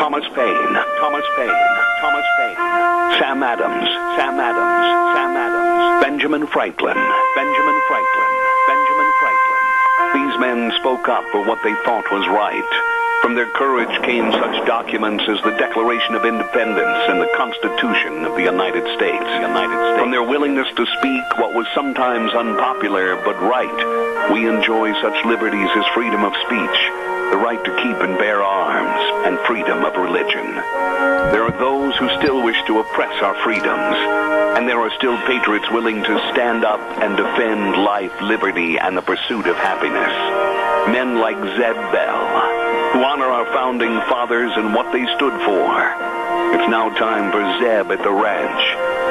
Thomas Paine, Thomas Paine, Thomas Paine, Sam Adams, Sam Adams, Sam Adams, Benjamin Franklin, Benjamin Franklin, Benjamin Franklin. These men spoke up for what they thought was right. From their courage came such documents as the Declaration of Independence and the Constitution of the United States. From their willingness to speak what was sometimes unpopular but right, we enjoy such liberties as freedom of speech, the right to keep and bear arms, and freedom of religion. There are those who still wish to oppress our freedoms, and there are still patriots willing to stand up and defend life, liberty, and the pursuit of happiness. Men like Zeb Bell, who honor our founding fathers and what they stood for. It's now time for Zeb at the ranch,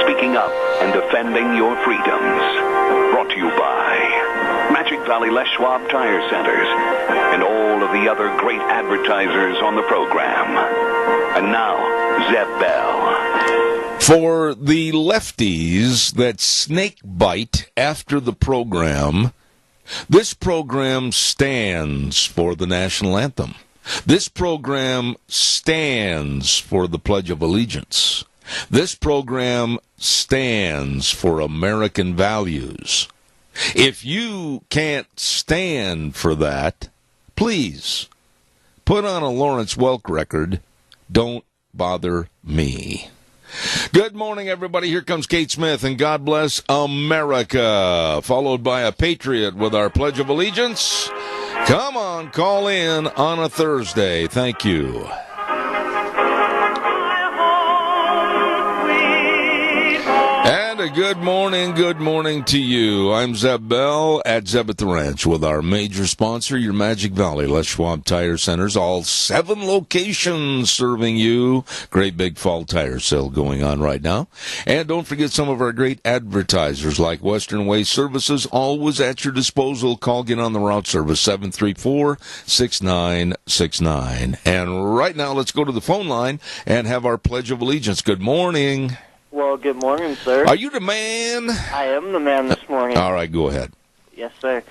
speaking up and defending your freedoms. Brought to you by Magic Valley Les Schwab Tire Centers and all of the other great advertisers on the program. And now, Zeb Bell. For the lefties that snake bite after the program, this program stands for the national anthem. This program stands for the Pledge of Allegiance. This program stands for American values. If you can't stand for that, please put on a Lawrence Welk record, "Don't Bother Me." Good morning, everybody. Here comes Kate Smith, and God bless America, followed by a patriot with our Pledge of Allegiance. Come on, call in on a Thursday. Thank you. And a good morning to you. I'm Zeb Bell at Zeb at the Ranch with our major sponsor, your Magic Valley Les Schwab Tire Centers, all 7 locations serving you. Great big fall tire sale going on right now. And don't forget some of our great advertisers like Western Waste Services, always at your disposal. Call, get on the route service, 734-6969. And right now, let's go to the phone line and have our Pledge of Allegiance. Good morning. Well, good morning, sir. Are you the man? I am the man this morning. All right, go ahead. Yes, sir.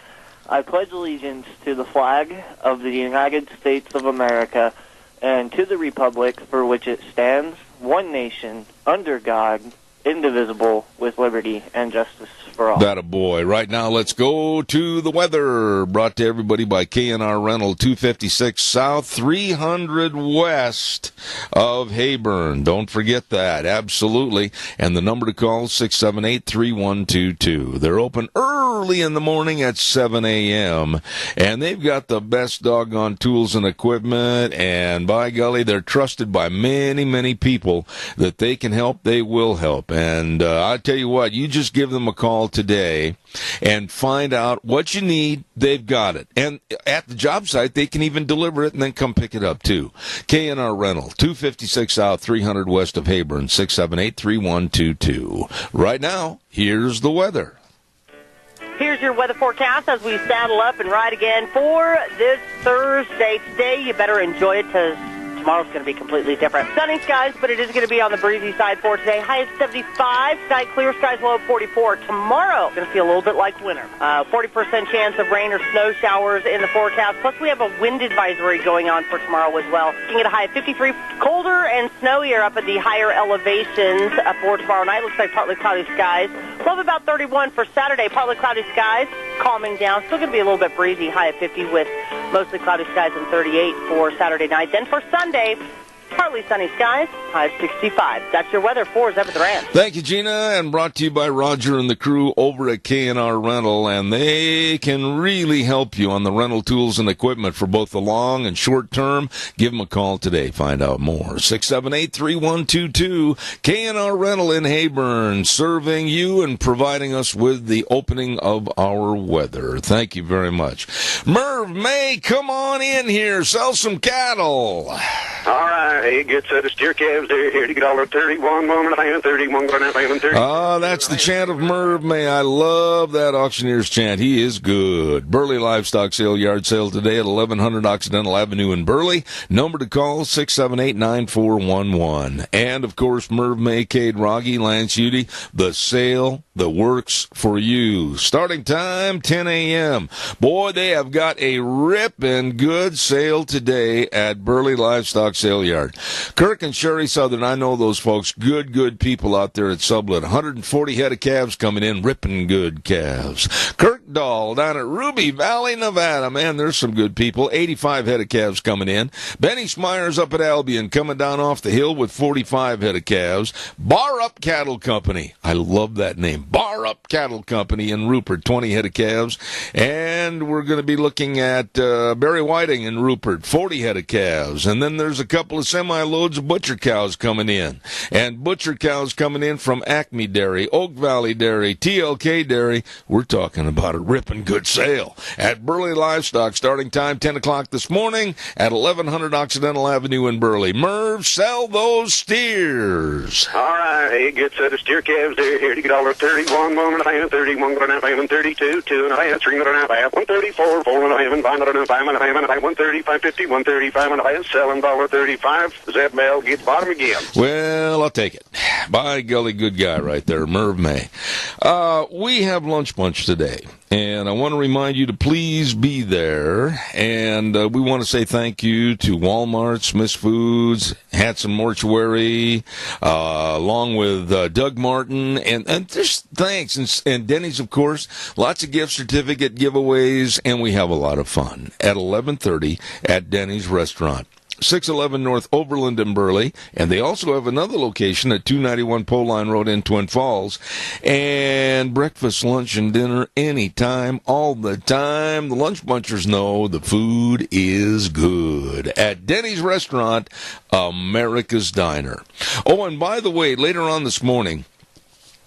I pledge allegiance to the flag of the United States of America and to the republic for which it stands, one nation, under God, indivisible, with liberty and justice for all. That a boy. Right now, let's go to the weather. Brought to everybody by K&R Rental, 256 South, 300 West of Hayburn. Don't forget that. Absolutely. And the number to call is 678-3122. They're open early in the morning at 7 a.m. And they've got the best doggone tools and equipment. And by golly, they're trusted by many, many people that they can help, they will help. And I tell you what, you just give them a call today and find out what you need. They've got it. And at the job site, they can even deliver it and then come pick it up, too. K&R Rental, 256 South, 300 West of Hayburn, 678-3122. Right now, here's the weather. Here's your weather forecast as we saddle up and ride again for this Thursday. Today, you better enjoy it because tomorrow's going to be completely different. Sunny skies, but it is going to be on the breezy side for today. High of 75, tonight clear skies, low of 44. Tomorrow, going to feel a little bit like winter. 40% chance of rain or snow showers in the forecast. Plus, we have a wind advisory going on for tomorrow as well. Looking at a high of 53, colder and snowier up at the higher elevations for tomorrow night. Looks like partly cloudy skies. Low of about 31 for Saturday. Partly cloudy skies, calming down. Still going to be a little bit breezy. High of 50 with mostly cloudy skies and 38 for Saturday night. Then for Sunday, partly sunny skies, high of 65. That's your weather for Zeb at the Ranch. Thank you, Gina, and brought to you by Roger and the crew over at K&R Rental, and they can really help you on the rental tools and equipment for both the long and short term. Give them a call today. Find out more. 678-3122. K&R Rental in Hayburn, serving you and providing us with the opening of our weather. Thank you very much. Merv May, come on in here. Sell some cattle. All right. Hey, good set of steer calves there. Here to get all our 31, 31, going out, 30. Oh, that's the chant of Merv May. I love that auctioneer's chant. He is good. Burley Livestock Sale, yard sale today at 1100 Occidental Avenue in Burley. Number to call, 678-9411. And, of course, Merv May, Cade Rogge, Lance Udy, the sale that works for you. Starting time, 10 a.m. Boy, they have got a ripping good sale today at Burley Livestock sale yard. Kirk and Sherry Southern, I know those folks. Good people out there at Sublet. 140 head of calves coming in, ripping good calves. Kirk Dahl down at Ruby Valley, Nevada. Man, there's some good people. 85 head of calves coming in. Benny Smyers up at Albion coming down off the hill with 45 head of calves. Bar Up Cattle Company. I love that name. Bar Up Cattle Company in Rupert, 20 head of calves. And we're going to be looking at Barry Whiting in Rupert, 40 head of calves. And then there's a couple of semi-loads of butcher cows coming in. And butcher cows coming in from Acme Dairy, Oak Valley Dairy, TLK Dairy. We're talking about a ripping good sale at Burley Livestock. Starting time 10 o'clock this morning at 1100 Occidental Avenue in Burley. Merv, sell those steers. All right, hey, good set of steer calves there. Here to get $31, 1.5, 31, 1.5, 32, 2.5, 3.5, 134, 4.5, 5.5, 130, 550, 135, and I selling $35. Zeb Bell gets bottom again. Well, I'll take it. By golly, good guy right there, Merv May. We have lunch bunch today, and I want to remind you to please be there. And we want to say thank you to Walmart, Smith's Foods, Hanson Mortuary, along with Doug Martin, and just thanks. And Denny's, of course. Lots of gift certificate giveaways, and we have a lot of fun at 11:30 at Denny's Restaurant. 611 North Overland in Burley, and they also have another location at 291 Pole Line Road in Twin Falls. And breakfast, lunch, and dinner anytime, all the time. The Lunch Bunchers know the food is good at Denny's Restaurant, America's Diner. Oh, and by the way, later on this morning,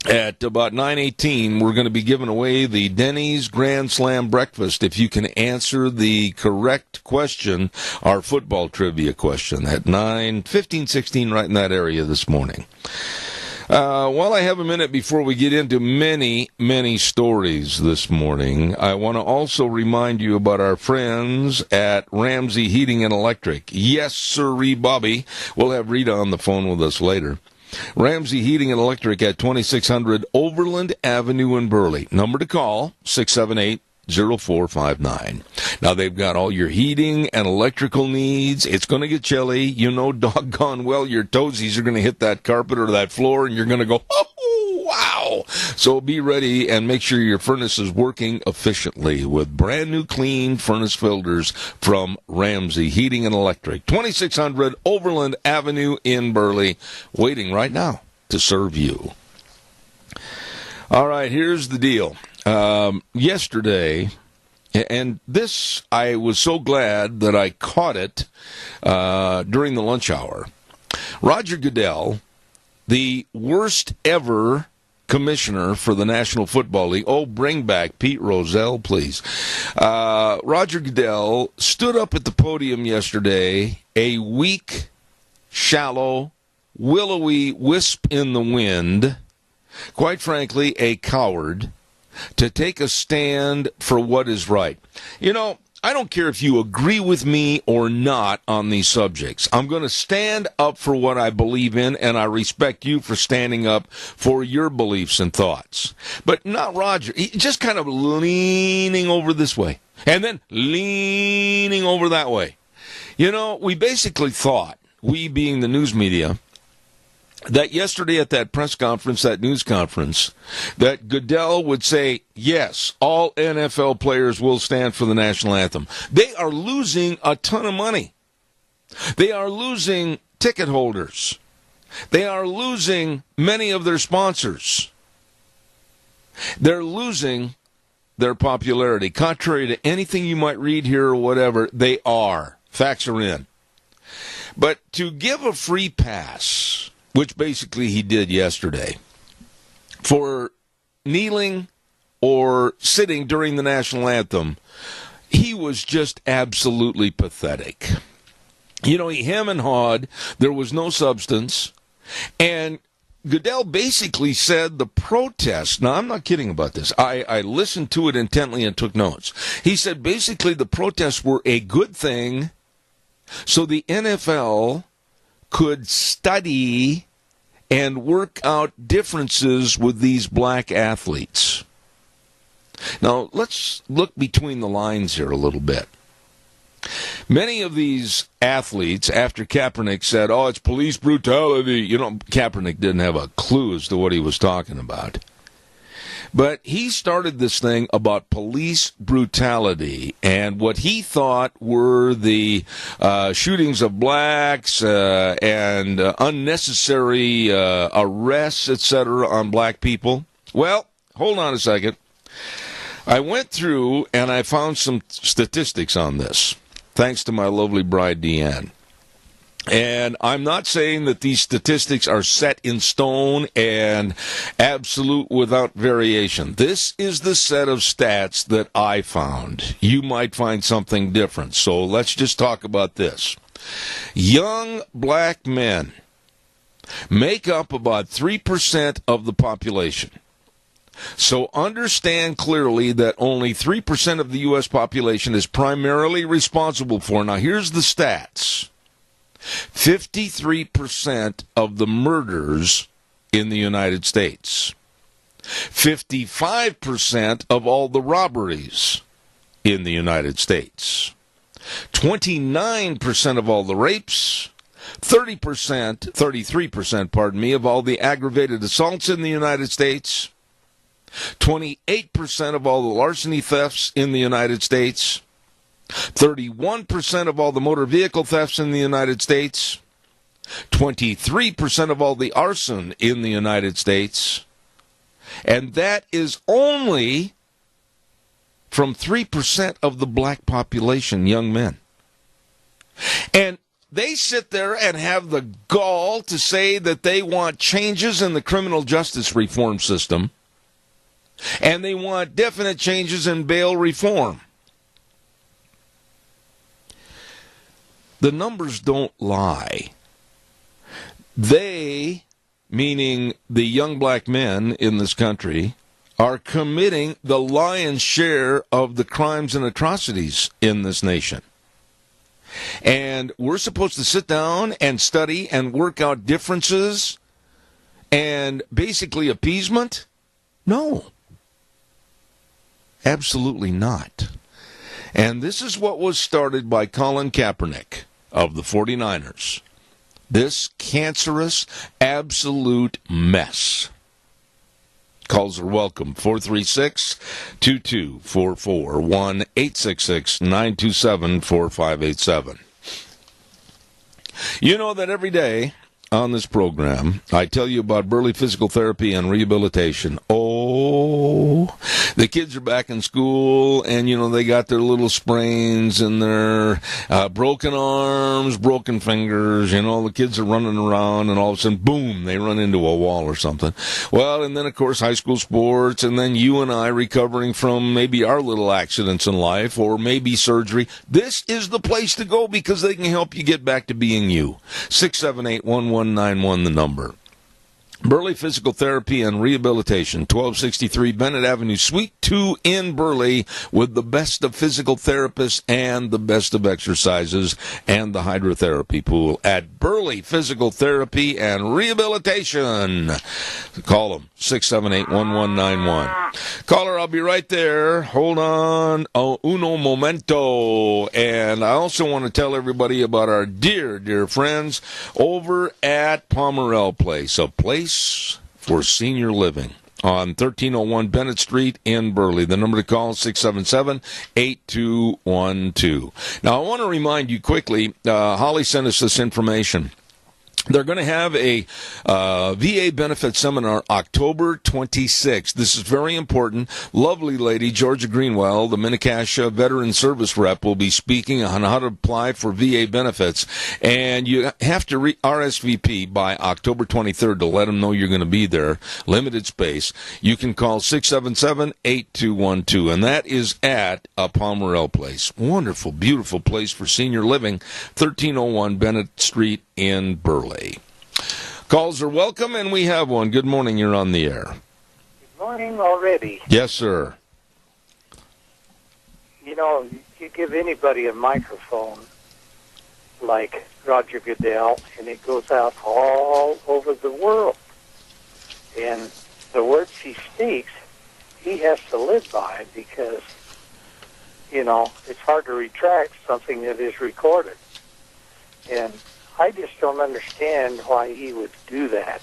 at about 9:18, we're going to be giving away the Denny's Grand Slam Breakfast. If you can answer the correct question, our football trivia question, at 9:15, 16, right in that area this morning. While I have a minute before we get into many stories this morning, I want to also remind you about our friends at Ramsey Heating and Electric. Yes, sirree, Bobby. We'll have Rita on the phone with us later. Ramsey Heating and Electric at 2600 Overland Avenue in Burley. Number to call, 678-0459. Now, they've got all your heating and electrical needs. It's going to get chilly. You know, doggone well, your toesies are going to hit that carpet or that floor, and you're going to go, oh, wow. So be ready and make sure your furnace is working efficiently with brand new clean furnace filters from Ramsey Heating and Electric. 2600 Overland Avenue in Burley, waiting right now to serve you. All right, here's the deal. Yesterday, and this, I was so glad that I caught it during the lunch hour. Roger Goodell, the worst ever commissioner for the National Football League. Oh, bring back Pete Rozelle, please. Roger Goodell stood up at the podium yesterday, a weak, shallow, willowy wisp in the wind, quite frankly, a coward, to take a stand for what is right. You know, I don't care if you agree with me or not on these subjects. I'm going to stand up for what I believe in, and I respect you for standing up for your beliefs and thoughts. But not Roger. He just kind of leaning over this way, and then leaning over that way. You know, we basically thought, we being the news media, that yesterday at that press conference, that news conference, that Goodell would say, yes, all NFL players will stand for the national anthem. They are losing a ton of money. They are losing ticket holders. They are losing many of their sponsors. They're losing their popularity. Contrary to anything you might read here or whatever, they are. Facts are in. But to give a free pass, which basically he did yesterday, for kneeling or sitting during the national anthem, he was just absolutely pathetic. You know, he hem and hawed. There was no substance. And Goodell basically said the protests, now I'm not kidding about this, I listened to it intently and took notes. He said basically the protests were a good thing so the NFL could study and work out differences with these black athletes. Now, let's look between the lines here a little bit. Many of these athletes, after Kaepernick said, oh, it's police brutality, Kaepernick didn't have a clue as to what he was talking about. But he started this thing about police brutality and what he thought were the shootings of blacks and unnecessary arrests, etc., on black people. Well, hold on a second. I went through and I found some statistics on this, thanks to my lovely bride, Deanne. And I'm not saying that these statistics are set in stone and absolute without variation. This is the set of stats that I found. You might find something different. So let's just talk about this. Young black men make up about 3% of the population. So understand clearly that only 3% of the U.S. population is primarily responsible for. Now here's the stats. 53% of the murders in the United States. 55% of all the robberies in the United States. 29% of all the rapes. 33% of all the aggravated assaults in the United States. 28% of all the larceny thefts in the United States. 31% of all the motor vehicle thefts in the United States. 23% of all the arson in the United States. And that is only from 3% of the black population, young men. And they sit there and have the gall to say that they want changes in the criminal justice reform system. And they want definite changes in bail reform. The numbers don't lie. They, meaning the young black men in this country, are committing the lion's share of the crimes and atrocities in this nation. And we're supposed to sit down and study and work out differences and basically appeasement? No. Absolutely not. And this is what was started by Colin Kaepernick of the 49ers. This cancerous, absolute mess. Calls are welcome. 436-2244. 1-866-927-4587. You know that every day on this program, I tell you about Burley Physical Therapy and Rehabilitation. Oh, the kids are back in school, and, they got their little sprains and their broken arms, broken fingers. The kids are running around, and all of a sudden, boom, they run into a wall or something. Well, and then, of course, high school sports, and then you and I recovering from maybe our little accidents in life or maybe surgery. This is the place to go because they can help you get back to being you. 678-1191, the number. Burley Physical Therapy and Rehabilitation, 1263 Bennett Avenue, Suite 2 in Burley, with the best of physical therapists and the best of exercises and the hydrotherapy pool at Burley Physical Therapy and Rehabilitation. Call them, 678-1191. Caller, I'll be right there. Hold on. Uno momento. And I also want to tell everybody about our dear, dear friends over at Pomerell Place, a place for senior living on 1301 Bennett Street in Burley. The number to call is 677-8212. Now, I want to remind you quickly, Holly sent us this information. They're going to have a VA benefit seminar October 26th. This is very important. Lovely lady, Georgia Greenwell, the Minicash Veteran Service Rep, will be speaking on how to apply for VA benefits. And you have to RSVP by October 23rd to let them know you're going to be there. Limited space. You can call 677-8212. And that is at Pomerell Place. Wonderful, beautiful place for senior living. 1301 Bennett Street in Burley. Calls are welcome, and we have one. Good morning. You're on the air. Good morning already. Yes, sir. You give anybody a microphone like Roger Goodell, and it goes out all over the world. And the words he speaks, he has to live by, because it's hard to retract something that is recorded. And I just don't understand why he would do that,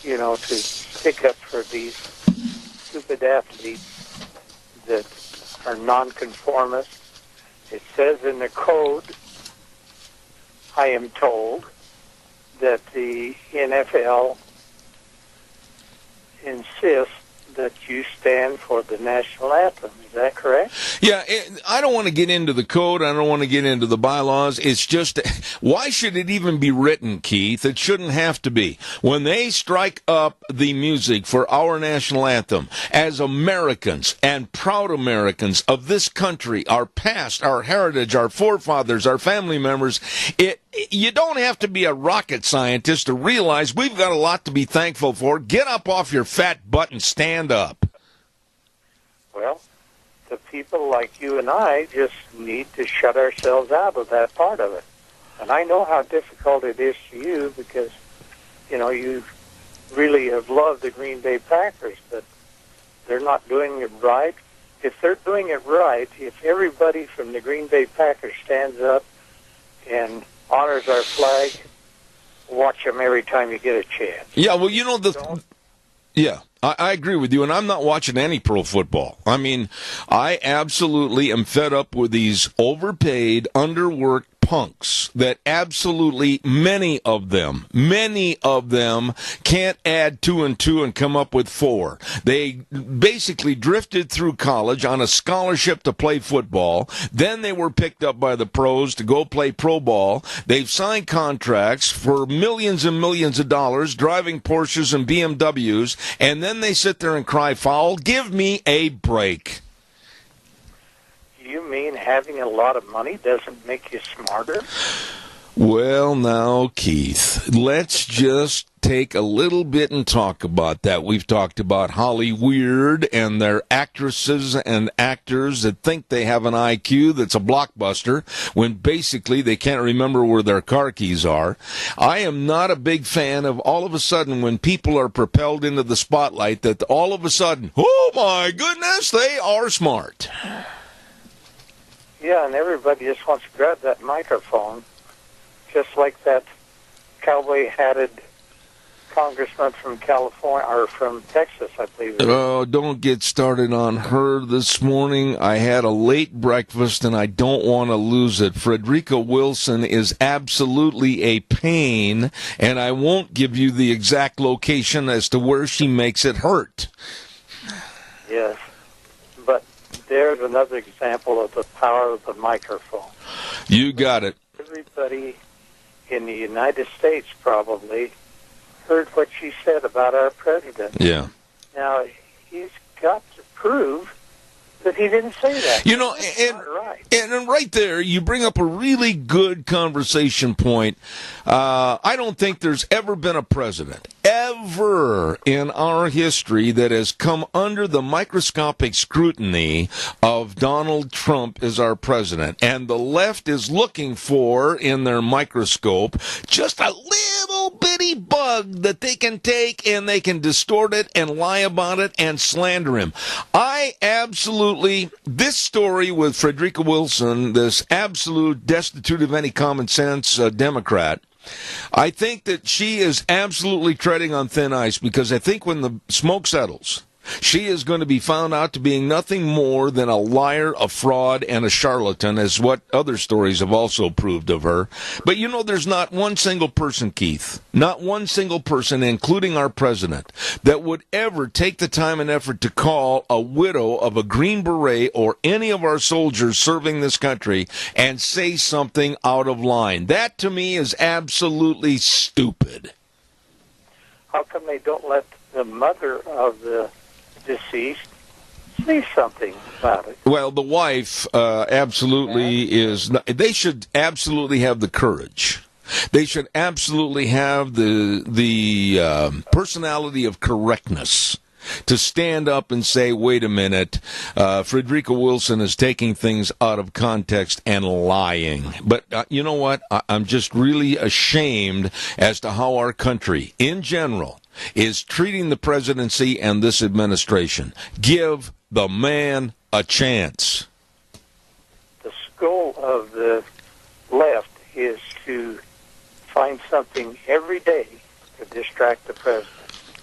to stick up for these stupid athletes that are nonconformists. It says in the code, I am told, that the NFL insists that you stand for the national anthem. Is that correct? Yeah, I don't want to get into the code. I don't want to get into the bylaws. It's just, why should it even be written, Keith? It shouldn't have to be. When they strike up the music for our national anthem, as Americans and proud Americans of this country, our past, our heritage, our forefathers, our family members, you don't have to be a rocket scientist to realize we've got a lot to be thankful for. Get up off your fat butt and stand up. Well, the people like you and I just need to shut ourselves out of that part of it. And I know how difficult it is to you because, you really have loved the Green Bay Packers, but they're not doing it right. If they're doing it right, if everybody from the Green Bay Packers stands up and honors our flag, watch them every time you get a chance. Yeah, well, yeah, I agree with you, and I'm not watching any pro football. I mean, I absolutely am fed up with these overpaid, underworked punks that absolutely many of them can't add 2 and 2 and come up with 4. They basically drifted through college on a scholarship to play football. Then they were picked up by the pros to go play pro ball. They've signed contracts for millions and millions of dollars, driving Porsches and BMWs, and then they sit there and cry foul. Give me a break. You mean having a lot of money doesn't make you smarter? Well, now, Keith, let's just take a little bit and talk about that. We've talked about Hollywood and their actresses and actors that think they have an IQ that's a blockbuster when basically they can't remember where their car keys are. I am not a big fan of all of a sudden when people are propelled into the spotlight that all of a sudden, oh my goodness, they are smart. Yeah, and everybody just wants to grab that microphone, just like that cowboy-hatted congressman from California, or from Texas, I believe. Oh, don't get started on her this morning. I had a late breakfast, and I don't want to lose it. Frederica Wilson is absolutely a pain, and I won't give you the exact location as to where she makes it hurt. Yes, but there's another example of the power of the microphone. You got it. Everybody in the United States probably heard what she said about our president. Yeah. Now, he's got to prove that he didn't say that. And right there, you bring up a really good conversation point. I don't think there's ever been a president, ever in our history, that has come under the microscopic scrutiny of Donald Trump as our president. And the left is looking for, in their microscope, just a little bitty bug that they can take and they can distort it and lie about it and slander him. This story with Frederica Wilson, this absolute destitute of any common sense Democrat, I think that she is absolutely treading on thin ice, because I think when the smoke settles, she is going to be found out to being nothing more than a liar, a fraud, and a charlatan, as what other stories have also proved of her. But there's not one single person, Keith, not one single person, including our president, that would ever take the time and effort to call a widow of a Green Beret or any of our soldiers serving this country and say something out of line. That, to me, is absolutely stupid. How come they don't let the mother of the deceased say something about it? Well, the wife absolutely is not, they should absolutely have the courage. They should absolutely have the personality of correctness to stand up and say, wait a minute, Frederica Wilson is taking things out of context and lying. But you know what? I'm just really ashamed as to how our country, in general, is treating the presidency and this administration. Give the man a chance. goal of the left is to find something every day to distract the president.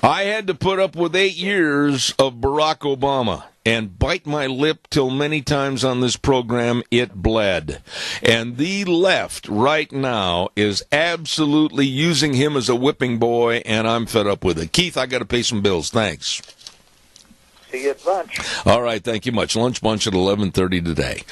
I had to put up with 8 years of Barack Obama and bite my lip till many times on this program it bled. And the left right now is absolutely using him as a whipping boy, and I'm fed up with it. Keith, I got to pay some bills. Thanks. See you at lunch. All right, thank you much. Lunch bunch at 11:30 today.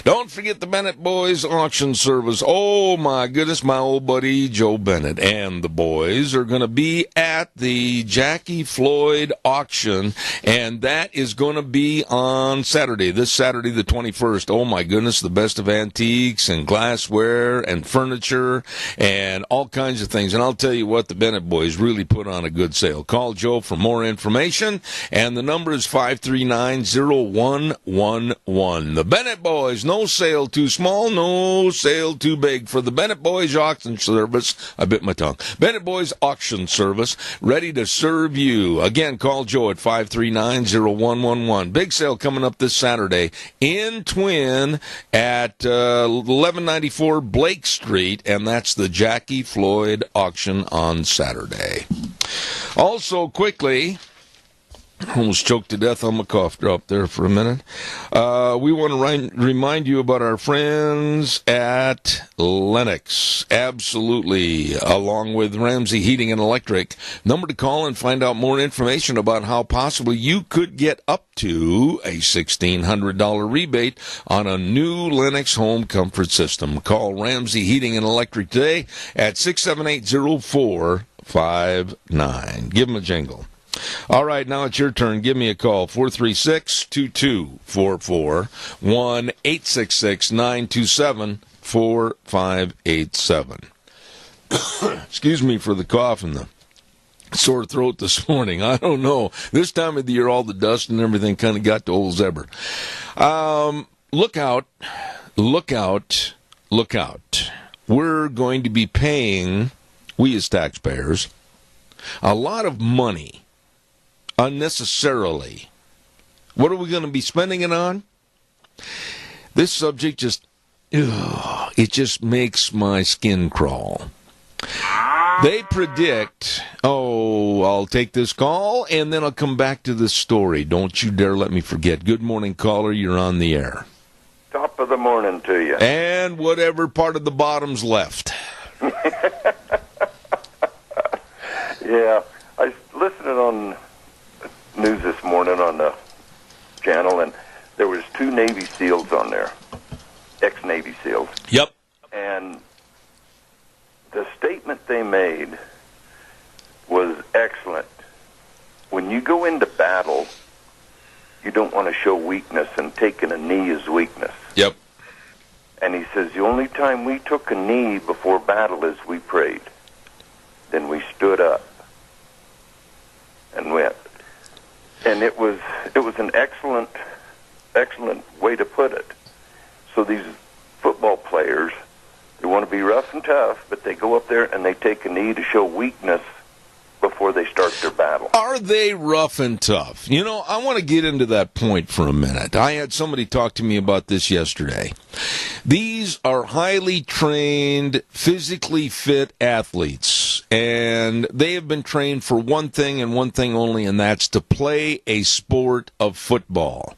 Don't forget the Bennett Boys auction service. Oh, my goodness, my old buddy Joe Bennett and the boys are going to be at the Jackie Floyd auction, and that is going to be on Saturday, this Saturday the 21st. Oh, my goodness, the best of antiques and glassware and furniture and all kinds of things. And I'll tell you what, the Bennett Boys really put on a good sale. Call Joe for more information, and the number is 539-0111. The Bennett Boys, no sale too small, no sale too big for the Bennett Boys Auction Service. I bit my tongue. Bennett Boys Auction Service, ready to serve you. Again, call Joe at 539-0111. Big sale coming up this Saturday in Twin at 1194 Blake Street, and that's the Jackie Floyd auction on Saturday. Also, quickly, almost choked to death on my cough drop there for a minute. We want to remind you about our friends at Lennox. Absolutely. Along with Ramsey Heating and Electric. Number to call and find out more information about how possibly you could get up to a $1,600 rebate on a new Lennox home comfort system. Call Ramsey Heating and Electric today at 678-0459. Give them a jingle. All right, now it's your turn. Give me a call, 436-2244, 1-866-927-4587. Excuse me for the cough and the sore throat this morning. I don't know. This time of the year, all the dust and everything kind of got to old Zebra. Look out, look out, look out. We're going to be paying, we as taxpayers, a lot of money unnecessarily. What are we going to be spending it on? This subject just, it just makes my skin crawl. They predict, I'll take this call and then I'll come back to this story. Don't you dare let me forget. Good morning, caller. You're on the air. Top of the morning to you. And whatever part of the bottom's left. Yeah, I was listening on news this morning on the channel, and there was 2 Navy SEALs on there, ex-Navy SEALs. Yep. And the statement they made was excellent. When you go into battle, you don't want to show weakness, and taking a knee is weakness. Yep. And he says the only time we took a knee before battle is we prayed. Then we stood up and went. And it was an excellent way to put it. So these football players, they want to be rough and tough, but they go up there and they take a knee to show weakness before they start their battle. Are they rough and tough? You know, I want to get into that point for a minute. I had somebody talk to me about this yesterday. These are highly trained, physically fit athletes, and they have been trained for one thing and one thing only, and that's to play a sport of football.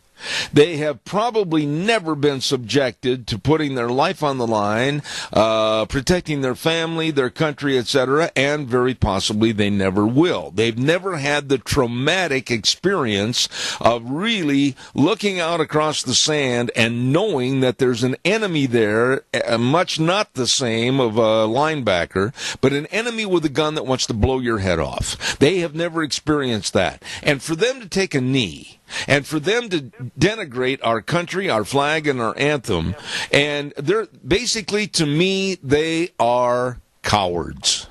They have probably never been subjected to putting their life on the line, protecting their family, their country, etc., and very possibly they never will. They've never had the traumatic experience of really looking out across the sand and knowing that there's an enemy there, much not the same of a linebacker, but an enemy with a gun that wants to blow your head off. They have never experienced that. And for them to take a knee, and for them to denigrate our country, our flag, and our anthem, and they're basically, to me, they are cowards.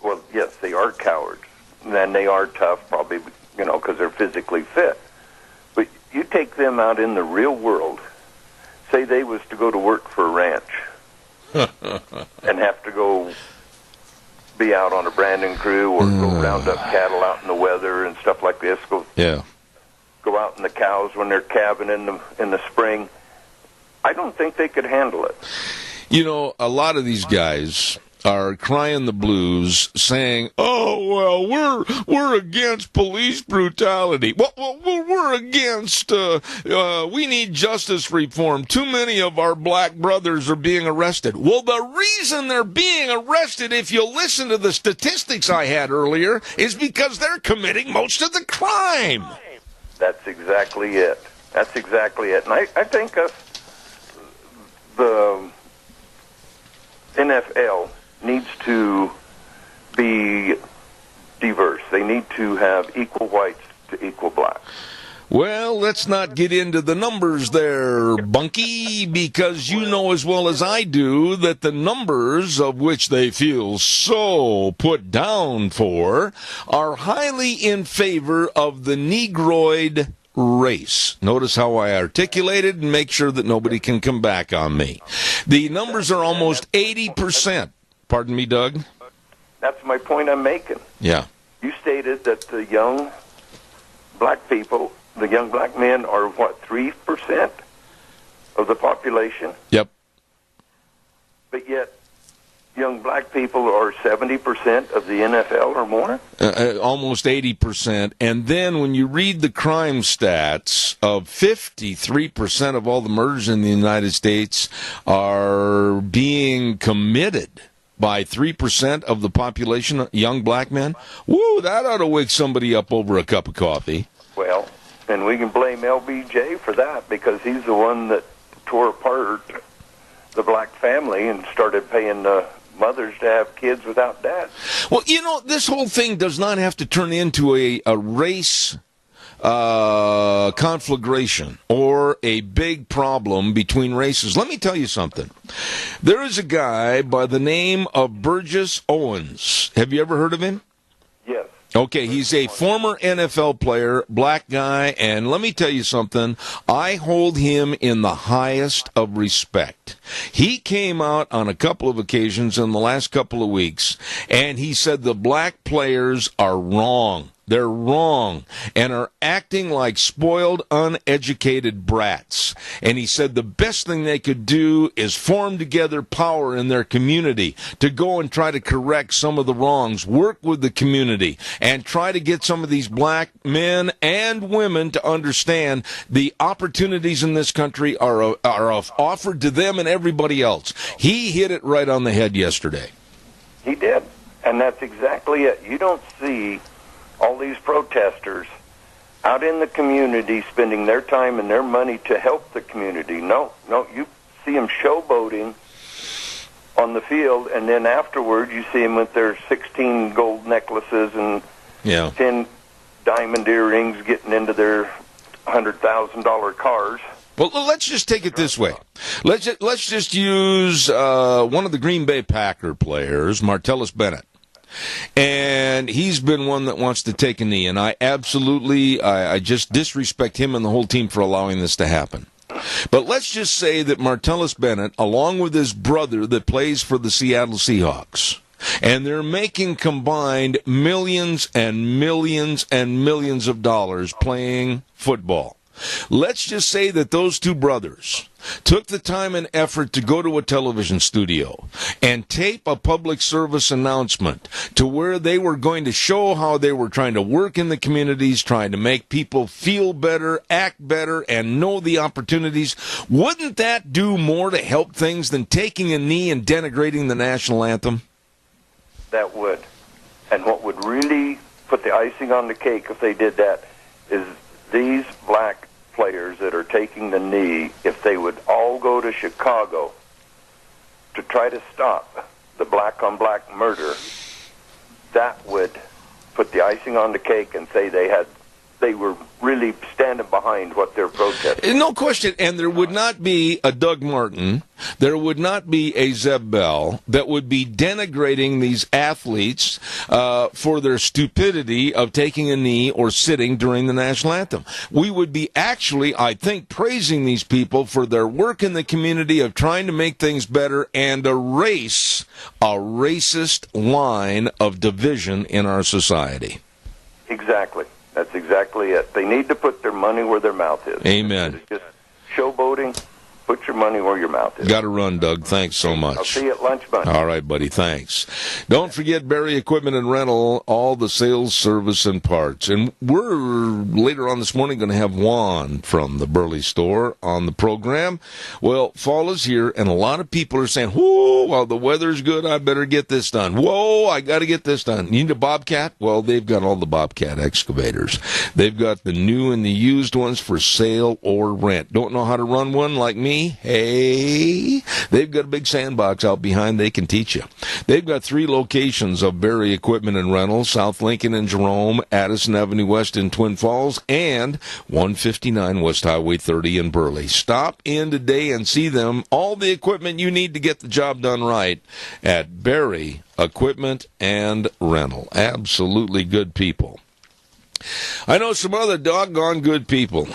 Well, yes, they are cowards. And they are tough, probably, because they're physically fit. But you take them out in the real world, say they was to go to work for a ranch and have to go be out on a branding crew or go round up cattle out in the weather and stuff like this. Go out in the cows when they're calving in the spring. I don't think they could handle it. You know, a lot of these guys are crying the blues, saying, "Oh well, we're against police brutality. Well, we're against. We need justice reform. Too many of our black brothers are being arrested." Well, the reason they're being arrested, if you listen to the statistics I had earlier, is because they're committing most of the crime. That's exactly it. That's exactly it. And I think the NFL needs to be diverse. They need to have equal whites to equal blacks. Well, let's not get into the numbers there, Bunky, because you know as well as I do that the numbers of which they feel so put down for are highly in favor of the Negroid race. Notice how I articulated and make sure that nobody can come back on me. The numbers are almost 80%. Pardon me, Doug? That's my point I'm making. Yeah. You stated that the young black people, the young black men are, 3% of the population? Yep. But yet, young black people are 70% of the NFL or more? Almost 80%. And then when you read the crime stats of 53% of all the murders in the United States are being committed by 3% of the population, young black men, woo, that ought to wake somebody up over a cup of coffee. Well, and we can blame LBJ for that because he's the one that tore apart the black family and started paying the mothers to have kids without dads. Well, you know, this whole thing does not have to turn into a race conflagration or a big problem between races. Let me tell you something. There is a guy by the name of Burgess Owens. Have you ever heard of him? Yes. Okay, he's a former NFL player, black guy, and let me tell you something. I hold him in the highest of respect. He came out on a couple of occasions in the last couple of weeks, and he said the black players are wrong. They're wrong and are acting like spoiled, uneducated brats. And he said the best thing they could do is form together power in their community to go and try to correct some of the wrongs, work with the community, and try to get some of these black men and women to understand the opportunities in this country are offered to them and everybody else. He hit it right on the head yesterday. He did. And that's exactly it. You don't see all these protesters out in the community spending their time and their money to help the community. No, you see them showboating on the field, and then afterward you see them with their 16 gold necklaces and 10 diamond earrings getting into their $100,000 cars. Well, let's just take it this way. Let's just use one of the Green Bay Packer players, Martellus Bennett. And he's been one that wants to take a knee, and I just disrespect him and the whole team for allowing this to happen. But let's just say that Martellus Bennett, along with his brother that plays for the Seattle Seahawks, and they're making combined millions and millions and millions of dollars playing football. Let's just say that those two brothers took the time and effort to go to a television studio and tape a public service announcement to where they were going to show how they were trying to work in the communities, trying to make people feel better, act better, and know the opportunities. Wouldn't that do more to help things than taking a knee and denigrating the national anthem? That would. And what would really put the icing on the cake if they did that is these black players that are taking the knee, if they would all go to Chicago to try to stop the black-on-black murder, that would put the icing on the cake and say they were really standing behind what they're protesting. No question, and there would not be a Doug Martin, there would not be a Zeb Bell that would be denigrating these athletes for their stupidity of taking a knee or sitting during the national anthem. We would be actually, I think, praising these people for their work in the community of trying to make things better and erase a racist line of division in our society. Exactly. That's exactly it. They need to put their money where their mouth is. Amen. It's just showboating, Put your money where your mouth is. Got to run, Doug. Thanks so much. I'll see you at lunch bunch. All right, buddy. Thanks. Don't forget Barry Equipment and Rental, all the sales, service, and parts. And we're later on this morning going to have Juan from the Burley store on the program. Well, fall is here, and a lot of people are saying, whoa, while the weather's good, I better get this done. Whoa, I got to get this done. You need a Bobcat? Well, they've got all the Bobcat excavators. They've got the new and the used ones for sale or rent. Don't know how to run one like me? Hey, they've got a big sandbox out behind. They can teach you. They've got 3 locations of Barry Equipment and Rental: South Lincoln and Jerome, Addison Avenue West in Twin Falls, and 159 West Highway 30 in Burley. Stop in today and see them. All the equipment you need to get the job done right at Barry Equipment and Rental. Absolutely good people. I know some other doggone good people,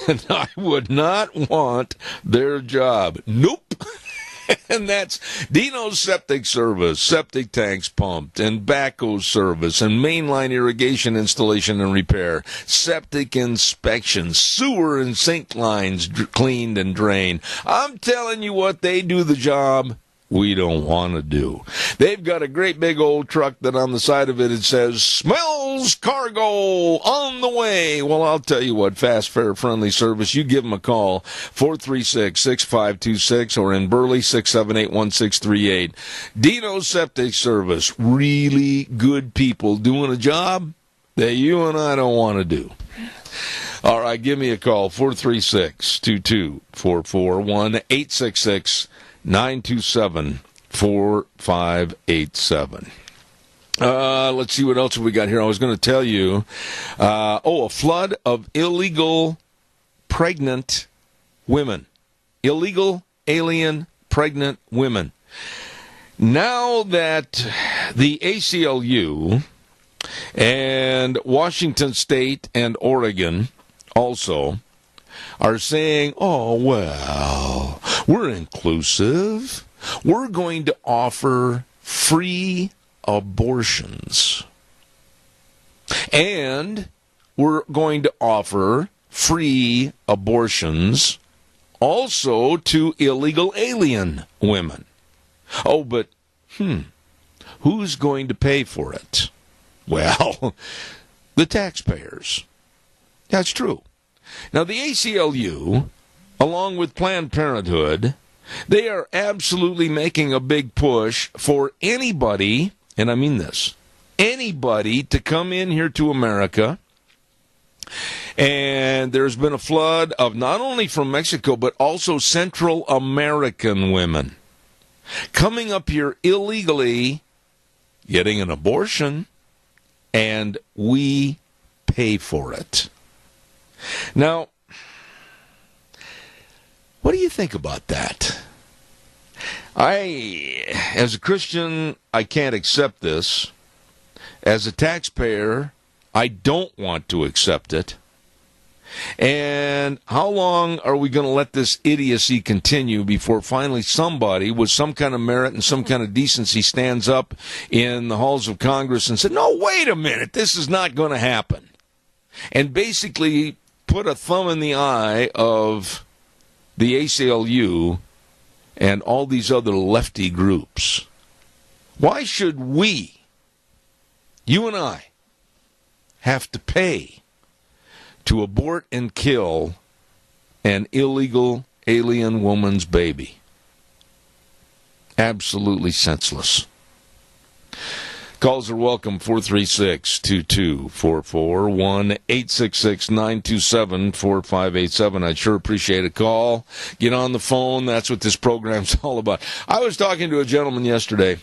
and I would not want their job. Nope. And that's Dino's Septic Service, septic tanks pumped, and backhoe service, and mainline irrigation installation and repair, septic inspection, sewer and sink lines cleaned and drained. I'm telling you what, they do the job we don't want to do. They've got a great big old truck that on the side of it says, "Smells Cargo on the way." Well, I'll tell you what, fast, fair, friendly service. You give them a call, 436-6526, or in Burley, 678-1638. Dino's Septic Service, really good people doing a job that you and I don't want to do. All right, give me a call, 436-2244, 1-866-927-4587. Let's see what else we got here. I was going to tell you, a flood of illegal pregnant women. Illegal alien pregnant women. Now that the ACLU and Washington State and Oregon also are saying, oh, well, we're inclusive. We're going to offer free abortions. And we're going to offer free abortions also to illegal alien women. Oh, but, who's going to pay for it? Well, the taxpayers. That's true. Now, the ACLU, along with Planned Parenthood, they are absolutely making a big push for anybody, and I mean this, anybody to come in here to America. And there's been a flood of not only from Mexico, but also Central American women coming up here illegally, getting an abortion, and we pay for it. Now, what do you think about that? As a Christian, I can't accept this. As a taxpayer, I don't want to accept it. And how long are we going to let this idiocy continue before finally somebody with some kind of merit and some kind of decency stands up in the halls of Congress and said, no, wait a minute, this is not going to happen. And basically put a thumb in the eye of the ACLU and all these other lefty groups. Why should we, you and I, have to pay to abort and kill an illegal alien woman's baby? Absolutely senseless. Calls are welcome, 436-2244, 1-866-927-4587. I'd sure appreciate a call. Get on the phone. That's what this program's all about. I was talking to a gentleman yesterday,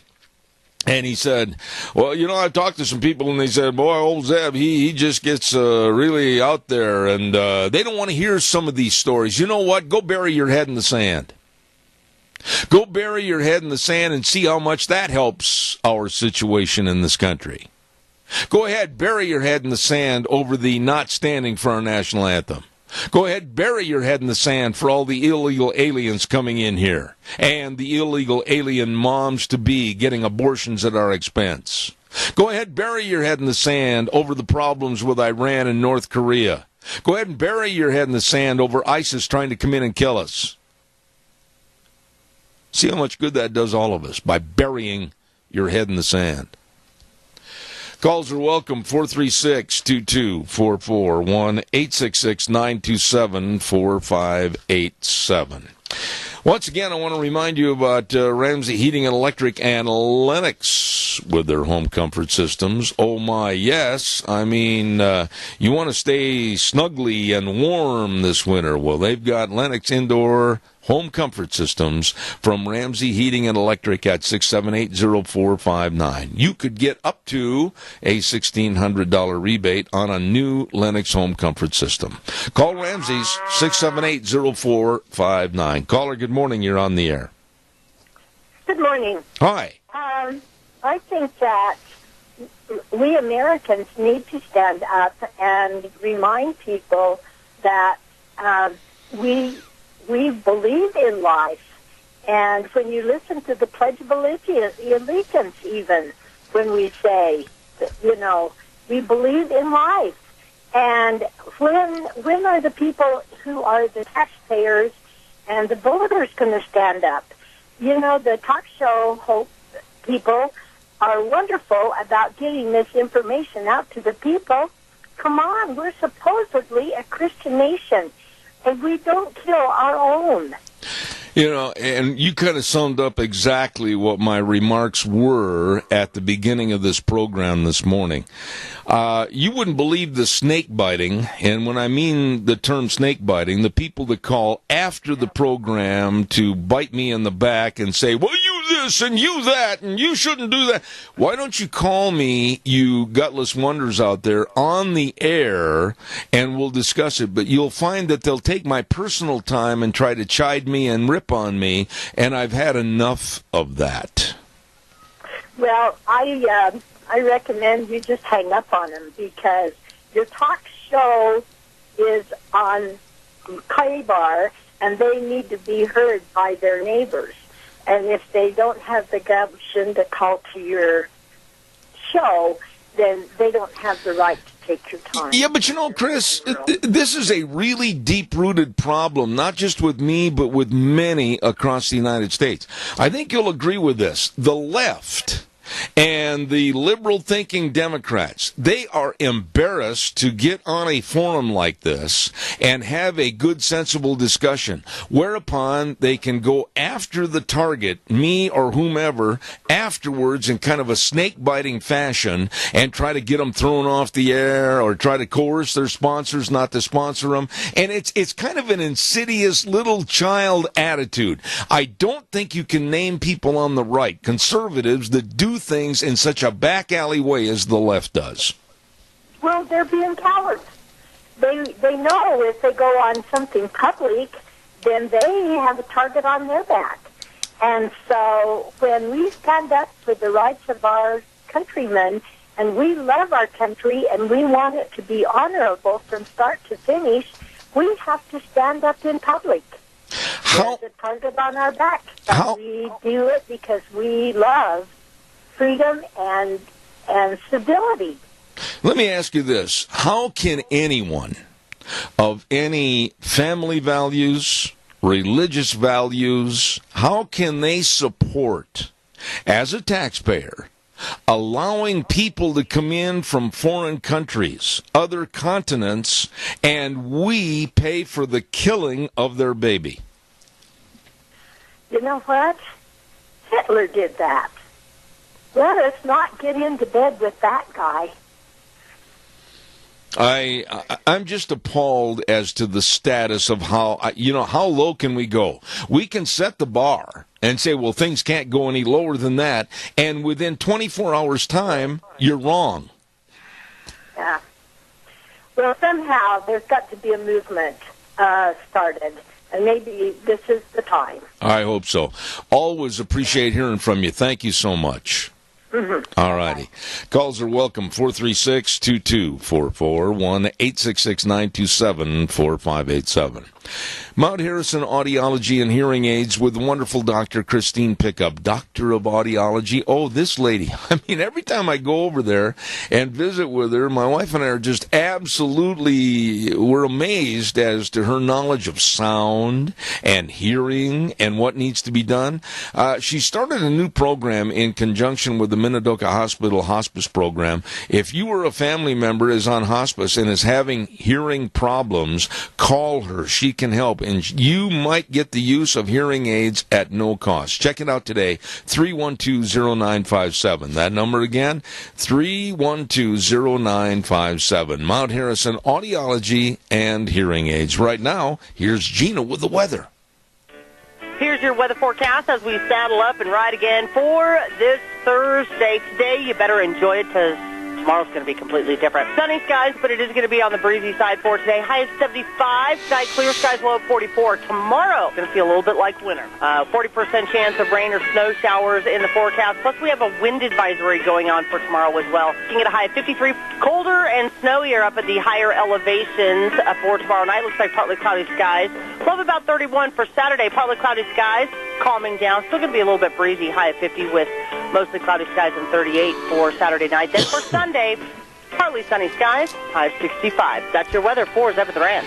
and he said, well, you know, I've talked to some people, and they said, boy, old Zeb, he just gets really out there, and they don't want to hear some of these stories. You know what? Go bury your head in the sand. Go bury your head in the sand and see how much that helps our situation in this country. Go ahead, bury your head in the sand over the not standing for our national anthem. Go ahead, bury your head in the sand for all the illegal aliens coming in here and the illegal alien moms-to-be getting abortions at our expense. Go ahead, bury your head in the sand over the problems with Iran and North Korea. Go ahead and bury your head in the sand over ISIS trying to come in and kill us. See how much good that does all of us by burying your head in the sand. Calls are welcome, 436-2244, 1-866-927-4587. Once again, I want to remind you about Ramsey Heating and Electric and Lennox with their home comfort systems. Oh, my, yes. I mean, you want to stay snugly and warm this winter. Well, they've got Lennox indoor home comfort systems from Ramsey Heating and Electric at 678-0459. You could get up to a $1,600 rebate on a new Lennox home comfort system. Call Ramsey's 678-0459. Caller, good morning. You're on the air. Good morning. Hi. I think that we Americans need to stand up and remind people that we believe in life. And when you listen to the Pledge of Allegiance, even when we say, we believe in life. And when are the people who are the taxpayers and the voters going to stand up? The talk show people are wonderful about getting this information out to the people. Come on, we're supposedly a Christian nation, and we don't kill our own. And you kind of summed up exactly what my remarks were at the beginning of this program this morning. You wouldn't believe the snake biting, and when I mean the term snake biting, the people that call after the program to bite me in the back and say, well, you this and you that, and you shouldn't do that. Why don't you call me, you gutless wonders out there, on the air, and we'll discuss it. But you'll find that they'll take my personal time and try to chide me and rip on me, and I've had enough of that. Well, I recommend you just hang up on them, because your talk show is on K-Bar, and they need to be heard by their neighbors. And if they don't have the gumption to call to your show, then they don't have the right to take your time. Yeah, but Chris, this is a really deep-rooted problem, not just with me, but with many across the United States. I think you'll agree with this. The left and the liberal-thinking Democrats, they are embarrassed to get on a forum like this and have a good, sensible discussion, whereupon they can go after the target, me or whomever, afterwards in kind of a snake-biting fashion and try to get them thrown off the air or try to coerce their sponsors not to sponsor them. And it's kind of an insidious little child attitude. I don't think you can name people on the right, conservatives, that do things in such a back alley way as the left does. Well, they're being cowards. They know if they go on something public, then they have a target on their back. And so when we stand up for the rights of our countrymen, and we love our country, and we want it to be honorable from start to finish, we have to stand up in public. There's a target on our back. We do it because we love freedom and civility. Let me ask you this. How can anyone of any family values, religious values, how can they support, as a taxpayer, allowing people to come in from foreign countries, other continents, and we pay for the killing of their baby? You know what? Hitler did that. Let us not get into bed with that guy. I'm just appalled as to the status of how low can we go? We can set the bar and say, well, things can't go any lower than that, and within 24 hours' time, you're wrong. Yeah. Well, somehow there's got to be a movement started, and maybe this is the time. I hope so. Always appreciate hearing from you. Thank you so much. Mm-hmm. All righty. Calls are welcome, 436-2244, 1-866-927-4587. Mount Harrison Audiology and Hearing Aids with wonderful Dr. Christine Pickup, Doctor of Audiology. Oh, this lady. I mean, every time I go over there and visit with her, my wife and I are just we're amazed as to her knowledge of sound and hearing and what needs to be done. She started a new program in conjunction with the Minidoka Hospital Hospice Program. If you or a family member is on hospice and is having hearing problems, call her. She can help, and you might get the use of hearing aids at no cost. Check it out today, 312-0957. That number again, 312-0957. Mount Harrison Audiology and Hearing Aids. Right now, here's Gina with the weather. Here's your weather forecast as we saddle up and ride again for this Thursday. Today, you better enjoy it because tomorrow's going to be completely different. Sunny skies, but it is going to be on the breezy side for today. High of 75, sky clear, skies low of 44. Tomorrow, going to feel a little bit like winter. 40% chance of rain or snow showers in the forecast. Plus, we have a wind advisory going on for tomorrow as well. Looking at a high of 53. Colder and snowier up at the higher elevations for tomorrow night. Looks like partly cloudy skies. Low of about 31 for Saturday. Partly cloudy skies, calming down. Still going to be a little bit breezy. High of 50 with mostly cloudy skies and 38 for Saturday night. Then for Sunday, partly sunny skies, high of 65. That's your weather for Zephyr Rand.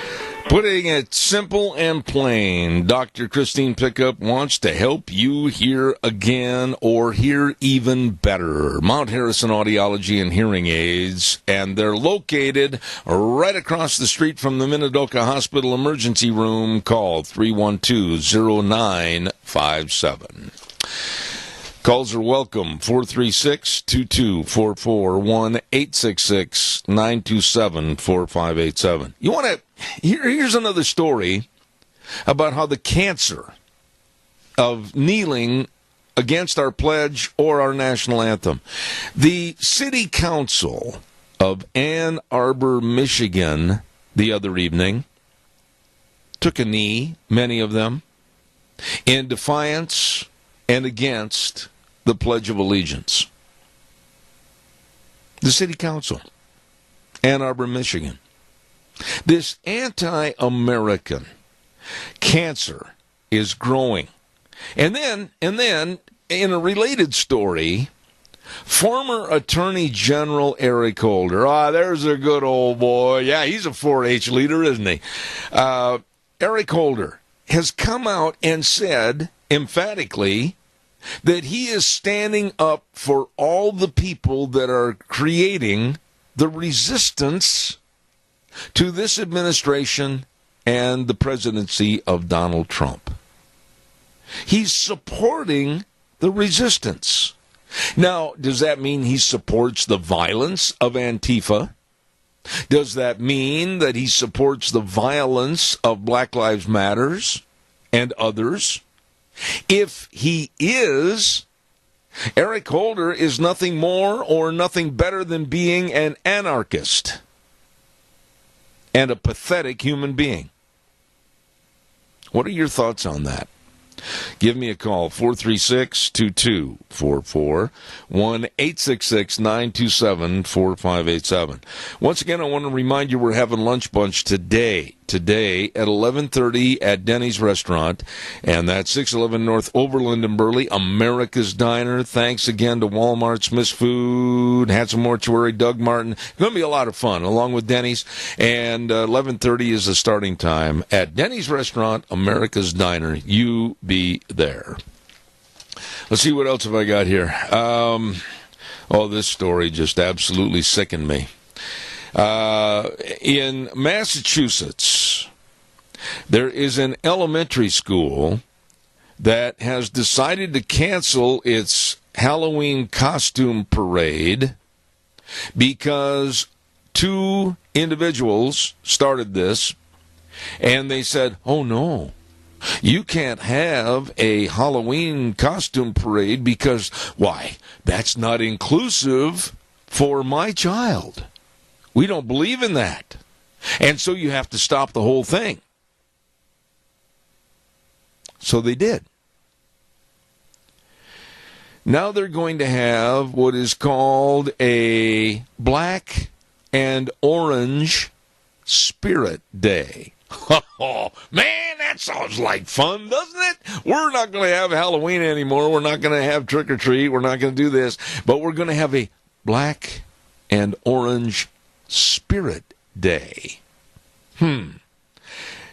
Putting it simple and plain, Dr. Christine Pickup wants to help you hear again or hear even better. Mount Harrison Audiology and Hearing Aids, and they're located right across the street from the Minidoka Hospital Emergency Room. Call 312-0957. Calls are welcome, 436-2244, 1-866-927-4587. You want to, here's another story about how the cancer of kneeling against our pledge or our national anthem. The city council of Ann Arbor, Michigan, the other evening, took a knee, many of them, in defiance and against the Pledge of Allegiance. The City Council, Ann Arbor, Michigan. This anti-American cancer is growing. And then, in a related story, former Attorney General Eric Holder, there's a good old boy. Yeah, he's a 4-H leader, isn't he? Eric Holder has come out and said emphatically that he is standing up for all the people that are creating the resistance to this administration and the presidency of Donald Trump. He's supporting the resistance. Now, does that mean he supports the violence of Antifa? Does that mean that he supports the violence of Black Lives Matters and others? If he is, Eric Holder is nothing more or nothing better than being an anarchist and a pathetic human being. What are your thoughts on that? Give me a call, 436-2244, 1-866-927-4587. Once again, I want to remind you we're having Lunch Bunch today at 11:30 at Denny's Restaurant, and that's 611 North Overland in Burley, America's Diner. Thanks again to Walmart, Smith's Food, Hanson Mortuary, Doug Martin. It's going to be a lot of fun, along with Denny's, and 11:30 is the starting time at Denny's Restaurant, America's Diner. You be there. Let's see, what else have I got here? This story just absolutely sickened me. In Massachusetts, there is an elementary school that has decided to cancel its Halloween costume parade because two individuals started this, and they said, oh no, you can't have a Halloween costume parade because, why, that's not inclusive for my child. We don't believe in that. And so you have to stop the whole thing. So they did. Now they're going to have what is called a Black and Orange Spirit Day. Oh, man, that sounds like fun, doesn't it? We're not going to have Halloween anymore. We're not going to have trick-or-treat. We're not going to do this. But we're going to have a black and orange Spirit Day.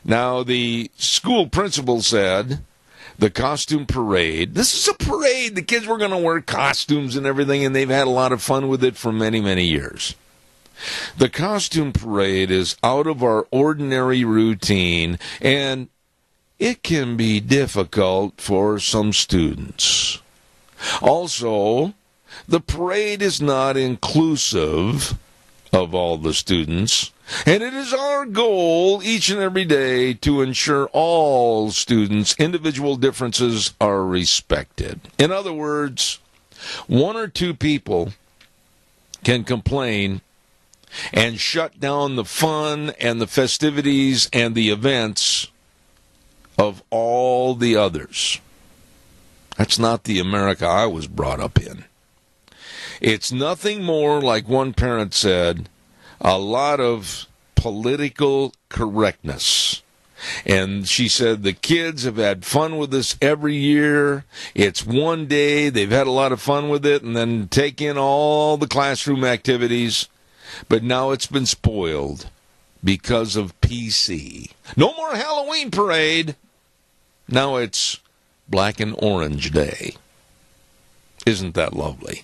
Now, the school principal said the costume parade, this is a parade. The kids were going to wear costumes and everything, and they've had a lot of fun with it for many, many years. The costume parade is out of our ordinary routine, and it can be difficult for some students. Also, the parade is not inclusive of all the students, and it is our goal each and every day to ensure all students' individual differences are respected. In other words, one or two people can complain and shut down the fun and the festivities and the events of all the others. That's not the America I was brought up in. It's nothing more, like one parent said, a lot of political correctness. And she said the kids have had fun with this every year. It's one day. They've had a lot of fun with it and then take in all the classroom activities. But now it's been spoiled because of PC. No more Halloween parade. Now it's Black and Orange Day. Isn't that lovely?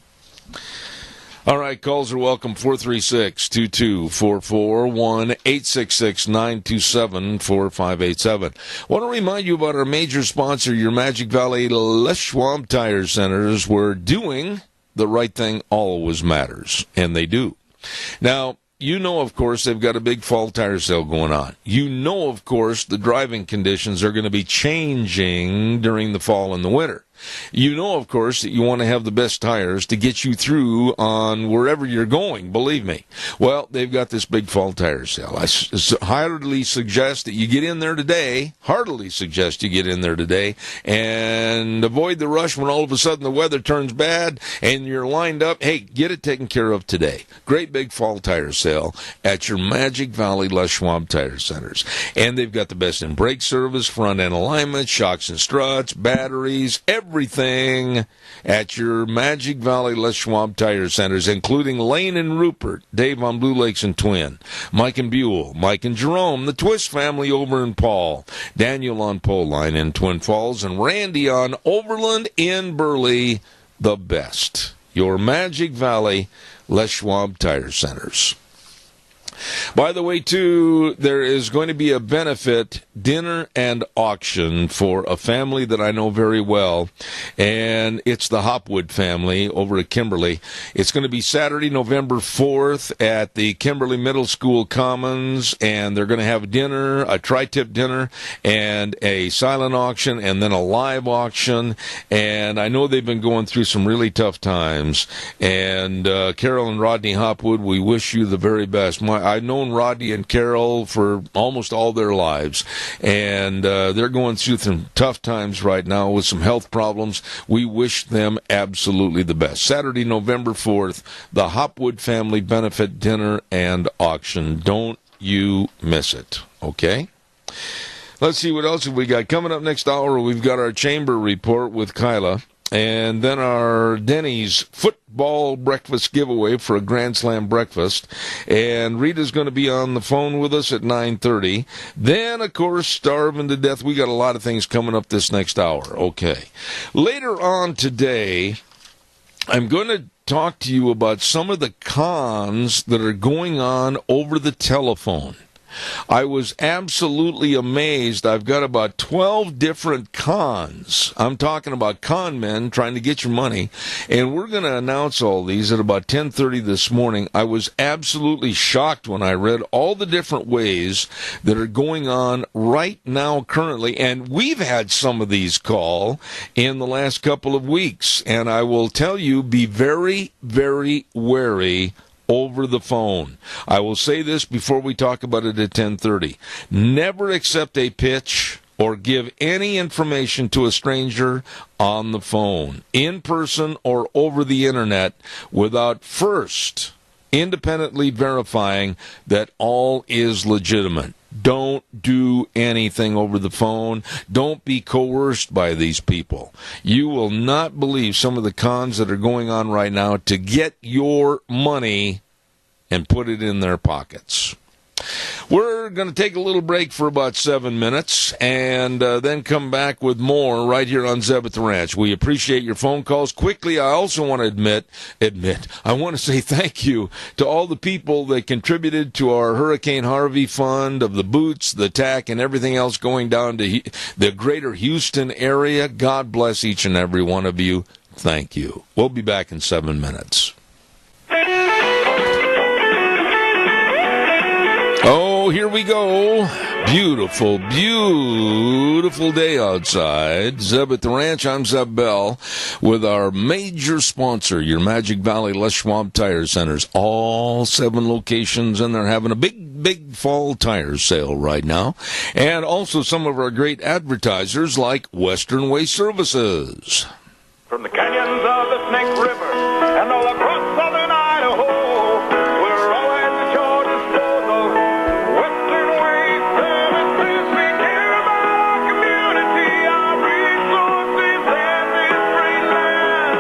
All right, calls are welcome, 436-2244, 1-866-927-4587. Want to remind you about our major sponsor, your Magic Valley Les Schwab Tire Centers, where doing the right thing always matters, and they do. Now, you know, of course, they've got a big fall tire sale going on. You know, of course, the driving conditions are going to be changing during the fall and the winter. You know, of course, that you want to have the best tires to get you through on wherever you're going, believe me. Well, they've got this big fall tire sale. I heartily suggest that you get in there today, and avoid the rush when all of a sudden the weather turns bad and you're lined up. Hey, get it taken care of today. Great big fall tire sale at your Magic Valley Les Schwab Tire Centers. And they've got the best in brake service, front end alignment, shocks and struts, batteries, everything at your Magic Valley Les Schwab Tire Centers, including Lane and Rupert, Dave on Blue Lakes and Twin, Mike and Buell, Mike and Jerome, the Twist family over in Paul, Daniel on Pole Line in Twin Falls, and Randy on Overland in Burley. The best. Your Magic Valley Les Schwab Tire Centers. By the way, too, there is going to be a benefit dinner and auction for a family that I know very well, and it's the Hopwood family over at Kimberly. It's going to be Saturday, November 4th at the Kimberly Middle School Commons, and they're going to have dinner, a tri-tip dinner, and a silent auction, and then a live auction, and I know they've been going through some really tough times, and Carol and Rodney Hopwood, we wish you the very best. I've known Rodney and Carol for almost all their lives, and they're going through some tough times right now with some health problems. We wish them absolutely the best. Saturday, November 4th, the Hopwood Family Benefit Dinner and Auction. Don't you miss it, okay? Let's see what else have we got. Coming up next hour, we've got our Chamber Report with Kyla. And then our Denny's football breakfast giveaway for a Grand Slam breakfast. And Rita's going to be on the phone with us at 9:30. Then, of course, starving to death. We got a lot of things coming up this next hour. Okay. Later on today, I'm going to talk to you about some of the cons that are going on over the telephone. I was absolutely amazed. I've got about 12 different cons. I'm talking about con men trying to get your money, and we're going to announce all these at about 10:30 this morning. I was absolutely shocked when I read all the different ways that are going on right now currently, and we've had some of these call in the last couple of weeks, and I will tell you, be very, very wary over the phone. I will say this before we talk about it at 10:30. Never accept a pitch or give any information to a stranger on the phone, in person or over the internet, without first independently verifying that all is legitimate. Don't do anything over the phone. Don't be coerced by these people. You will not believe some of the cons that are going on right now to get your money and put it in their pockets. We're going to take a little break for about 7 minutes and then come back with more right here on Zeb at the Ranch. We appreciate your phone calls. Quickly, I also want to I want to say thank you to all the people that contributed to our Hurricane Harvey fund of the boots, the tack, and everything else going down to the greater Houston area. God bless each and every one of you. Thank you. We'll be back in 7 minutes. Oh, here we go. Beautiful, beautiful day outside. Zeb at the Ranch. I'm Zeb Bell with our major sponsor, your Magic Valley Les Schwab Tire Centers. All 7 locations, and they're having a big fall tire sale right now. And also some of our great advertisers like Western Way Services. From the canyons of the Snake River and all across southern Idaho, we're always at your disposal. Western Way Services, we care about our community, our resources, and this great land.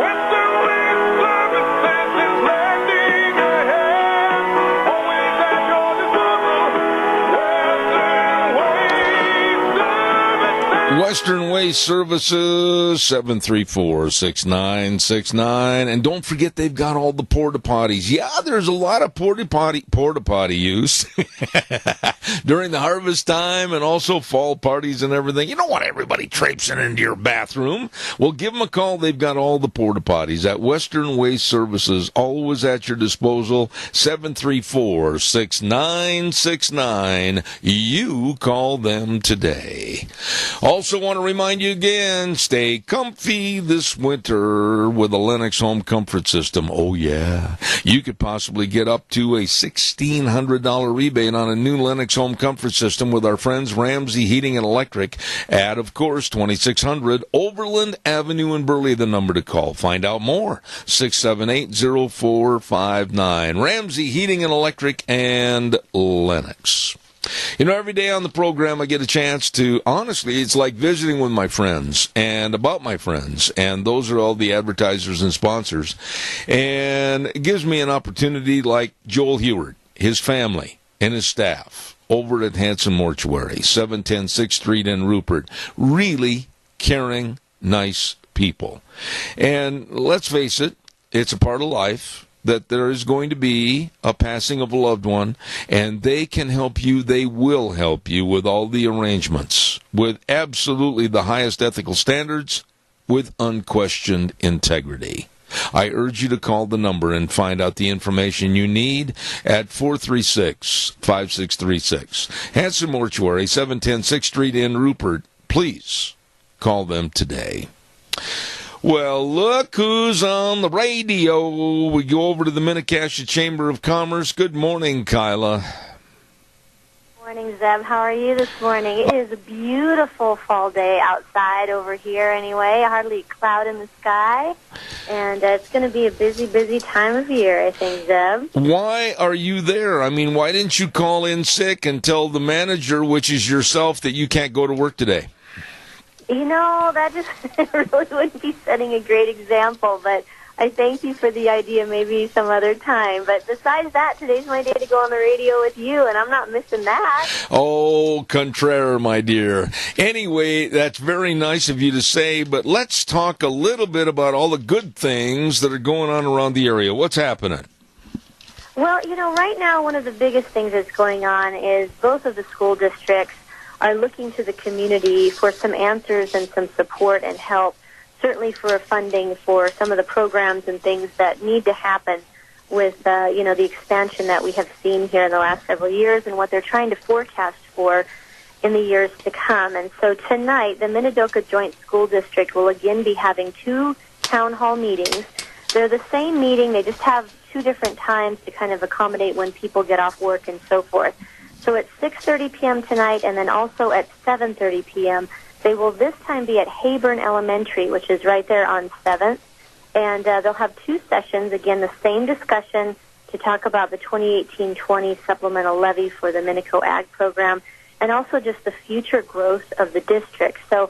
Western Way Services is lending a hand, always at your disposal. Western Way Services, 734-6969. And don't forget, they've got all the porta potties. Yeah, there's a lot of porta potty use during the harvest time and also fall parties and everything. You don't want everybody traipsing into your bathroom. Well, give them a call. They've got all the porta potties at Western Way Services, always at your disposal. 734-6969. You call them today. Also want to remind you again, stay comfy this winter with a Lennox home comfort system. Oh, yeah. You could possibly get up to a $1,600 rebate on a new Lennox home comfort system with our friends Ramsey Heating and Electric at, of course, 2600 Overland Avenue in Burley, the number to call. Find out more, 678-0459. Ramsey Heating and Electric and Lennox. You know, every day on the program I get a chance to, honestly, it's like visiting with my friends and about my friends, and those are all the advertisers and sponsors. And it gives me an opportunity like Joel Heward, his family, and his staff over at Hanson Mortuary, 710 6th Street in Rupert. Really caring, nice people. And let's face it, it's a part of life that there is going to be a passing of a loved one, and they can help you. They will help you with all the arrangements, with absolutely the highest ethical standards, with unquestioned integrity. I urge you to call the number and find out the information you need at 436-5636. Hanson Mortuary, 710 6th Street in Rupert. Please call them today. Well, look who's on the radio. We go over to the Mini-Cassia Chamber of Commerce. Good morning, Kyla. Morning, Zeb. How are you this morning? It is a beautiful fall day outside over here anyway. Hardly a cloud in the sky. And it's going to be a busy time of year, I think, Zeb. Why are you there? I mean, why didn't you call in sick and tell the manager, which is yourself, that you can't go to work today? You know, that just really wouldn't be setting a great example, but I thank you for the idea maybe some other time. But besides that, today's my day to go on the radio with you, and I'm not missing that. Oh, contraire, my dear. Anyway, that's very nice of you to say, but let's talk a little bit about all the good things that are going on around the area. What's happening? Well, you know, right now one of the biggest things that's going on is both of the school districts are looking to the community for some answers and some support and help, certainly for funding for some of the programs and things that need to happen with, the expansion that we have seen here in the last several years and what they're trying to forecast for in the years to come. And so tonight, the Minidoka Joint School District will again be having 2 town hall meetings. They're the same meeting. They just have 2 different times to kind of accommodate when people get off work and so forth. So at 6:30 p.m. tonight and then also at 7:30 p.m., they will this time be at Hayburn Elementary, which is right there on 7th. And they'll have 2 sessions, again, the same discussion to talk about the 2018-20 supplemental levy for the Minico Ag program, and also just the future growth of the district. So,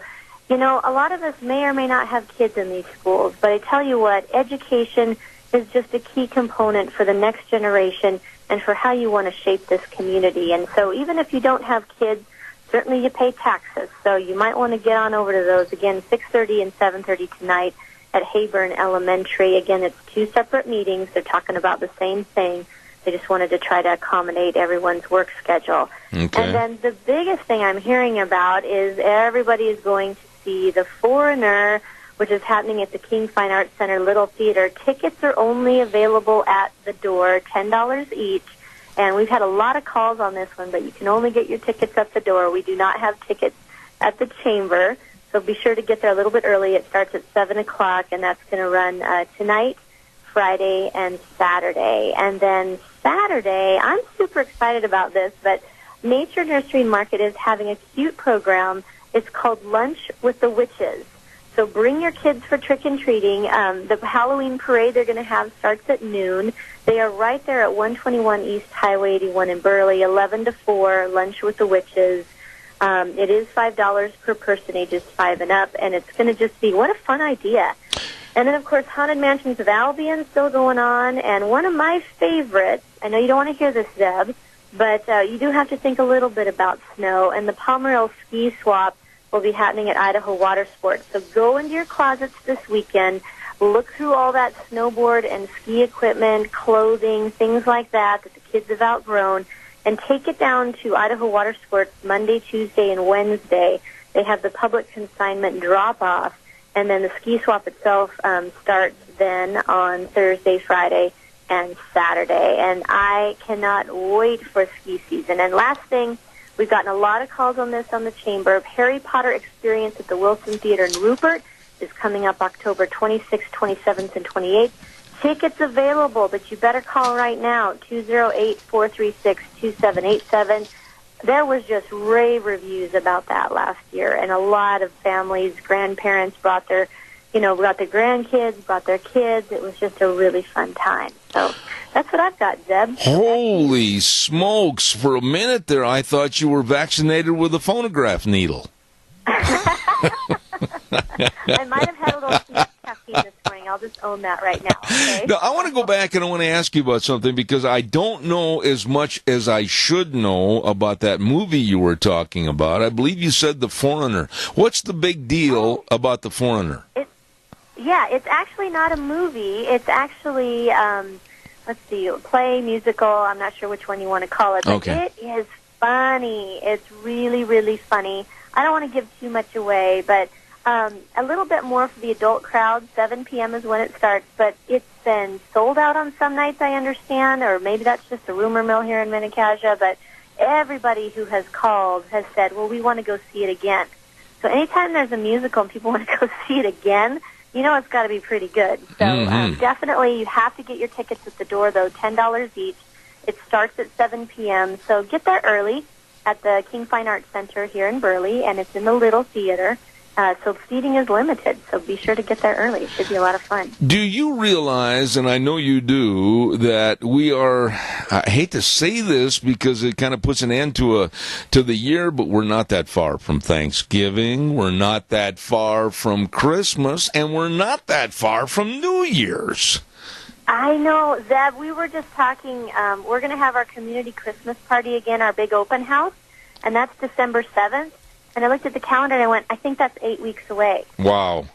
a lot of us may or may not have kids in these schools, but I tell you what, education is just a key component for the next generation and for how you want to shape this community. And so even if you don't have kids, certainly you pay taxes. So you might want to get on over to those. Again, 6:30 and 7:30 tonight at Hayburn Elementary. Again, it's two separate meetings. They're talking about the same thing. They just wanted to try to accommodate everyone's work schedule. Okay. And then the biggest thing I'm hearing about is everybody is going to see The Foreigner, which is happening at the King Fine Arts Center Little Theater. Tickets are only available at the door, $10 each. And we've had a lot of calls on this one, but you can only get your tickets at the door. We do not have tickets at the chamber, so be sure to get there a little bit early. It starts at 7 o'clock, and that's going to run tonight, Friday, and Saturday. And then Saturday, I'm super excited about this, but Nature Nursery Market is having a cute program. It's called Lunch with the Witches. So bring your kids for trick-and-treating. The Halloween parade they're going to have starts at noon. They are right there at 121 East Highway 81 in Burley, 11 to 4, Lunch with the Witches. It is $5 per person, ages 5 and up, and it's going to just be, what a fun idea. And then, of course, Haunted Mansions of Albion still going on, and one of my favorites, I know you don't want to hear this, Zeb, but you do have to think a little bit about snow, and the Pomeril Ski Swap will be happening at Idaho Water Sports. So go into your closets this weekend, look through all that snowboard and ski equipment, clothing, things like that the kids have outgrown, and take it down to Idaho Water Sports Monday, Tuesday, and Wednesday. They have the public consignment drop-off, and then the ski swap itself starts then on Thursday, Friday, and Saturday. And I cannot wait for ski season. And last thing, we've gotten a lot of calls on this on the Chamber. Harry Potter Experience at the Wilson Theater in Rupert is coming up October 26th, 27th, and 28th. Tickets available, but you better call right now, 208-436-2787. There was just rave reviews about that last year, and a lot of families, grandparents brought their grandkids, brought their kids. It was just a really fun time. So that's what I've got, Zeb. Holy smokes. For a minute there, I thought you were vaccinated with a phonograph needle. I might have had a little caffeine this morning. I'll just own that right now. Okay? Now, I want to go back and I want to ask you about something because I don't know as much as I should know about that movie you were talking about. I believe you said The Foreigner. What's the big deal about The Foreigner? It's actually not a movie. It's actually, play, musical. I'm not sure which one you want to call it. But okay. It is funny. It's really, really funny. I don't want to give too much away, but a little bit more for the adult crowd. 7 p.m. is when it starts, but it's been sold out on some nights, I understand, or maybe that's just a rumor mill here in Mini-Cassia, but everybody who has called has said, well, we want to go see it again. So anytime there's a musical and people want to go see it again, you know it's got to be pretty good. So definitely you have to get your tickets at the door, though, $10 each. It starts at 7 p.m., so get there early at the King Fine Arts Center here in Burley, and it's in the Little Theater. So seating is limited, so be sure to get there early. It should be a lot of fun. Do you realize, and I know you do, that we are, I hate to say this because it kind of puts an end to the year, but we're not that far from Thanksgiving, we're not that far from Christmas, and we're not that far from New Year's. I know, Zeb, we were just talking, we're going to have our community Christmas party again, our big open house, and that's December 7th. And I looked at the calendar and I went, I think that's 8 weeks away. Wow.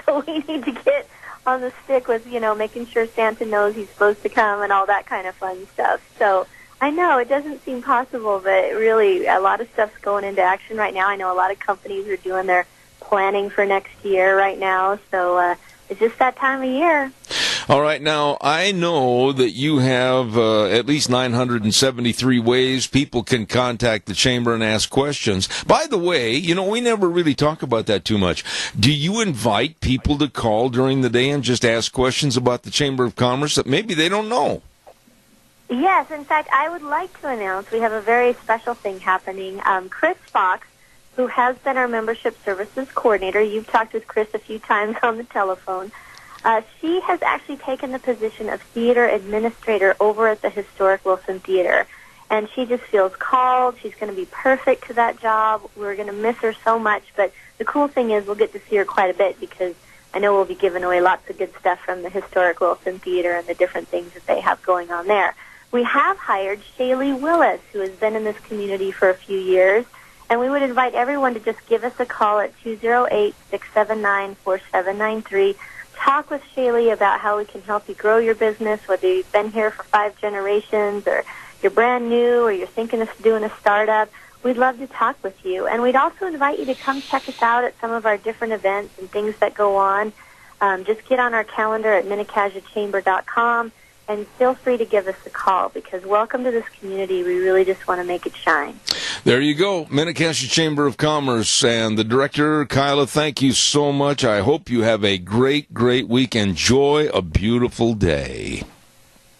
So we need to get on the stick with, making sure Santa knows he's supposed to come and all that kind of fun stuff. So I know it doesn't seem possible, but really a lot of stuff's going into action right now. I know a lot of companies are doing their planning for next year right now. So it's just that time of year. All right, now, I know that you have at least 973 ways people can contact the Chamber and ask questions. By the way, we never really talk about that too much. Do you invite people to call during the day and just ask questions about the Chamber of Commerce that maybe they don't know? Yes, in fact, I would like to announce we have a very special thing happening. Chris Fox, who has been our membership services coordinator, you've talked with Chris a few times on the telephone, She has actually taken the position of theater administrator over at the historic Wilson Theater. And she just feels called. She's going to be perfect to that job. We're going to miss her so much. But the cool thing is we'll get to see her quite a bit because I know we'll be giving away lots of good stuff from the historic Wilson Theater and the different things that they have going on there. We have hired Shaylee Willis, who has been in this community for a few years. And we would invite everyone to just give us a call at 208-679-4793. Talk with Shaylee about how we can help you grow your business, whether you've been here for 5 generations or you're brand new or you're thinking of doing a startup. We'd love to talk with you. And we'd also invite you to come check us out at some of our different events and things that go on. Just get on our calendar at minnecassiachamber.com and feel free to give us a call because welcome to this community. We really just want to make it shine. There you go, Minnecasia Chamber of Commerce and the director, Kyla, thank you so much. I hope you have a great, great week. Enjoy a beautiful day.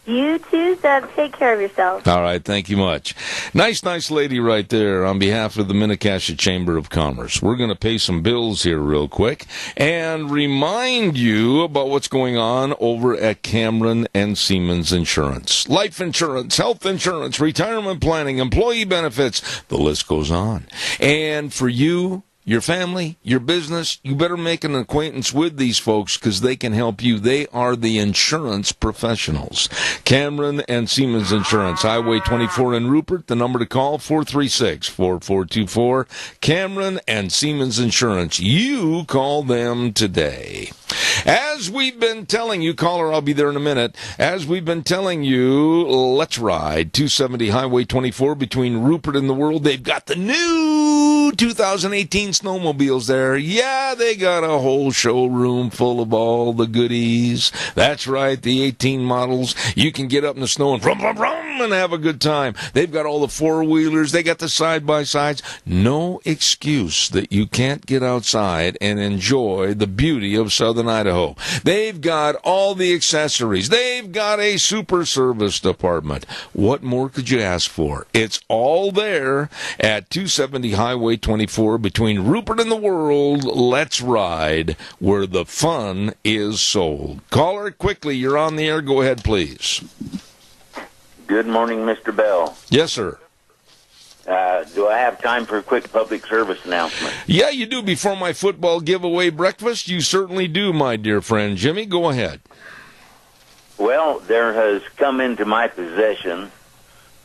You too, Zeb. Take care of yourself. All right, thank you much. Nice lady right there on behalf of the Minnecasia Chamber of Commerce. We're going to pay some bills here real quick and remind you about what's going on over at Cameron and Siemens Insurance. Life insurance, health insurance, retirement planning, employee benefits, the list goes on. And for you, your family, your business, you better make an acquaintance with these folks because they can help you. They are the insurance professionals. Cameron and Siemens Insurance, Highway 24 in Rupert. The number to call, 436-4424. Cameron and Siemens Insurance. You call them today. As we've been telling you, caller, I'll be there in a minute. As we've been telling you, let's ride 270 Highway 24 between Rupert and the World. They've got the new 2018 snowmobiles there. Yeah, they got a whole showroom full of all the goodies. That's right, the 18 models. You can get up in the snow and vroom, vroom, vroom and have a good time. They've got all the four-wheelers. They got the side-by-sides. No excuse that you can't get outside and enjoy the beauty of Southern Idaho. They've got all the accessories. They've got a super service department. What more could you ask for? It's all there at 270 Highway 24 between Rupert and the World. Let's ride where the fun is sold. Caller, quickly, you're on the air. Go ahead, please. Good morning, Mr. Bell. Yes, sir. Do I have time for a quick public service announcement? Yeah, you do. Before my football giveaway breakfast, you certainly do, my dear friend. Jimmy, go ahead. Well, there has come into my possession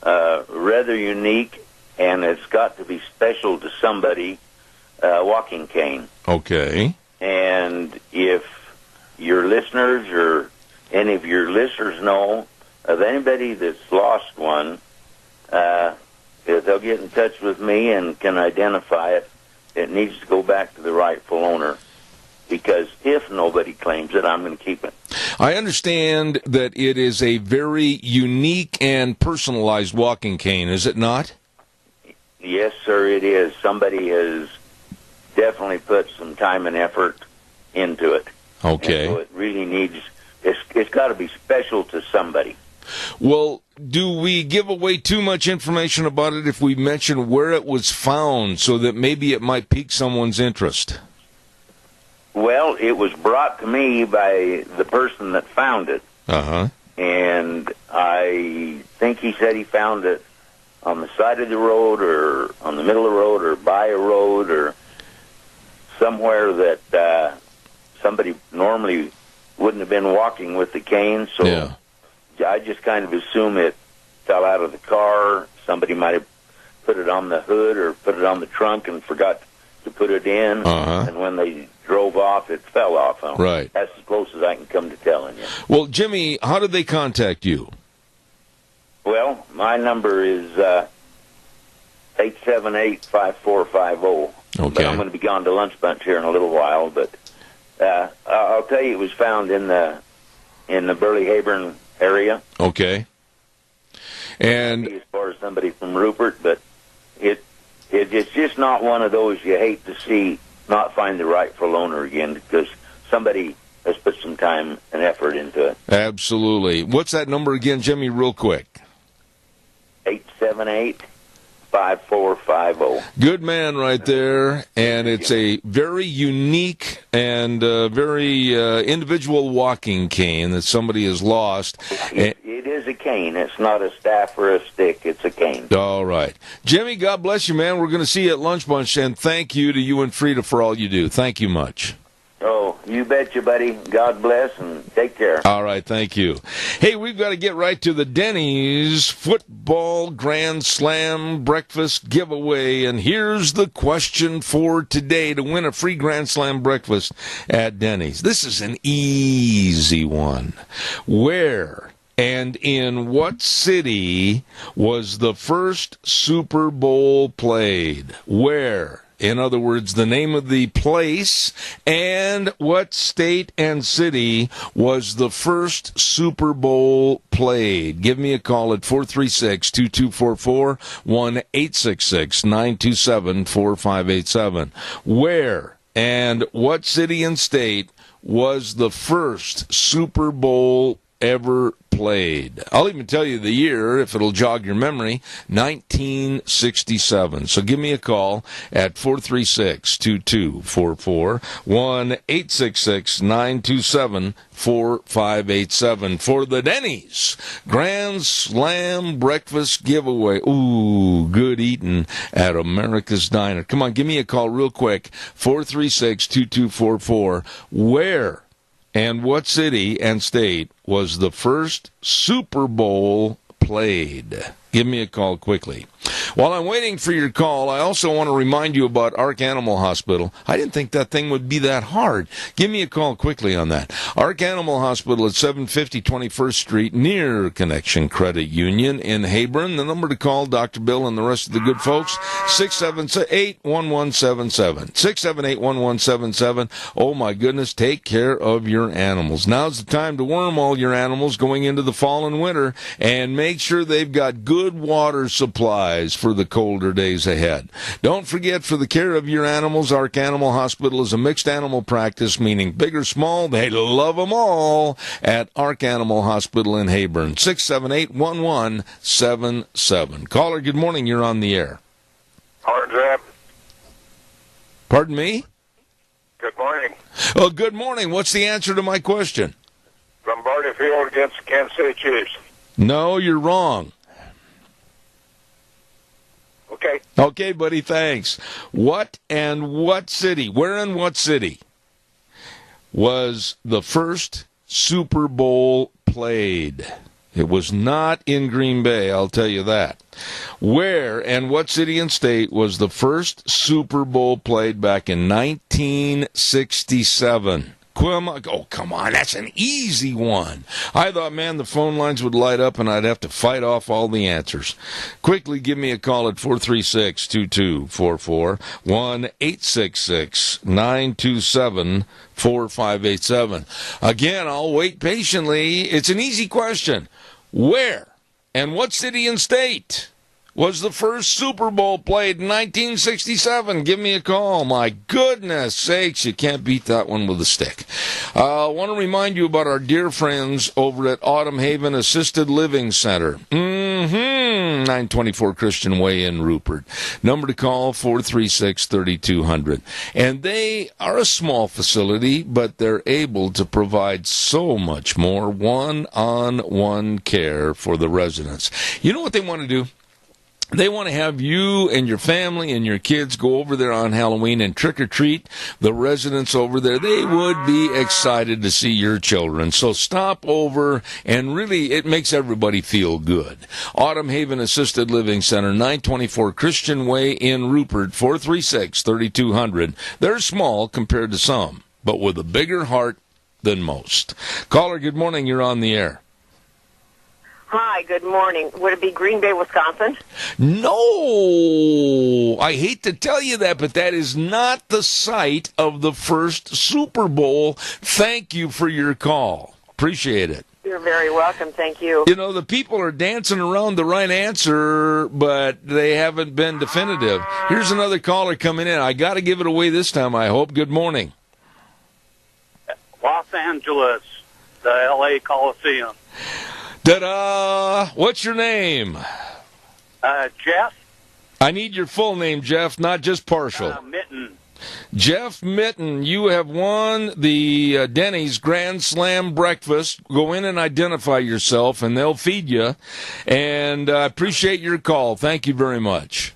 rather unique, and it's got to be special to somebody, walking cane. Okay. And if your listeners or any of your listeners know of anybody that's lost one, if they'll get in touch with me and can identify it, it needs to go back to the rightful owner. Because if nobody claims it, I'm going to keep it. I understand that it is a very unique and personalized walking cane, is it not? Yes, sir, it is. Somebody has definitely put some time and effort into it. Okay. And so it really needs, it's got to be special to somebody. Well, do we give away too much information about it if we mention where it was found so that maybe it might pique someone's interest? Well, it was brought to me by the person that found it. Uh-huh. And I think he said he found it on the side of the road or on the middle of the road or by a road or somewhere that somebody normally wouldn't have been walking with the cane. So yeah. I just kind of assume it fell out of the car. Somebody might have put it on the hood or put it on the trunk and forgot to put it in. Uh-huh. And when they drove off, it fell off. Right. That's as close as I can come to telling you. Well, Jimmy, how did they contact you? Well, my number is 878-5450. Okay. But I'm going to be gone to lunch bunch here in a little while. But I'll tell you, it was found in the Burley-Hayburn area. Okay. And as far as somebody from Rupert, but it's just not one of those you hate to see not find the rightful owner again because somebody has put some time and effort into it. Absolutely. What's that number again, Jimmy, real quick? 878-5450. 5450. Good man right there, and it's a very unique and very individual walking cane that somebody has lost. It is a cane. It's not a staff or a stick. It's a cane. All right. Jimmy, God bless you, man. We're going to see you at Lunch Bunch, and thank you to you and Frida for all you do. Thank you much. Oh, you betcha, buddy. God bless, and take care. All right, thank you. Hey, we've got to get right to the Denny's Football Grand Slam Breakfast Giveaway, and here's the question for today to win a free Grand Slam breakfast at Denny's. This is an easy one. Where and in what city was the first Super Bowl played? Where? In other words, the name of the place and what state and city was the first Super Bowl played. Give me a call at 436-2244, 1-866-927-4587. Where and what city and state was the first Super Bowl ever played? I'll even tell you the year, if it'll jog your memory, 1967. So give me a call at 436-2244, 1-866-927-4587 for the Denny's Grand Slam Breakfast Giveaway. Ooh, good eating at America's Diner. Come on, give me a call real quick, 436-2244. Where and what city and state was the first Super Bowl played? Give me a call quickly. While I'm waiting for your call, I also want to remind you about Ark Animal Hospital. I didn't think that thing would be that hard. Give me a call quickly on that. Ark Animal Hospital at 750 21st Street, near Connection Credit Union in Hebron. The number to call Dr. Bill and the rest of the good folks, 678-1177. 678-1177. Oh, my goodness, take care of your animals. Now's the time to worm all your animals going into the fall and winter, and make sure they've got good water supplies for the colder days ahead. Don't forget, for the care of your animals, Ark Animal Hospital is a mixed animal practice, meaning big or small, they love them all at Ark Animal Hospital in Hebron. 678-1177. Caller, good morning. You're on the air. Hard. Pardon me? Good morning. Oh, good morning. What's the answer to my question? Lombardi Field against the Kansas City Chiefs. No, you're wrong. Okay. Okay, buddy, thanks. What and what city, where and what city was the first Super Bowl played? It was not in Green Bay, I'll tell you that. Where and what city and state was the first Super Bowl played back in 1967? Oh, come on, that's an easy one. I thought, man, the phone lines would light up and I'd have to fight off all the answers. Quickly give me a call at 436-2244, 1-866-927-4587. Again, I'll wait patiently. It's an easy question. Where and what city and state was the first Super Bowl played in 1967? Give me a call. My goodness sakes, you can't beat that one with a stick. I want to remind you about our dear friends over at Autumn Haven Assisted Living Center. 924 Christian Way in Rupert. Number to call, 436-3200. And they are a small facility, but they're able to provide so much more one-on-one care for the residents. You know what they want to do? They want to have you and your family and your kids go over there on Halloween and trick-or-treat the residents over there. They would be excited to see your children. So stop over, and really, it makes everybody feel good. Autumn Haven Assisted Living Center, 924 Christian Way in Rupert, 436-3200. They're small compared to some, but with a bigger heart than most. Caller, good morning. You're on the air. Hi, good morning. Would it be Green Bay, Wisconsin? No! I hate to tell you that, but that is not the site of the first Super Bowl. Thank you for your call. Appreciate it. You're very welcome. Thank you. You know, the people are dancing around the right answer, but they haven't been definitive. Here's another caller coming in. I got to give it away this time, I hope. Good morning. Los Angeles, the L.A. Coliseum. Ta-da! What's your name? Jeff. I need your full name, Jeff, not just partial. Mitten. Jeff Mitten, you have won the Denny's Grand Slam breakfast. Go in and identify yourself, and they'll feed you. And I appreciate your call. Thank you very much.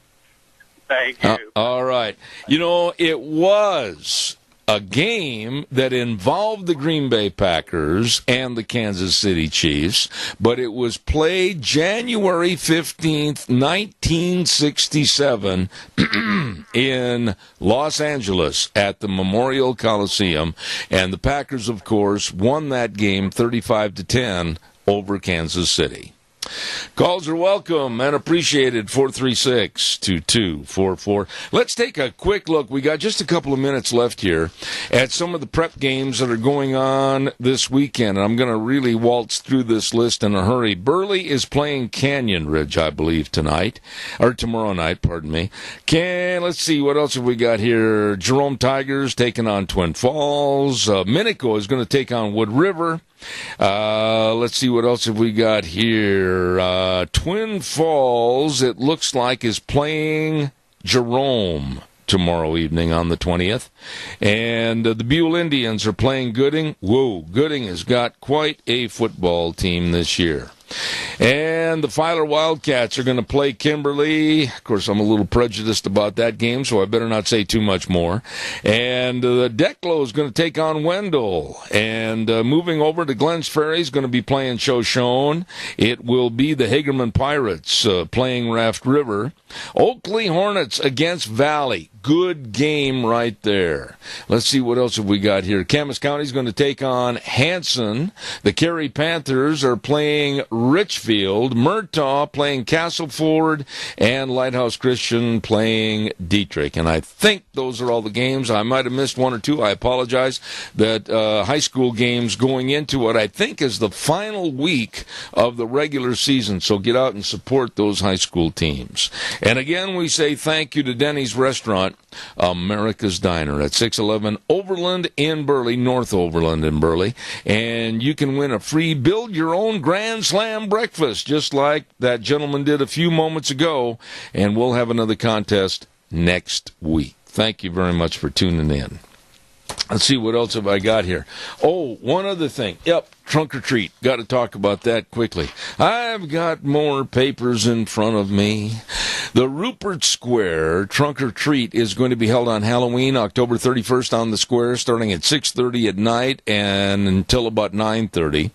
Thank you. All right. You know, it was a game that involved the Green Bay Packers and the Kansas City Chiefs, but it was played January 15th, 1967 in Los Angeles at the Memorial Coliseum, and the Packers, of course, won that game 35-10 over Kansas City. Calls are welcome and appreciated. 436-2244. Let's take a quick look. We got just a couple of minutes left here at some of the prep games that are going on this weekend. And I'm going to really waltz through this list in a hurry. Burley is playing Canyon Ridge, I believe, tonight. Or tomorrow night, pardon me. Let's see, what else have we got here? Jerome Tigers taking on Twin Falls. Minico is going to take on Wood River. Let's see, what else have we got here? Twin Falls, it looks like, is playing Jerome tomorrow evening on the 20th. And the Buell Indians are playing Gooding. Whoa, Gooding has got quite a football team this year. And the Filer Wildcats are going to play Kimberly. Of course, I'm a little prejudiced about that game, so I better not say too much more. And Declo is going to take on Wendell. And moving over to Glens Ferry is going to be playing Shoshone. It will be the Hagerman Pirates playing Raft River. Oakley Hornets against Valley. Good game right there. Let's see, what else have we got here. Camas County is going to take on Hanson. The Cary Panthers are playing Richfield. Murtaugh playing Castleford. And Lighthouse Christian playing Dietrich. And I think those are all the games. I might have missed one or two. I apologize. That high school games going into what I think is the final week of the regular season. So get out and support those high school teams. And again, we say thank you to Denny's Restaurant, America's Diner at 611 Overland in Burley, North Overland in Burley. And you can win a free Build Your Own Grand Slam breakfast, just like that gentleman did a few moments ago. And we'll have another contest next week. Thank you very much for tuning in. Let's see, what else have I got here? Oh, one other thing. Yep, trunk or treat. Got to talk about that quickly. I've got more papers in front of me. The Rupert Square trunk or treat is going to be held on Halloween, October 31st on the square, starting at 6:30 at night and until about 9:30.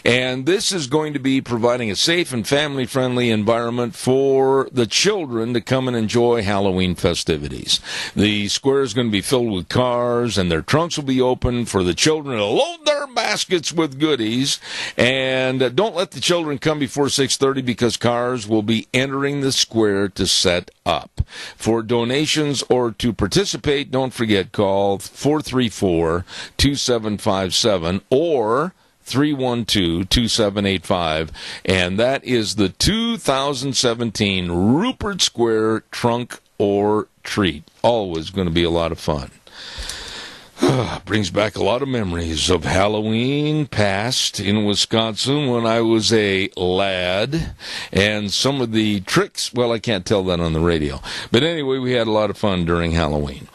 And this is going to be providing a safe and family-friendly environment for the children to come and enjoy Halloween festivities. The square is going to be filled with cars, and their trunks will be open for the children to load their baskets with goodies. And don't let the children come before 6:30 because cars will be entering the square to set up. For donations or to participate, don't forget, call 434-2757 or 312-2785, and that is the 2017 Rupert Square Trunk or Treat. Always going to be a lot of fun. Brings back a lot of memories of Halloween past in Wisconsin when I was a lad, and some of the tricks, well, I can't tell that on the radio. But anyway, we had a lot of fun during Halloween.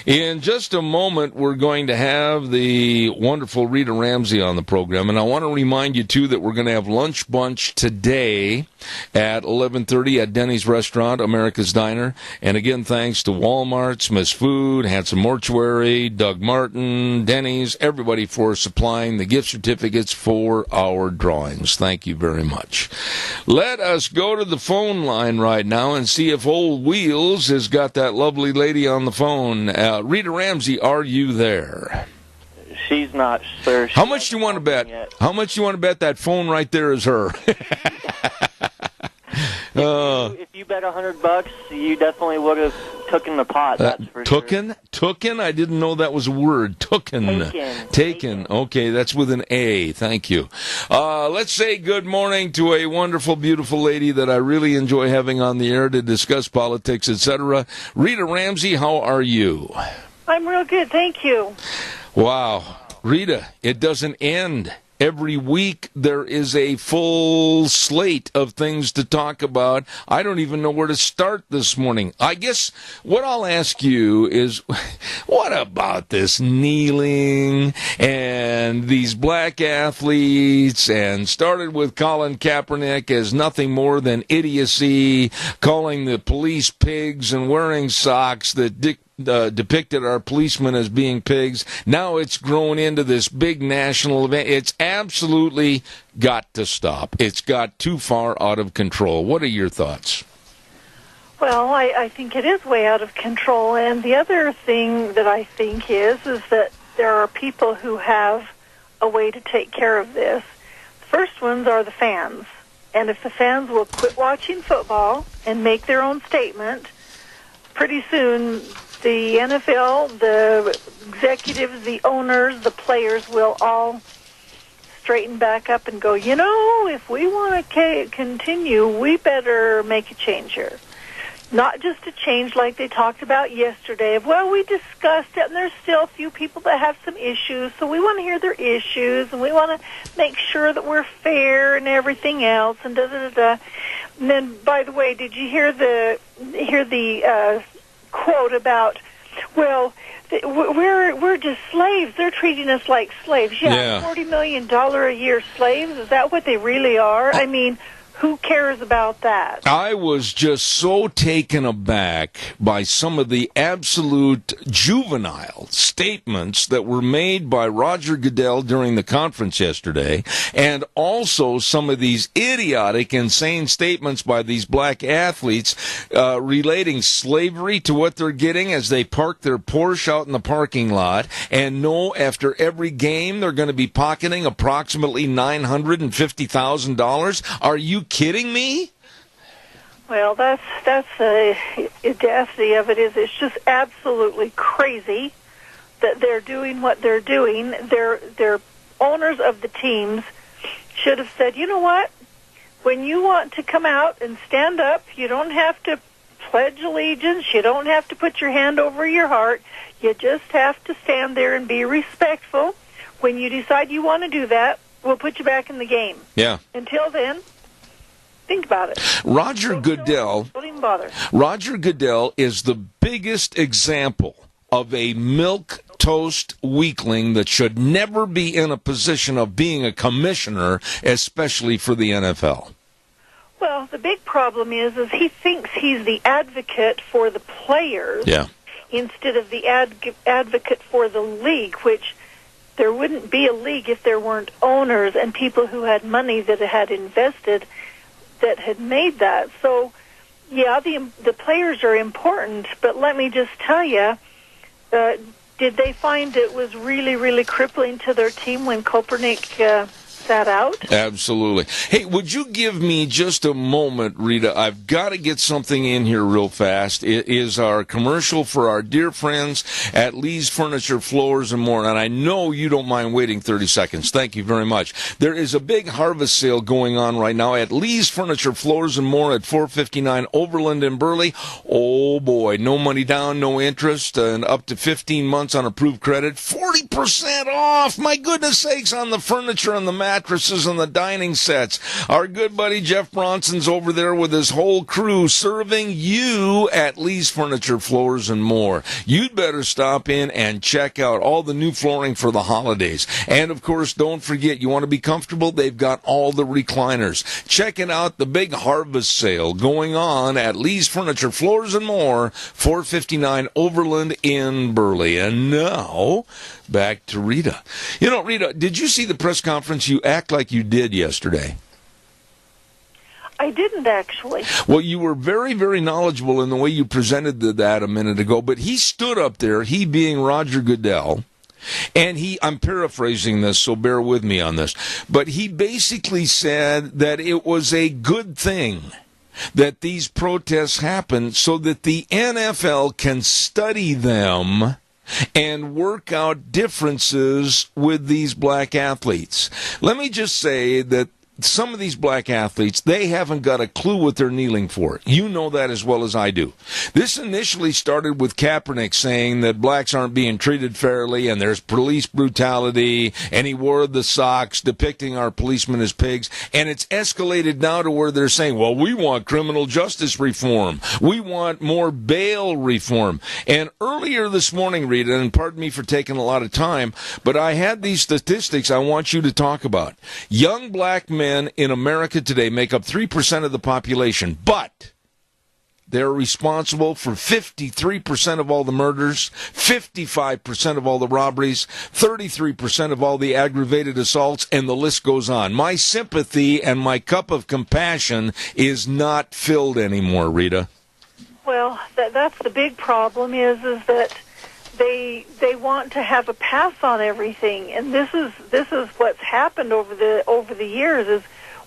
In just a moment, we're going to have the wonderful Rita Ramsey on the program, and I want to remind you, too, that we're going to have Lunch Bunch today at 11:30 at Denny's Restaurant, America's Diner. And again, thanks to Walmart, Smith's Food, Hanson Mortuary, Doug Martin, Denny's, everybody for supplying the gift certificates for our drawings. Thank you very much. Let us go to the phone line right now and see if Old Wheels has got that lovely lady on the phone. Rita Ramsey, are you there? She's not, sir. How much do you want to bet? How much do you want to bet that phone right there is her? If you bet $100, you definitely would have taken the pot. That's for sure. Tooken? I didn't know that was a word. Tooken. Taken. Okay, that's with an A. Thank you. Let's say good morning to a wonderful, beautiful lady that I really enjoy having on the air to discuss politics, etc. Rita Ramsey, how are you? I'm real good, thank you. Wow. Rita, it doesn't end. Every week there is a full slate of things to talk about. I don't even know where to start this morning. I guess what I'll ask you is, what about this kneeling and these black athletes, and started with Colin Kaepernick as nothing more than idiocy, calling the police pigs and wearing socks that depicted our policemen as being pigs. Now it's grown into this big national event. It's absolutely got to stop. It's got too far out of control. What are your thoughts? Well, I think it is way out of control. And the other thing that I think is that there are people who have a way to take care of this. The first ones are the fans. And if the fans will quit watching football and make their own statement, pretty soon the NFL, the executives, the owners, the players will all straighten back up and go, if we want to continue, we better make a change here. Not just a change like they talked about yesterday of, well, we discussed it, and there's still a few people that have some issues, so we want to hear their issues, and we want to make sure that we're fair and everything else, and da-da-da-da. And then, by the way, did you hear the quote about, well, we're just slaves. They're treating us like slaves. Yeah. $40 million a year slaves. Is that what they really are? I mean, who cares about that? I was just so taken aback by some of the absolute juvenile statements that were made by Roger Goodell during the conference yesterday, and also some of these idiotic, insane statements by these black athletes relating slavery to what they're getting as they park their Porsche out in the parking lot, and know after every game they're going to be pocketing approximately $950,000. Are you kidding me? Well, that's the audacity of it. It's just absolutely crazy that they're doing what they're doing. Their owners of the teams should have said, you know what? When you want to come out and stand up, you don't have to pledge allegiance. You don't have to put your hand over your heart. You just have to stand there and be respectful. When you decide you want to do that, we'll put you back in the game. Yeah. Until then, think about it. Roger Goodell is the biggest example of a milquetoast weakling that should never be in a position of being a commissioner, especially for the NFL. Well, the big problem is he thinks he's the advocate for the players instead of the advocate for the league, which there wouldn't be a league if there weren't owners and people who had money that had invested that had made that. So, yeah, the players are important, but let me just tell you, did they find it was really, really crippling to their team when Kaepernick sat out? Absolutely. Hey, would you give me just a moment, Rita? I've got to get something in here real fast. It is our commercial for our dear friends at Lee's Furniture, Floors, and More. And I know you don't mind waiting 30 seconds. Thank you very much. There is a big harvest sale going on right now at Lee's Furniture, Floors, and More at 459 Overland in Burley. Oh, boy. No money down, no interest, and up to 15 months on approved credit. 40% off! My goodness sakes, on the furniture and the mattresses and the dining sets. Our good buddy Jeff Bronson's over there with his whole crew serving you at Lee's Furniture, Floors, and More. You'd better stop in and check out all the new flooring for the holidays. And, of course, don't forget, you want to be comfortable? They've got all the recliners. Checking out the big harvest sale going on at Lee's Furniture, Floors, and More, 459 Overland in Burley. And now, back to Rita. You know, Rita, did you see the press conference? You act like you did yesterday. I didn't, actually. Well, you were very, very knowledgeable in the way you presented that a minute ago, but he stood up there, he being Roger Goodell, and I'm paraphrasing this, so bear with me on this, but he basically said that it was a good thing that these protests happened so that the NFL can study them and work out differences with these black athletes. Let me just say that some of these black athletes, they haven't got a clue what they're kneeling for. You know that as well as I do. This initially started with Kaepernick saying that blacks aren't being treated fairly and there's police brutality, and he wore the socks depicting our policemen as pigs. And it's escalated now to where they're saying, well, we want criminal justice reform. We want more bail reform. And earlier this morning, Rita, and pardon me for taking a lot of time, but I had these statistics I want you to talk about. Young black men in America today make up 3% of the population, but they're responsible for 53% of all the murders, 55% of all the robberies, 33% of all the aggravated assaults, and the list goes on. My sympathy and my cup of compassion is not filled anymore, Rita. Well, that's the big problem is that they want to have a pass on everything, and this is what's happened over the years is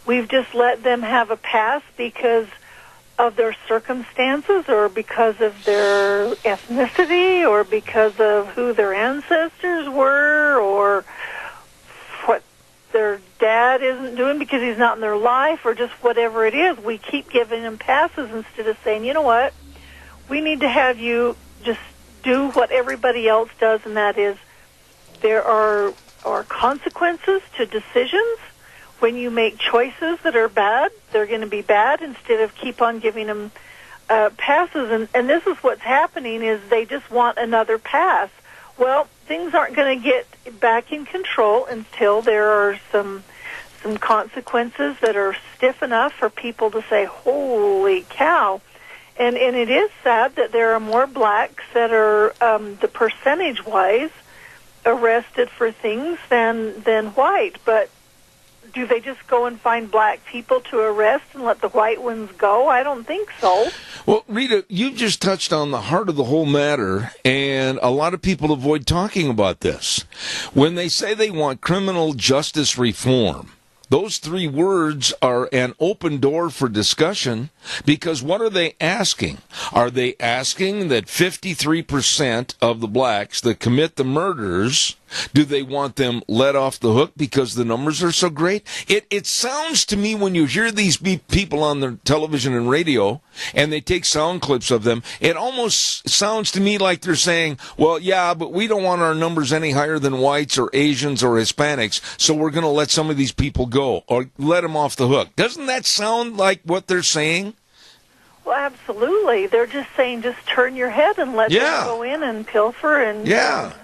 we've just let them have a pass because of their circumstances or because of their ethnicity or because of who their ancestors were or what their dad isn't doing because he's not in their life or just whatever it is. We keep giving them passes instead of saying, you know what, we need to have you just do what everybody else does, and that is there are consequences to decisions. When you make choices that are bad, they're going to be bad instead of keep on giving them passes. And this is what's happening is they just want another pass. Well, things aren't going to get back in control until there are some consequences that are stiff enough for people to say, holy cow. And it is sad that there are more blacks that are, the percentage-wise, arrested for things than white. But do they just go and find black people to arrest and let the white ones go? I don't think so. Well, Rita, you just touched on the heart of the whole matter, and a lot of people avoid talking about this. When they say they want criminal justice reform, those three words are an open door for discussion because what are they asking? Are they asking that 53% of the blacks that commit the murders, do they want them let off the hook because the numbers are so great? It sounds to me when you hear these people on the television and radio and they take sound clips of them, it almost sounds to me like they're saying, well, yeah, but we don't want our numbers any higher than whites or Asians or Hispanics, so we're going to let some of these people go or let them off the hook. Doesn't that sound like what they're saying? Well, absolutely. They're just saying just turn your head and let them go in and pilfer and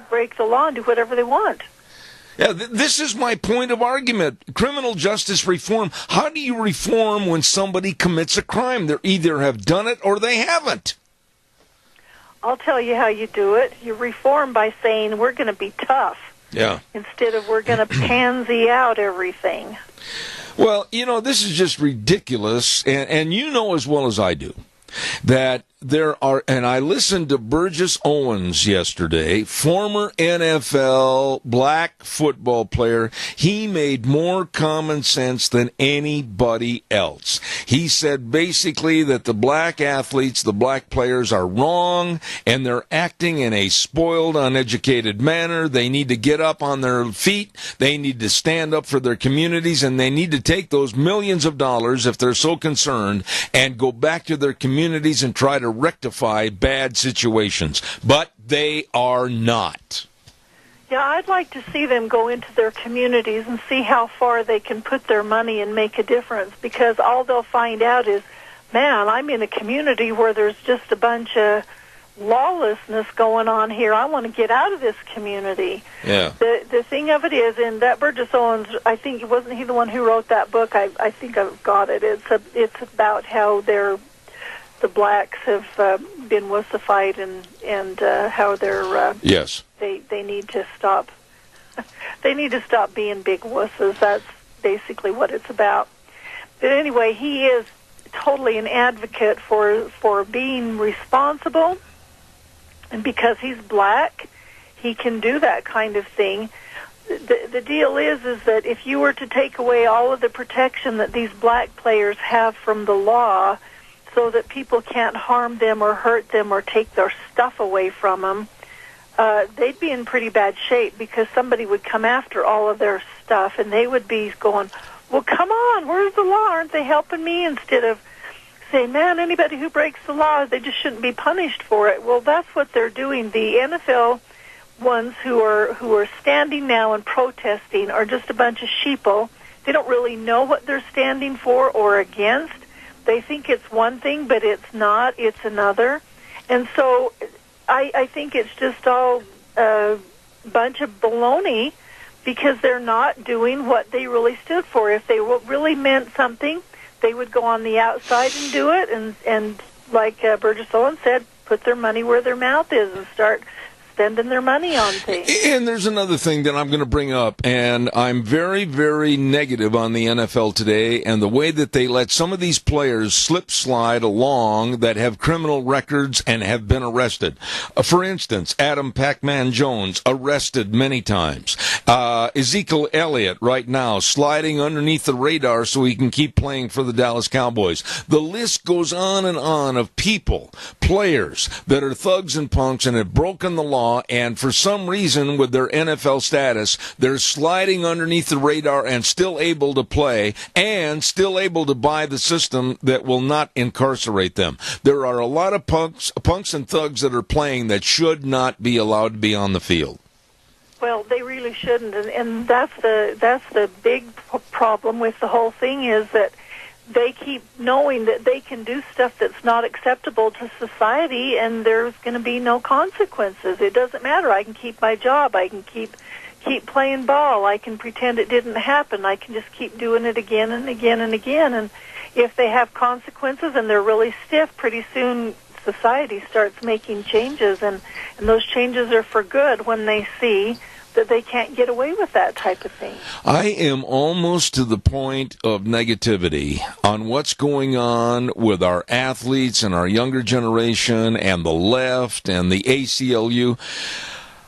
break the law and do whatever they want. Yeah, this is my point of argument. Criminal justice reform. How do you reform when somebody commits a crime? They either have done it or they haven't. I'll tell you how you do it. You reform by saying we're going to be tough. Yeah. Instead of we're going to pansy out everything. Well, you know, this is just ridiculous, and you know as well as I do that there are, and I listened to Burgess Owens yesterday, former NFL black football player. He made more common sense than anybody else. He said basically that the black athletes, the black players are wrong and they're acting in a spoiled, uneducated manner. They need to get up on their feet. They need to stand up for their communities, and they need to take those millions of dollars, if they're so concerned, and go back to their communities and try to rectify bad situations, but they are not. Yeah, I'd like to see them go into their communities and see how far they can put their money and make a difference, because all they'll find out is, man, I'm in a community where there's just a bunch of lawlessness going on here. I want to get out of this community. Yeah. The thing of it is, and that Burgess Owens, I think, wasn't he the one who wrote that book? I think I've got it. It's about how the blacks have been wussified and how they're yes. They need to stop. They need to stop being big wusses. That's basically what it's about. But anyway, he is totally an advocate for being responsible, and because he's black, he can do that kind of thing. The deal is that if you were to take away all of the protection that these black players have from the law, so that people can't harm them or hurt them or take their stuff away from them, they'd be in pretty bad shape, because somebody would come after all of their stuff, and they would be going, well, come on, where's the law? Aren't they helping me? Instead of saying, man, anybody who breaks the law, they just shouldn't be punished for it. Well, that's what they're doing. The NFL ones who are standing now and protesting are just a bunch of sheeple. They don't really know what they're standing for or against. They think it's one thing, but it's not. It's another. And so I think it's just all a bunch of baloney, because they're not doing what they really stood for. If they really meant something, they would go on the outside and do it, and like Burgess Owen said, put their money where their mouth is and start spending their money on things. And there's another thing that I'm going to bring up, and I'm very, very negative on the NFL today and the way that they let some of these players slip-slide along that have criminal records and have been arrested. For instance, Adam Pac-Man Jones, arrested many times. Ezekiel Elliott, right now, sliding underneath the radar so he can keep playing for the Dallas Cowboys. The list goes on and on of people, players, that are thugs and punks and have broken the law, and for some reason with their NFL status, they're sliding underneath the radar and still able to play and still able to buy the system that will not incarcerate them. There are a lot of punks and thugs that are playing that should not be allowed to be on the field. Well, they really shouldn't, and that's the big problem with the whole thing, is that they keep knowing that they can do stuff that's not acceptable to society, and there's going to be no consequences. It doesn't matter. I can keep my job. I can keep playing ball. I can pretend it didn't happen. I can just keep doing it again and again and again. And if they have consequences and they're really stiff, pretty soon society starts making changes, and those changes are for good when they see that they can't get away with that type of thing. I am almost to the point of negativity on what's going on with our athletes and our younger generation and the left and the ACLU.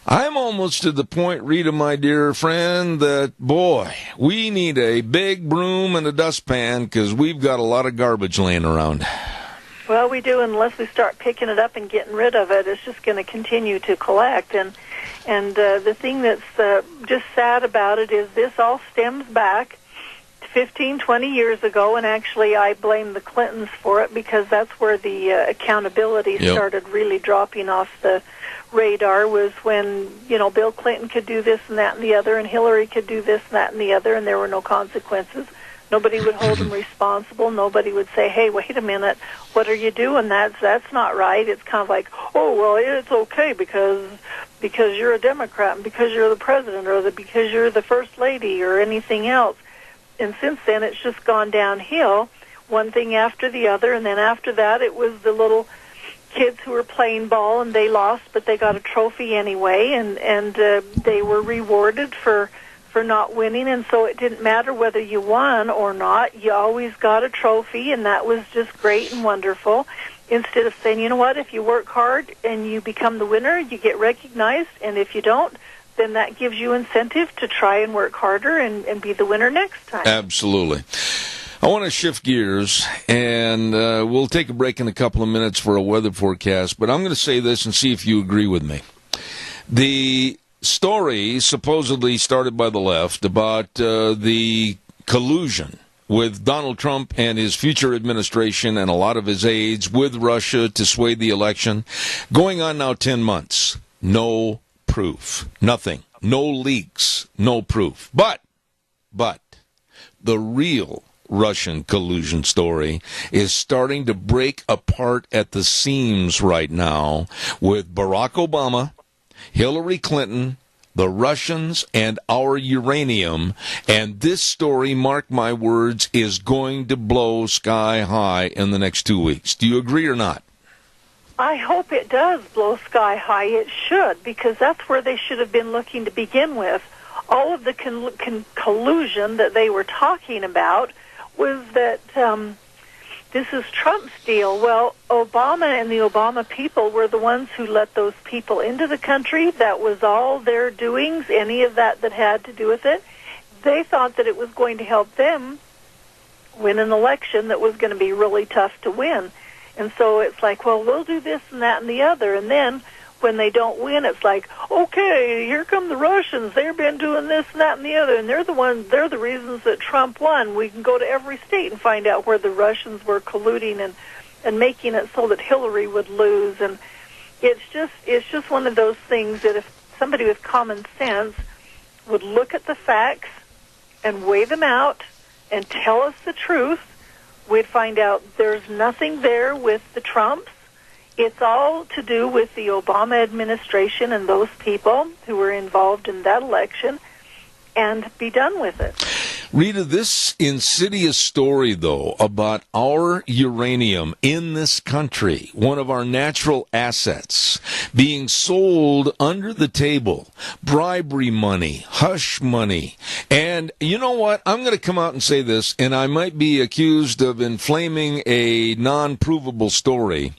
I'm almost to the point, Rita, my dear friend, that, boy, we need a big broom and a dustpan, because we've got a lot of garbage laying around. Well, we do, unless we start picking it up and getting rid of it. It's just going to continue to collect. And the thing that's just sad about it is this all stems back 15, 20 years ago, and actually I blame the Clintons for it, because that's where the accountability started really dropping off the radar, was when, Bill Clinton could do this and that and the other, and Hillary could do this and that and the other, and there were no consequences. Nobody would hold them responsible. Nobody would say, hey, wait a minute, what are you doing? That's not right. It's kind of like, oh, well, it's okay because you're a Democrat and because you're the president, or because you're the first lady, or anything else. And since then, it's just gone downhill, one thing after the other. And then after that, it was the little kids who were playing ball, and they lost, but they got a trophy anyway, and they were rewarded for not winning. And so it didn't matter whether you won or not. You always got a trophy, and that was just great and wonderful. Instead of saying, you know what, if you work hard and you become the winner, you get recognized, and if you don't, then that gives you incentive to try and work harder and be the winner next time. Absolutely. I want to shift gears, and we'll take a break in a couple of minutes for a weather forecast, but I'm going to say this and see if you agree with me. The story supposedly started by the left about the collusion with Donald Trump and his future administration and a lot of his aides with Russia to sway the election, going on now 10 months. No proof. Nothing. No leaks. No proof. But the real Russian collusion story is starting to break apart at the seams right now with Barack Obama, Hillary Clinton, the Russians, and our uranium. And this story, mark my words, is going to blow sky high in the next 2 weeks. Do you agree or not? I hope it does blow sky high. It should, because that's where they should have been looking to begin with. All of the collusion that they were talking about was that this is Trump's deal. Well, Obama and the Obama people were the ones who let those people into the country. That was all their doings, any of that had to do with it. They thought that it was going to help them win an election that was going to be really tough to win. And so it's like, well, we'll do this and that and the other. And then when they don't win, it's like, okay, here come the Russians. They've been doing this and that and the other, and they're the reasons that Trump won. We can go to every state and find out where the Russians were colluding and making it so that Hillary would lose. And it's just one of those things that if somebody with common sense would look at the facts and weigh them out and tell us the truth, we'd find out there's nothing there with the Trumps. It's all to do with the Obama administration and those people who were involved in that election, and be done with it. Rita, this insidious story, though, about our uranium in this country, one of our natural assets, being sold under the table, bribery money, hush money. And you know what? I'm going to come out and say this, and I might be accused of inflaming a non-provable story.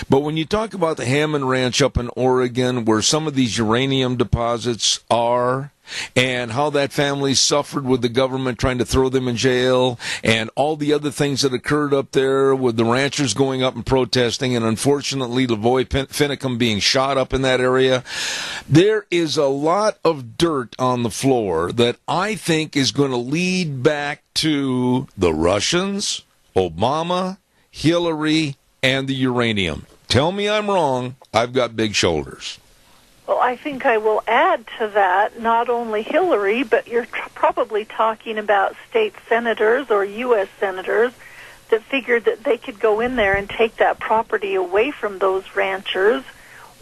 But when you talk about the Hammond Ranch up in Oregon, where some of these uranium deposits are, and how that family suffered with the government trying to throw them in jail, and all the other things that occurred up there with the ranchers going up and protesting, and unfortunately Lavoy Finicum being shot up in that area, there is a lot of dirt on the floor that I think is going to lead back to the Russians, Obama, Hillary, and the uranium. Tell me I'm wrong. I've got big shoulders. Well, I think I will add to that not only Hillary, but you're probably talking about state senators or U.S. senators that figured that they could go in there and take that property away from those ranchers,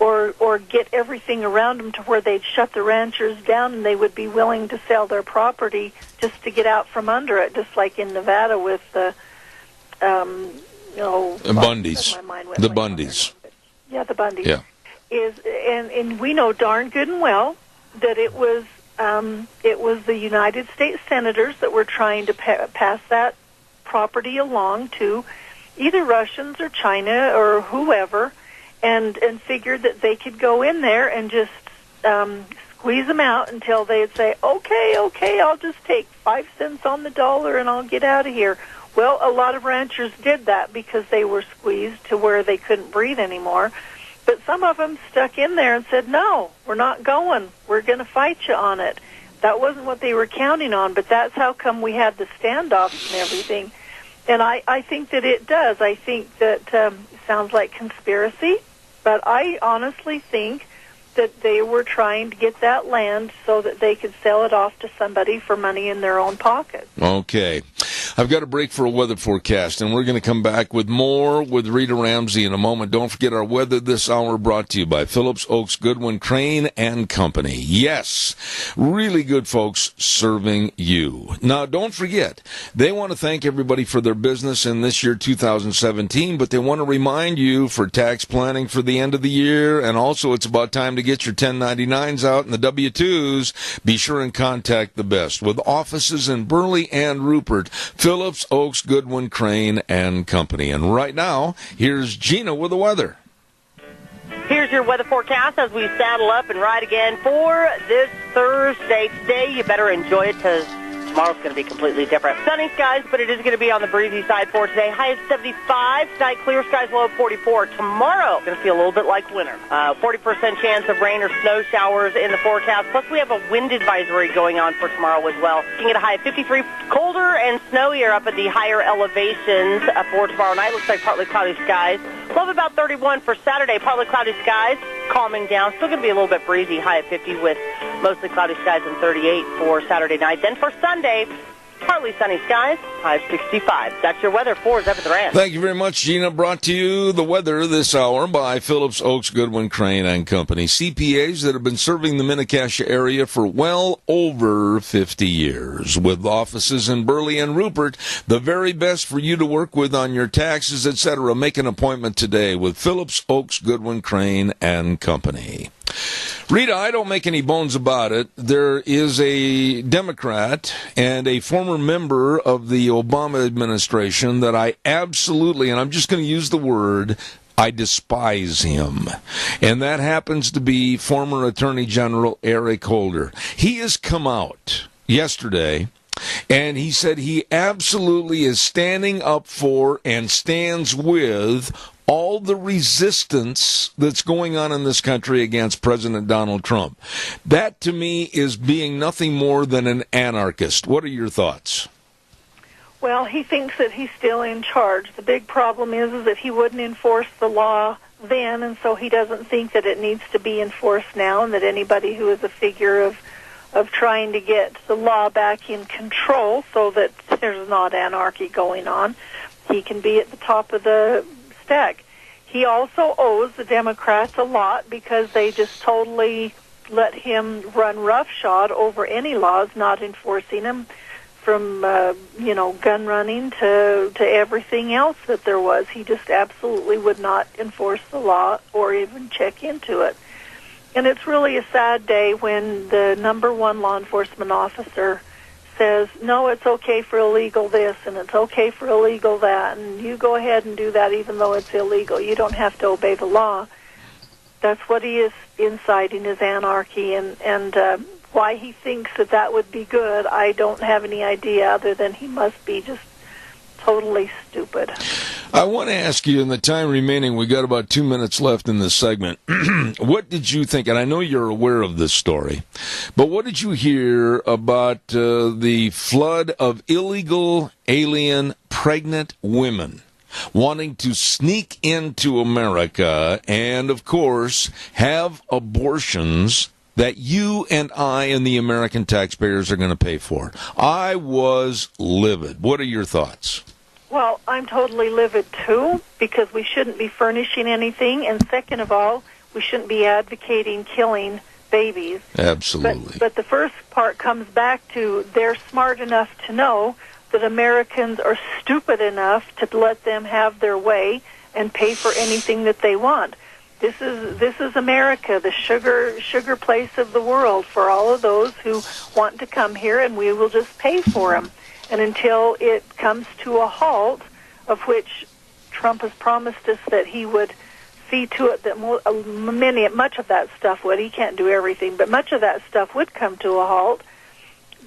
or get everything around them to where they'd shut the ranchers down and they would be willing to sell their property just to get out from under it, just like in Nevada with the, Bundys. The Bundys. Yeah, the Bundys. Yeah. And we know darn good and well that it was the United States senators that were trying to pass that property along to either Russians or China or whoever, and figured that they could go in there and just squeeze them out until they'd say, okay, I'll just take 5 cents on the dollar and I'll get out of here. Well, a lot of ranchers did that because they were squeezed to where they couldn't breathe anymore. But some of them stuck in there and said, no, we're not going. We're going to fight you on it. That wasn't what they were counting on, but that's how come we had the standoffs and everything. And I think that it does. I think that it sounds like conspiracy, but I honestly think that they were trying to get that land so that they could sell it off to somebody for money in their own pocket. Okay. I've got a break for a weather forecast, and we're going to come back with more with Rita Ramsey in a moment. Don't forget our weather this hour brought to you by Phillips Oaks Goodwin Crane and Company. Yes, really good folks serving you. Now, don't forget, they want to thank everybody for their business in this year, 2017, but they want to remind you for tax planning for the end of the year, and also it's about time to get your 1099s out and the W-2s. Be sure and contact the best. With offices in Burley and Rupert, Phillips Oaks Goodwin Crane and Company. And right now, here's Gina with the weather. Here's your weather forecast as we saddle up and ride again for this Thursday. Today, you better enjoy it because tomorrow's going to be completely different. Sunny skies, but it is going to be on the breezy side for today. High of 75. Tonight, clear skies, low of 44. Tomorrow, going to feel a little bit like winter. 40% chance of rain or snow showers in the forecast. Plus, we have a wind advisory going on for tomorrow as well. Looking at a high of 53. Colder and snowier up at the higher elevations for tomorrow night. Looks like partly cloudy skies. Low of about 31 for Saturday. Partly cloudy skies, calming down. Still going to be a little bit breezy. High of 50 with mostly cloudy skies and 38 for Saturday night. Then for Sunday, partly sunny skies, high of 65. That's your weather for Zep at the Ranch. Thank you very much, Gina. Brought to you the weather this hour by Phillips Oaks Goodwin Crane and Company. CPAs that have been serving the Mini-Cassia area for well over 50 years. With offices in Burley and Rupert, the very best for you to work with on your taxes, etc. Make an appointment today with Phillips Oaks Goodwin Crane and Company. Rita, I don't make any bones about it. There is a Democrat and a former member of the Obama administration that I absolutely, and I'm just going to use the word, I despise him. And that happens to be former Attorney General Eric Holder. He has come out yesterday And he said he absolutely is standing up for and stands with all the resistance that's going on in this country against President Donald Trump. That, to me, is being nothing more than an anarchist. What are your thoughts? Well, he thinks that he's still in charge. The big problem is that he wouldn't enforce the law then, and so he doesn't think that it needs to be enforced now, and that anybody who is a figure of trying to get the law back in control so that there's not anarchy going on, he can be at the top of the stack. He also owes the Democrats a lot because they just totally let him run roughshod over any laws, not enforcing them, from gun running to everything else that there was. He just absolutely would not enforce the law or even check into it. And it's really a sad day when the number one law enforcement officer says, no, it's okay for illegal this and it's okay for illegal that, and you go ahead and do that even though it's illegal. You don't have to obey the law. That's what he is inciting, is anarchy, and why he thinks that would be good, I don't have any idea, other than he must be just totally stupid. I want to ask you, in the time remaining, we got about 2 minutes left in this segment. What did you think, and I know you're aware of this story, but what did you hear about the flood of illegal alien pregnant women wanting to sneak into America and, of course, have abortions that you and I and the American taxpayers are going to pay for? I was livid. What are your thoughts? Well, I'm totally livid, too, because we shouldn't be furnishing anything, and second of all, we shouldn't be advocating killing babies. Absolutely. But the first part comes back to they're smart enough to know that Americans are stupid enough to let them have their way and pay for anything that they want. This is America, the sugar place of the world for all of those who want to come here, and we will just pay for them. And until it comes to a halt, of which Trump has promised us that he would see to it that much of that stuff would. He can't do everything, but much of that stuff would come to a halt.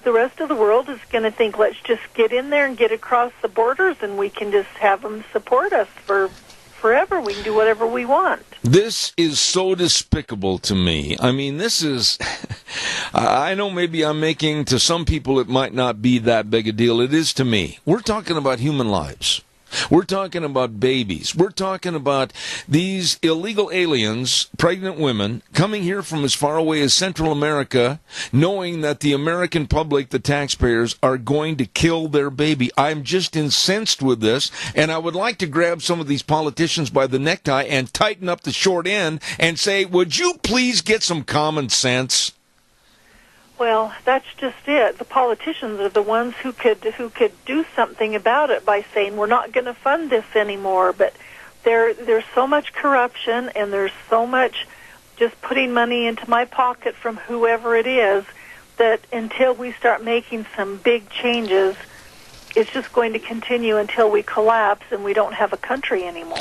The rest of the world is going to think, let's just get in there and get across the borders, and we can just have them support us for forever. We can do whatever we want. This is so despicable to me. I mean, this is, I know maybe I'm making, to some people it might not be that big a deal. It is to me. We're talking about human lives. We're talking about babies. We're talking about these illegal aliens, pregnant women, coming here from as far away as Central America, knowing that the American public, the taxpayers, are going to kill their baby. I'm just incensed with this, and I would like to grab some of these politicians by the necktie and tighten up the short end and say, would you please get some common sense? Well, that's just it. The politicians are the ones who could do something about it by saying we're not going to fund this anymore. But there's so much corruption, and there's so much just putting money into my pocket from whoever it is, that until we start making some big changes, it's just going to continue until we collapse and we don't have a country anymore.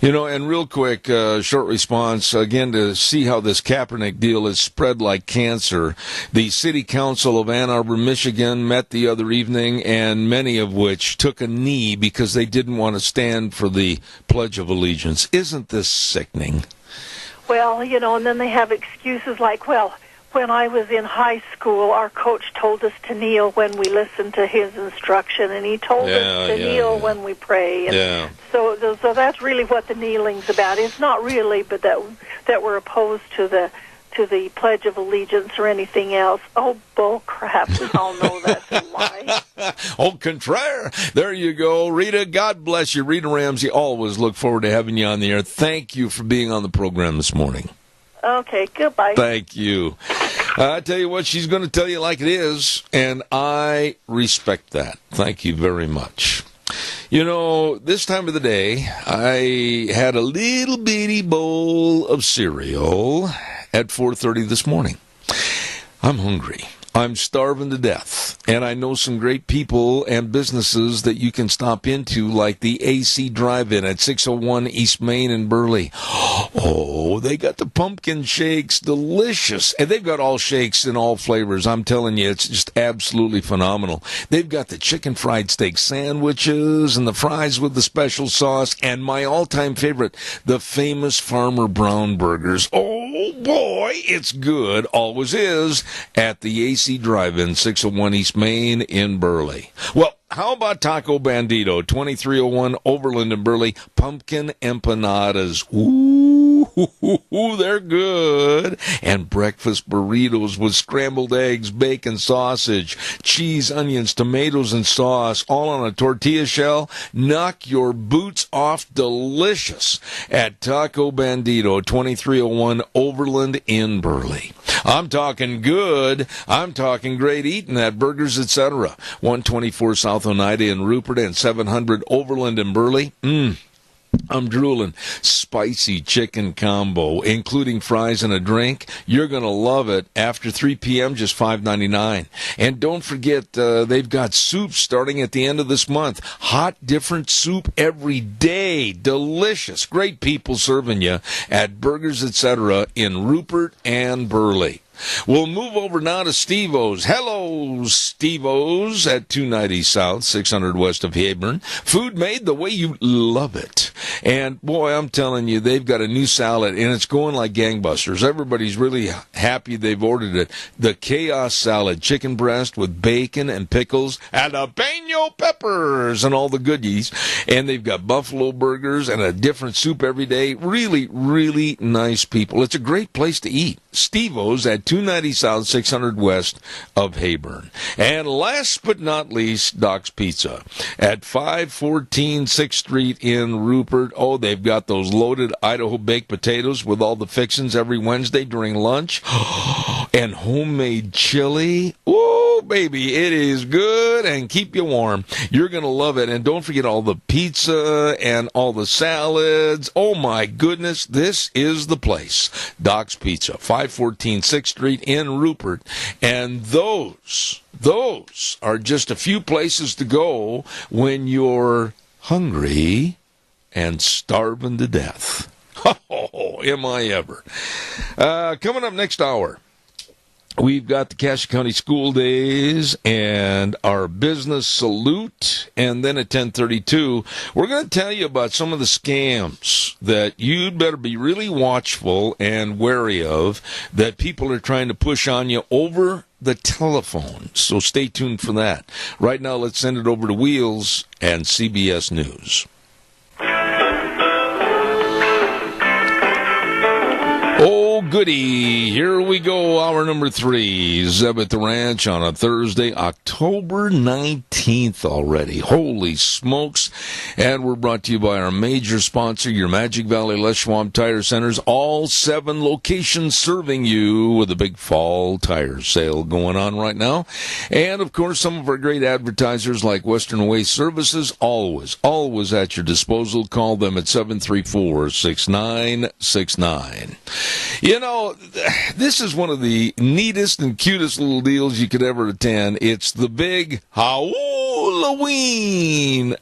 You know, and real quick, short response, again, to see how this Kaepernick deal is spread like cancer. The City Council of Ann Arbor, Michigan met the other evening, and many of which took a knee because they didn't want to stand for the Pledge of Allegiance. Isn't this sickening? Well, you know, and then they have excuses like, well, when I was in high school, our coach told us to kneel when we listened to his instruction, and he told us to kneel when we pray. And so that's really what the kneeling's about. It's not really, but that we're opposed to the Pledge of Allegiance or anything else. Oh, bull crap! We all know that's a lie. Au contraire. There you go, Rita. God bless you, Rita Ramsey. Always look forward to having you on the air. Thank you for being on the program this morning. Okay, goodbye. Thank you. I tell you what, she's going to tell you like it is, and I respect that. Thank you very much. You know, this time of the day, I had a little bitty bowl of cereal at 4:30 this morning. I'm hungry. I'm starving to death, and I know some great people and businesses that you can stop into, like the AC Drive-In at 601 East Main in Burley. Oh, they got the pumpkin shakes, delicious. And they've got all shakes in all flavors. I'm telling you, it's just absolutely phenomenal. They've got the chicken fried steak sandwiches and the fries with the special sauce, and my all-time favorite, the famous Farmer Brown burgers. Oh, boy, it's good. Always is at the AC Drive-In, 601 East Main in Burley. Well, how about Taco Bandito, 2301 Overland in Burley? Pumpkin empanadas. Ooh, they're good. And breakfast burritos with scrambled eggs, bacon, sausage, cheese, onions, tomatoes, and sauce, all on a tortilla shell. Knock your boots off. Delicious at Taco Bandito, 2301 Overland in Burley. I'm talking good. I'm talking great eating at Burgers, etc. 124 South Oneida in Rupert and 700 Overland in Burley. I'm drooling. Spicy chicken combo, including fries and a drink. You're going to love it. After 3 p.m., just $5.99. And don't forget, they've got soup starting at the end of this month. Hot, different soup every day. Delicious. Great people serving you at Burgers, etc. in Rupert and Burley. We'll move over now to Steve-O's. Hello, Steve-O's at 290 South, 600 west of Hebron. Food made the way you love it. And, boy, I'm telling you, they've got a new salad, and it's going like gangbusters. Everybody's really happy they've ordered it. The Chaos Salad, chicken breast with bacon and pickles, jalapeno peppers, and all the goodies. And they've got buffalo burgers and a different soup every day. Really, really nice people. It's a great place to eat. Steve-O's at 290 South, 600 west of Hebron. And last but not least, Doc's Pizza at 514 6th Street in Rupert. Oh, they've got those loaded Idaho baked potatoes with all the fixings every Wednesday during lunch. And homemade chili. Oh, baby, it is good and keep you warm. You're going to love it. And don't forget all the pizza and all the salads. Oh, my goodness, this is the place. Doc's Pizza, 514 6th Street in Rupert. And those are just a few places to go when you're hungry and starving to death. Oh, am I ever. Coming up next hour, we've got the Cache County School Days and our business salute. And then at 10:32, we're going to tell you about some of the scams that you'd better be really watchful and wary of that people are trying to push on you over the telephone. So stay tuned for that. Right now, let's send it over to Wheels and CBS News. Oh, goody. Here we go. Hour number 3. Zeb at the Ranch on a Thursday, October 19th already. Holy smokes. And we're brought to you by our major sponsor, your Magic Valley Les Schwab Tire Centers. All 7 locations serving you with a big fall tire sale going on right now. And, of course, some of our great advertisers like Western Waste Services, always at your disposal. Call them at 734-6969. You know, this is one of the neatest and cutest little deals you could ever attend. It's the big Halloween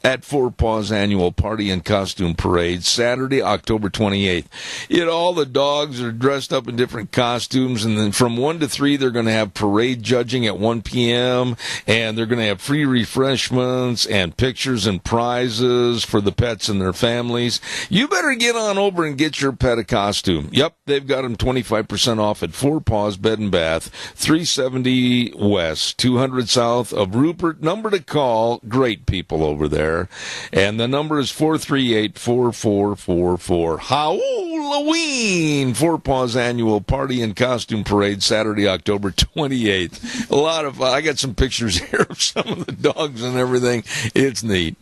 at Four Paws Annual Party and Costume Parade, Saturday, October 28th. You know, all the dogs are dressed up in different costumes, and then from 1 to 3, they're going to have parade judging at 1 p.m., and they're going to have free refreshments and pictures and prizes for the pets and their families. You better get on over and get your pet a costume. Yep, they've got them 25% off at Four Paws Bed and Bath, 370 West, 200 South of Rupert. Number to call, great people over there. And the number is 438-4444. Halloween! Four Paws Annual Party and Costume Parade, Saturday, October 28th. A lot of I got some pictures here of some of the dogs and everything. It's neat.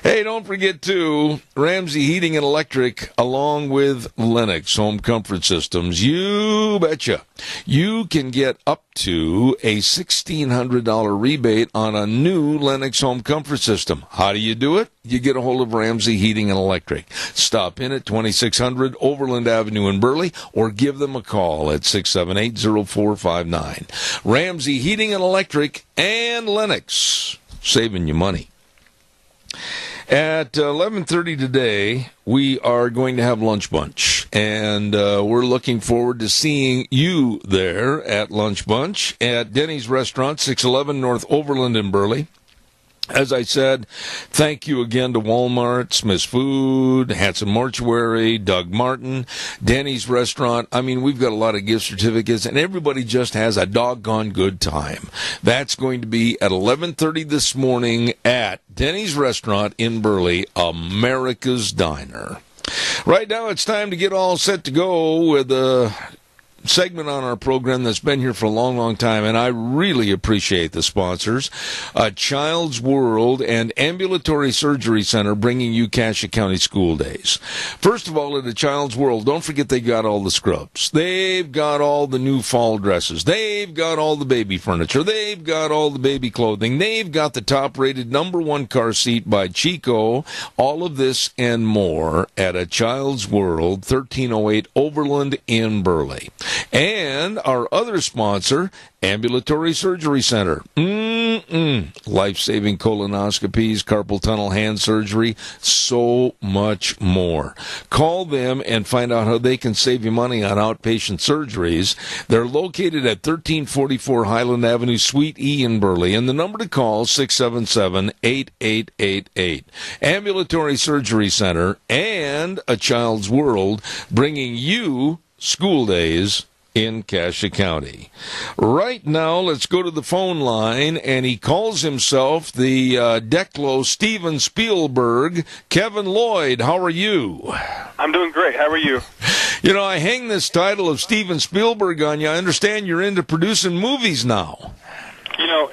Hey, don't forget, too, Ramsey Heating and Electric, along with Lennox Home Comfort Systems. You betcha. you can get up to a $1,600 rebate on a new Lennox home comfort system. How do you do it? You get a hold of Ramsey Heating and Electric. Stop in at 2600 Overland Avenue in Burley or give them a call at 678-0459. Ramsey Heating and Electric and Lennox, saving you money. At 11:30 today, we are going to have Lunch Bunch, and we're looking forward to seeing you there at Lunch Bunch at Denny's Restaurant, 611 North Overland in Burley. As I said, thank you again to Walmart, Smith's Food, Hanson Mortuary, Doug Martin, Denny's Restaurant. I mean, we've got a lot of gift certificates, and everybody just has a doggone good time. That's going to be at 11:30 this morning at Denny's Restaurant in Burley, America's Diner. Right now, it's time to get all set to go with a segment on our program that's been here for a long, long time, and I really appreciate the sponsors. Child's World and Ambulatory Surgery Center bringing you Cassia County School Days. First of all, at the Child's World, don't forget they got all the scrubs. They've got all the new fall dresses. They've got all the baby furniture. They've got all the baby clothing. They've got the top-rated #1 car seat by Chico. All of this and more at a Child's World, 1308 Overland in Burley. And our other sponsor, Ambulatory Surgery Center. Life-saving colonoscopies, carpal tunnel hand surgery, so much more. Call them and find out how they can save you money on outpatient surgeries. They're located at 1344 Highland Avenue, Suite E in Burley. And the number to call, 677-8888. Ambulatory Surgery Center and A Child's World bringing you School Days in Cassia County. Right now, let's go to the phone line, and he calls himself the Declo Steven Spielberg. Kevin Lloyd, how are you? I'm doing great. How are you? You know, I hang this title of Steven Spielberg on you. I understand you're into producing movies now. You know,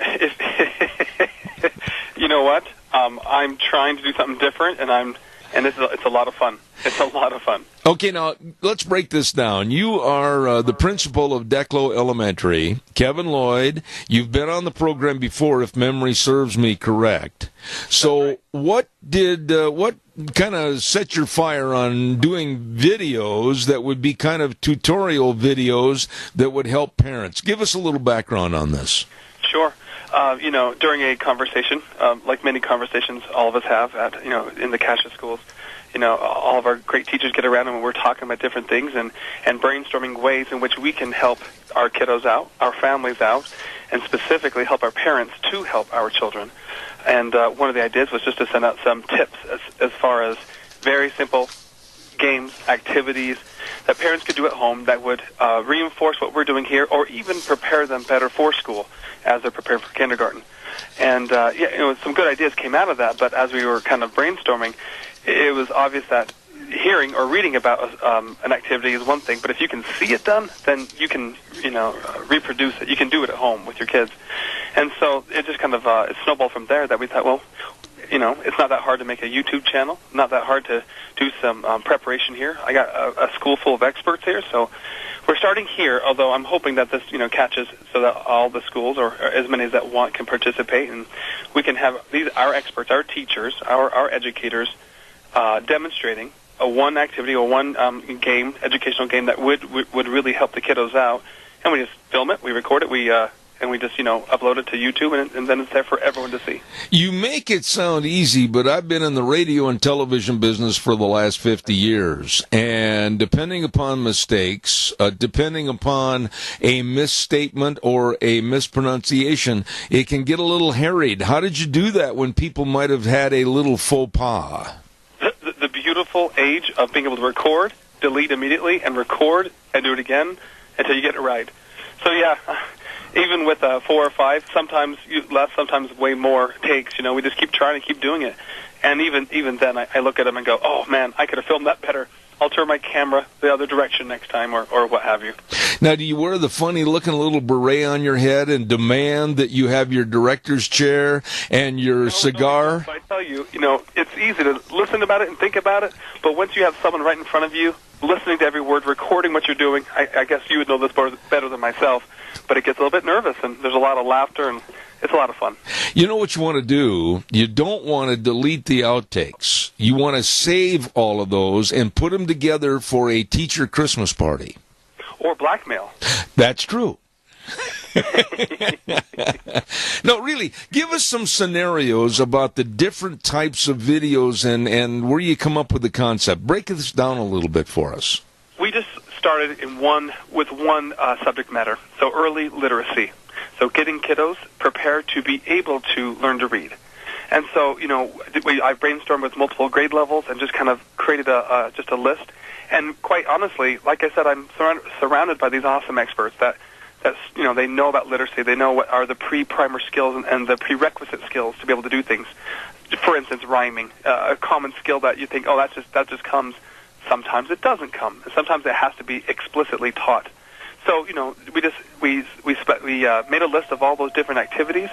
you know what? I'm trying to do something different, and it's a lot of fun. It's a lot of fun. Okay, now, let's break this down. You are the principal of Declo Elementary. Kevin Lloyd, you've been on the program before, if memory serves me correct. So what kind of set your fire on doing videos that would be kind of tutorial videos that would help parents? Give us a little background on this. Sure. You know, during a conversation, like many conversations all of us have at, in the Cassia schools, all of our great teachers get around and we're talking about different things and brainstorming ways in which we can help our kiddos out, our families out, and specifically help our parents to help our children. And one of the ideas was just to send out some tips as far as very simple games, activities that parents could do at home that would reinforce what we're doing here or even prepare them better for school as they're prepared for kindergarten. And, some good ideas came out of that, but as we were kind of brainstorming, it was obvious that hearing or reading about an activity is one thing, but if you can see it done, then you can, reproduce it. You can do it at home with your kids. And so it just kind of it snowballed from there that we thought, well, it's not that hard to make a YouTube channel, not that hard to do some preparation here. I got a school full of experts here, so we're starting here, although I'm hoping that this, catches so that all the schools, or as many as that want, can participate, and we can have our experts, our teachers, our educators, demonstrating a one activity or one game, educational game that would really help the kiddos out. And we just film it, we record it, and we just, upload it to YouTube, and then it's there for everyone to see. You make it sound easy, but I've been in the radio and television business for the last 50 years, and depending upon mistakes, depending upon a misstatement or a mispronunciation, it can get a little harried. How did you do that when people might have had a little faux pas? The beautiful age of being able to record, delete immediately, and record, and do it again until you get it right. So, yeah, even with 4 or 5, sometimes less, sometimes way more takes. We just keep trying to keep doing it. And even then, I look at them and go, oh, man, I could have filmed that better. I'll turn my camera the other direction next time, or what have you. Now, do you wear the funny-looking little beret on your head and demand that you have your director's chair and your cigar? No, I tell you, it's easy to listen about it and think about it, but once you have someone right in front of you, listening to every word, recording what you're doing, I guess you would know this better than myself, but it gets a little bit nervous, and there's a lot of laughter, and it's a lot of fun. You know what you want to do? You don't want to delete the outtakes. You want to save all of those and put them together for a teacher Christmas party. Or blackmail. That's true. No, really, give us some scenarios about the different types of videos and where you come up with the concept. Break this down a little bit for us. We just started with one subject matter, so early literacy. So getting kiddos prepared to be able to learn to read. And so, I brainstormed with multiple grade levels and just kind of created just a list. And quite honestly, like I said, I'm surrounded by these awesome experts that they know about literacy. They know what are the pre-primer skills and the prerequisite skills to be able to do things. For instance, rhyming, a common skill that you think, that just comes. Sometimes it doesn't come. Sometimes it has to be explicitly taught. So, we made a list of all those different activities,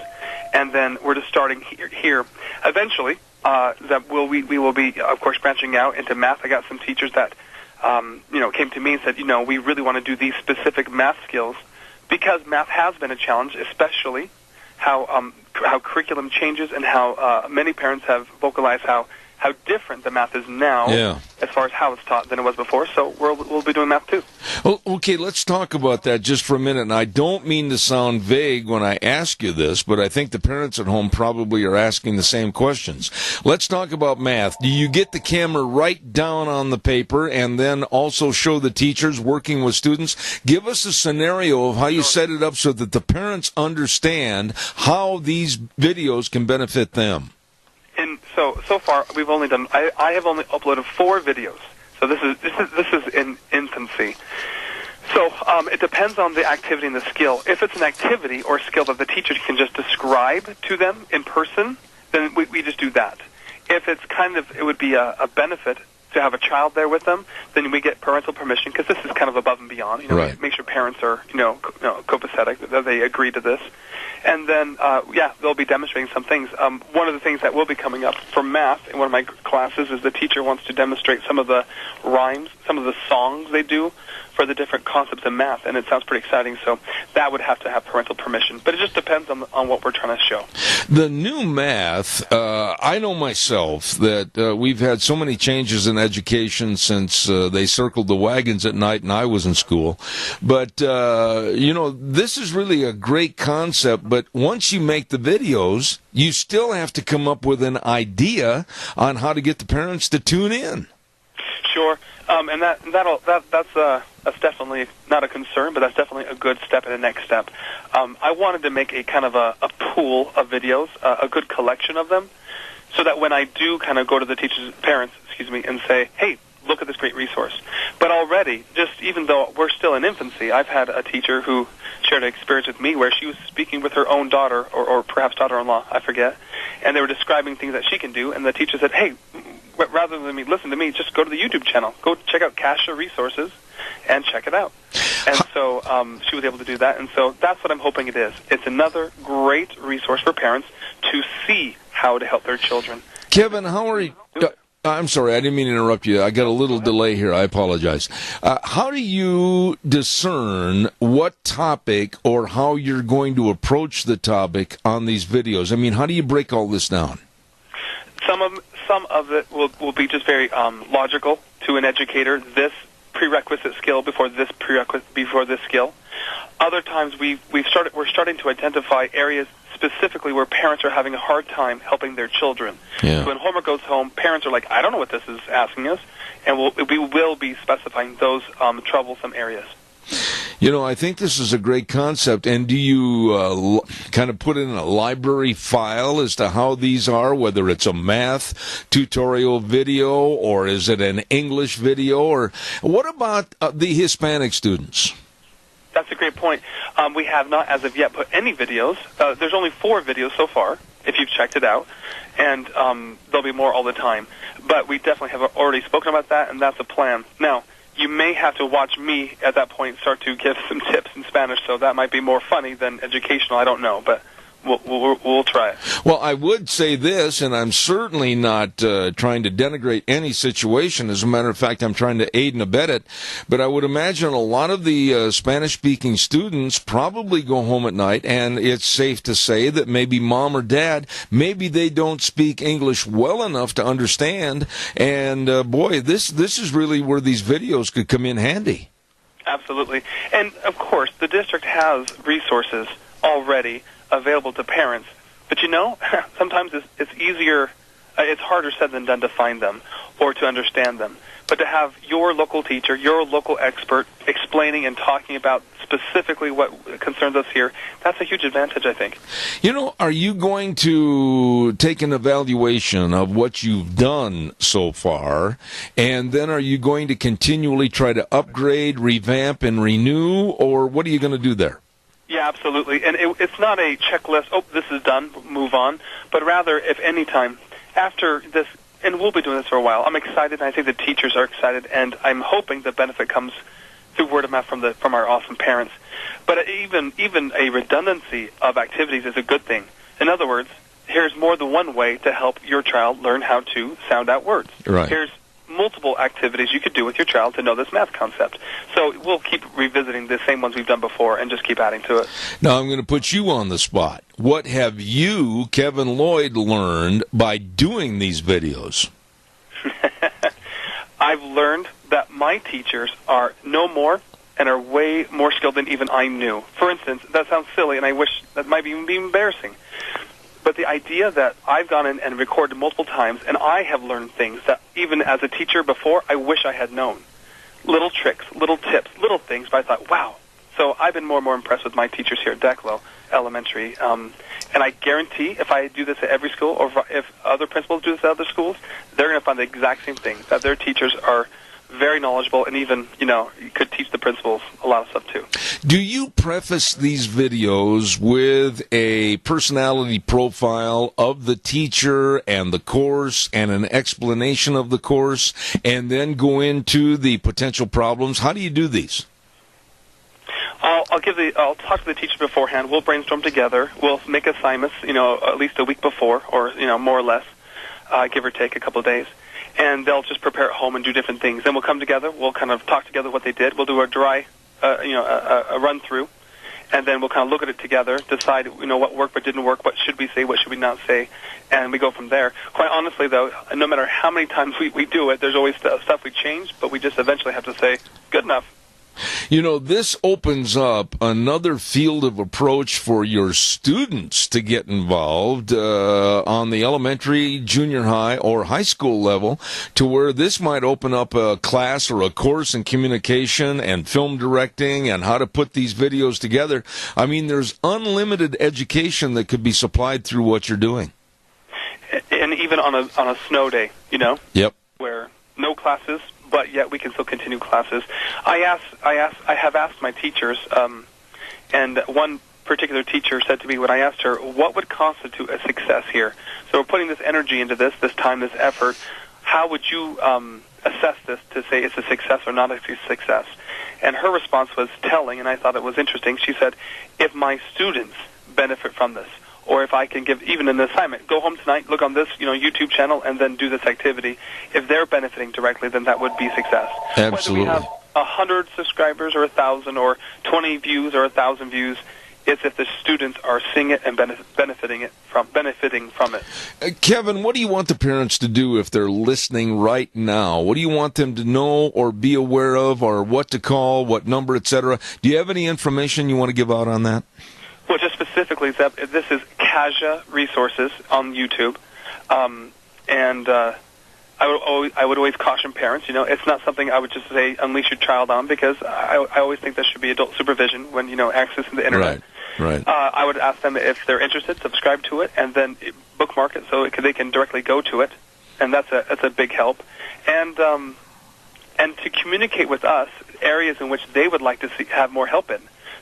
and then we're just starting here. Eventually, we will be, of course, branching out into math. I got some teachers that, came to me and said, we really want to do these specific math skills because math has been a challenge, especially how curriculum changes and how many parents have vocalized how different the math is now as far as how it's taught than it was before. So we'll be doing math too. Well, okay, let's talk about that just for a minute. And I don't mean to sound vague when I ask you this, but I think the parents at home probably are asking the same questions. Let's talk about math. Do you get the camera right down on the paper and then also show the teachers working with students? Give us a scenario of how you set it up so that the parents understand how these videos can benefit them. And so far we've only done. I have only uploaded 4 videos. So this is in infancy. So it depends on the activity and the skill. If it's an activity or skill that the teacher can just describe to them in person, then we just do that. If it's it would be a benefit to have a child there with them, then we get parental permission because this is kind of above and beyond. Right. Make sure parents are copacetic, that they agree to this. And then, they'll be demonstrating some things. One of the things that will be coming up for math in one of my classes is the teacher wants to demonstrate some of the rhymes, some of the songs they do for the different concepts in math, and it sounds pretty exciting, so that would have to have parental permission. But it just depends on what we're trying to show. The new math, I know myself that we've had so many changes in education since they circled the wagons at night and I was in school. But, this is really a great concept, but once you make the videos, you still have to come up with an idea on how to get the parents to tune in. Sure, and that's definitely not a concern, but that's definitely a good step and a next step. I wanted to make a kind of a pool of videos, a good collection of them, so that when I do kind of go to the parents, and say, hey, look at this great resource. But already, just even though we're still in infancy, I've had a teacher who shared an experience with me where she was speaking with her own daughter, or perhaps daughter-in-law, I forget, and they were describing things that she can do, and the teacher said, hey, rather than listen to me, just go to the YouTube channel. Go check out Kasha Resources and check it out. And so she was able to do that, and so that's what I'm hoping it is. It's another great resource for parents to see how to help their children. Kevin, how are you? I'm sorry, I didn't mean to interrupt you. I got a little delay here. I apologize. How do you discern what topic or how you're going to approach the topic on these videos? I mean, how do you break all this down? Some of it will be just very logical to an educator. This prerequisite skill before this skill. Other times we're starting to identify areas specifically where parents are having a hard time helping their children. Yeah. So when homework goes home, parents are like, I don't know what this is asking us, and we will be specifying those troublesome areas. I think this is a great concept. And do you kind of put in a library file as to how these are, whether it's a math tutorial video or is it an English video? Or what about the Hispanic students? That's a great point. We have not, as of yet, put any videos. There's only 4 videos so far, if you've checked it out, and there'll be more all the time. But we definitely have already spoken about that, and that's a plan. Now, you may have to watch me at that point start to give some tips in Spanish, so that might be more funny than educational. I don't know, but we'll try it. Well, I would say this, and I'm certainly not trying to denigrate any situation. As a matter of fact, I'm trying to aid and abet it. But I would imagine a lot of the Spanish-speaking students probably go home at night, and it's safe to say that maybe mom or dad, maybe they don't speak English well enough to understand. And, boy, this is really where these videos could come in handy. Absolutely. And, of course, the district has resources already available to parents. But, sometimes it's easier, it's harder said than done to find them or to understand them. But to have your local teacher, your local expert explaining and talking about specifically what concerns us here, that's a huge advantage, I think. Are you going to take an evaluation of what you've done so far, and then are you going to continually try to upgrade, revamp, and renew, or what are you going to do there? Yeah, absolutely. And it's not a checklist, this is done, move on, but rather, if any time, after this, and we'll be doing this for a while, I'm excited, and I think the teachers are excited, and I'm hoping the benefit comes through word of mouth from our awesome parents. But even a redundancy of activities is a good thing. In other words, here's more than one way to help your child learn how to sound out words. Right. Here's multiple activities you could do with your child to know this math concept. So we'll keep revisiting the same ones we've done before and just keep adding to it. Now I'm going to put you on the spot. What have you, Kevin Lloyd, learned by doing these videos? I've learned that my teachers know more and are way more skilled than even I knew. For instance, that sounds silly, and I wish that might even be embarrassing. But the idea that I've gone in and recorded multiple times, and I have learned things that even as a teacher before, I wish I had known. Little tricks, little tips, little things, but I thought, wow. So I've been more and more impressed with my teachers here at Declo Elementary. And I guarantee if I do this at every school, or if other principals do this at other schools, they're going to find the exact same thing, that their teachers are very knowledgeable, and even, you could teach the principals a lot of stuff too. Do you preface these videos with a personality profile of the teacher and the course and an explanation of the course, and then go into the potential problems? How do you do these? I'll talk to the teacher beforehand. We'll brainstorm together. We'll make assignments, at least a week before, or more or less, give or take a couple of days. And they'll just prepare at home and do different things. Then we'll come together. We'll kind of talk together what they did. We'll do a dry, a run through, and then we'll kind of look at it together, decide, what worked, what didn't work, what should we say, what should we not say, and we go from there. Quite honestly, though, no matter how many times we do it, there's always stuff we change, but we just eventually have to say, good enough. This opens up another field of approach for your students to get involved on the elementary, junior high, or high school level, to where this might open up a class or a course in communication and film directing and how to put these videos together. I mean, there's unlimited education that could be supplied through what you're doing. And even on a snow day, Yep. Where no classes, but yet we can still continue classes. I have asked my teachers, and one particular teacher said to me when I asked her, what would constitute a success here? So we're putting this energy into this time, this effort. How would you assess this to say it's a success or not a success? And her response was telling, and I thought it was interesting. She said, if my students benefit from this, or if I can give even an assignment, go home tonight, look on this YouTube channel, and then do this activity. If they're benefiting directly, then that would be success. Absolutely. Whether we have 100 subscribers or 1,000 or 20 views or 1,000 views, it's if the students are seeing it and benefiting from it. Kevin, what do you want the parents to do if they're listening right now? What do you want them to know or be aware of, or what to call, what number, etc.? Do you have any information you want to give out on that? Well, just specifically, Zeb, this is Kaja Resources on YouTube, and I would always caution parents. It's not something I would just say unleash your child on, because I always think there should be adult supervision when accessing the internet. Right. I would ask them if they're interested, subscribe to it, and then bookmark it so they can directly go to it, and that's a big help. And to communicate with us areas in which they would like to have more help in.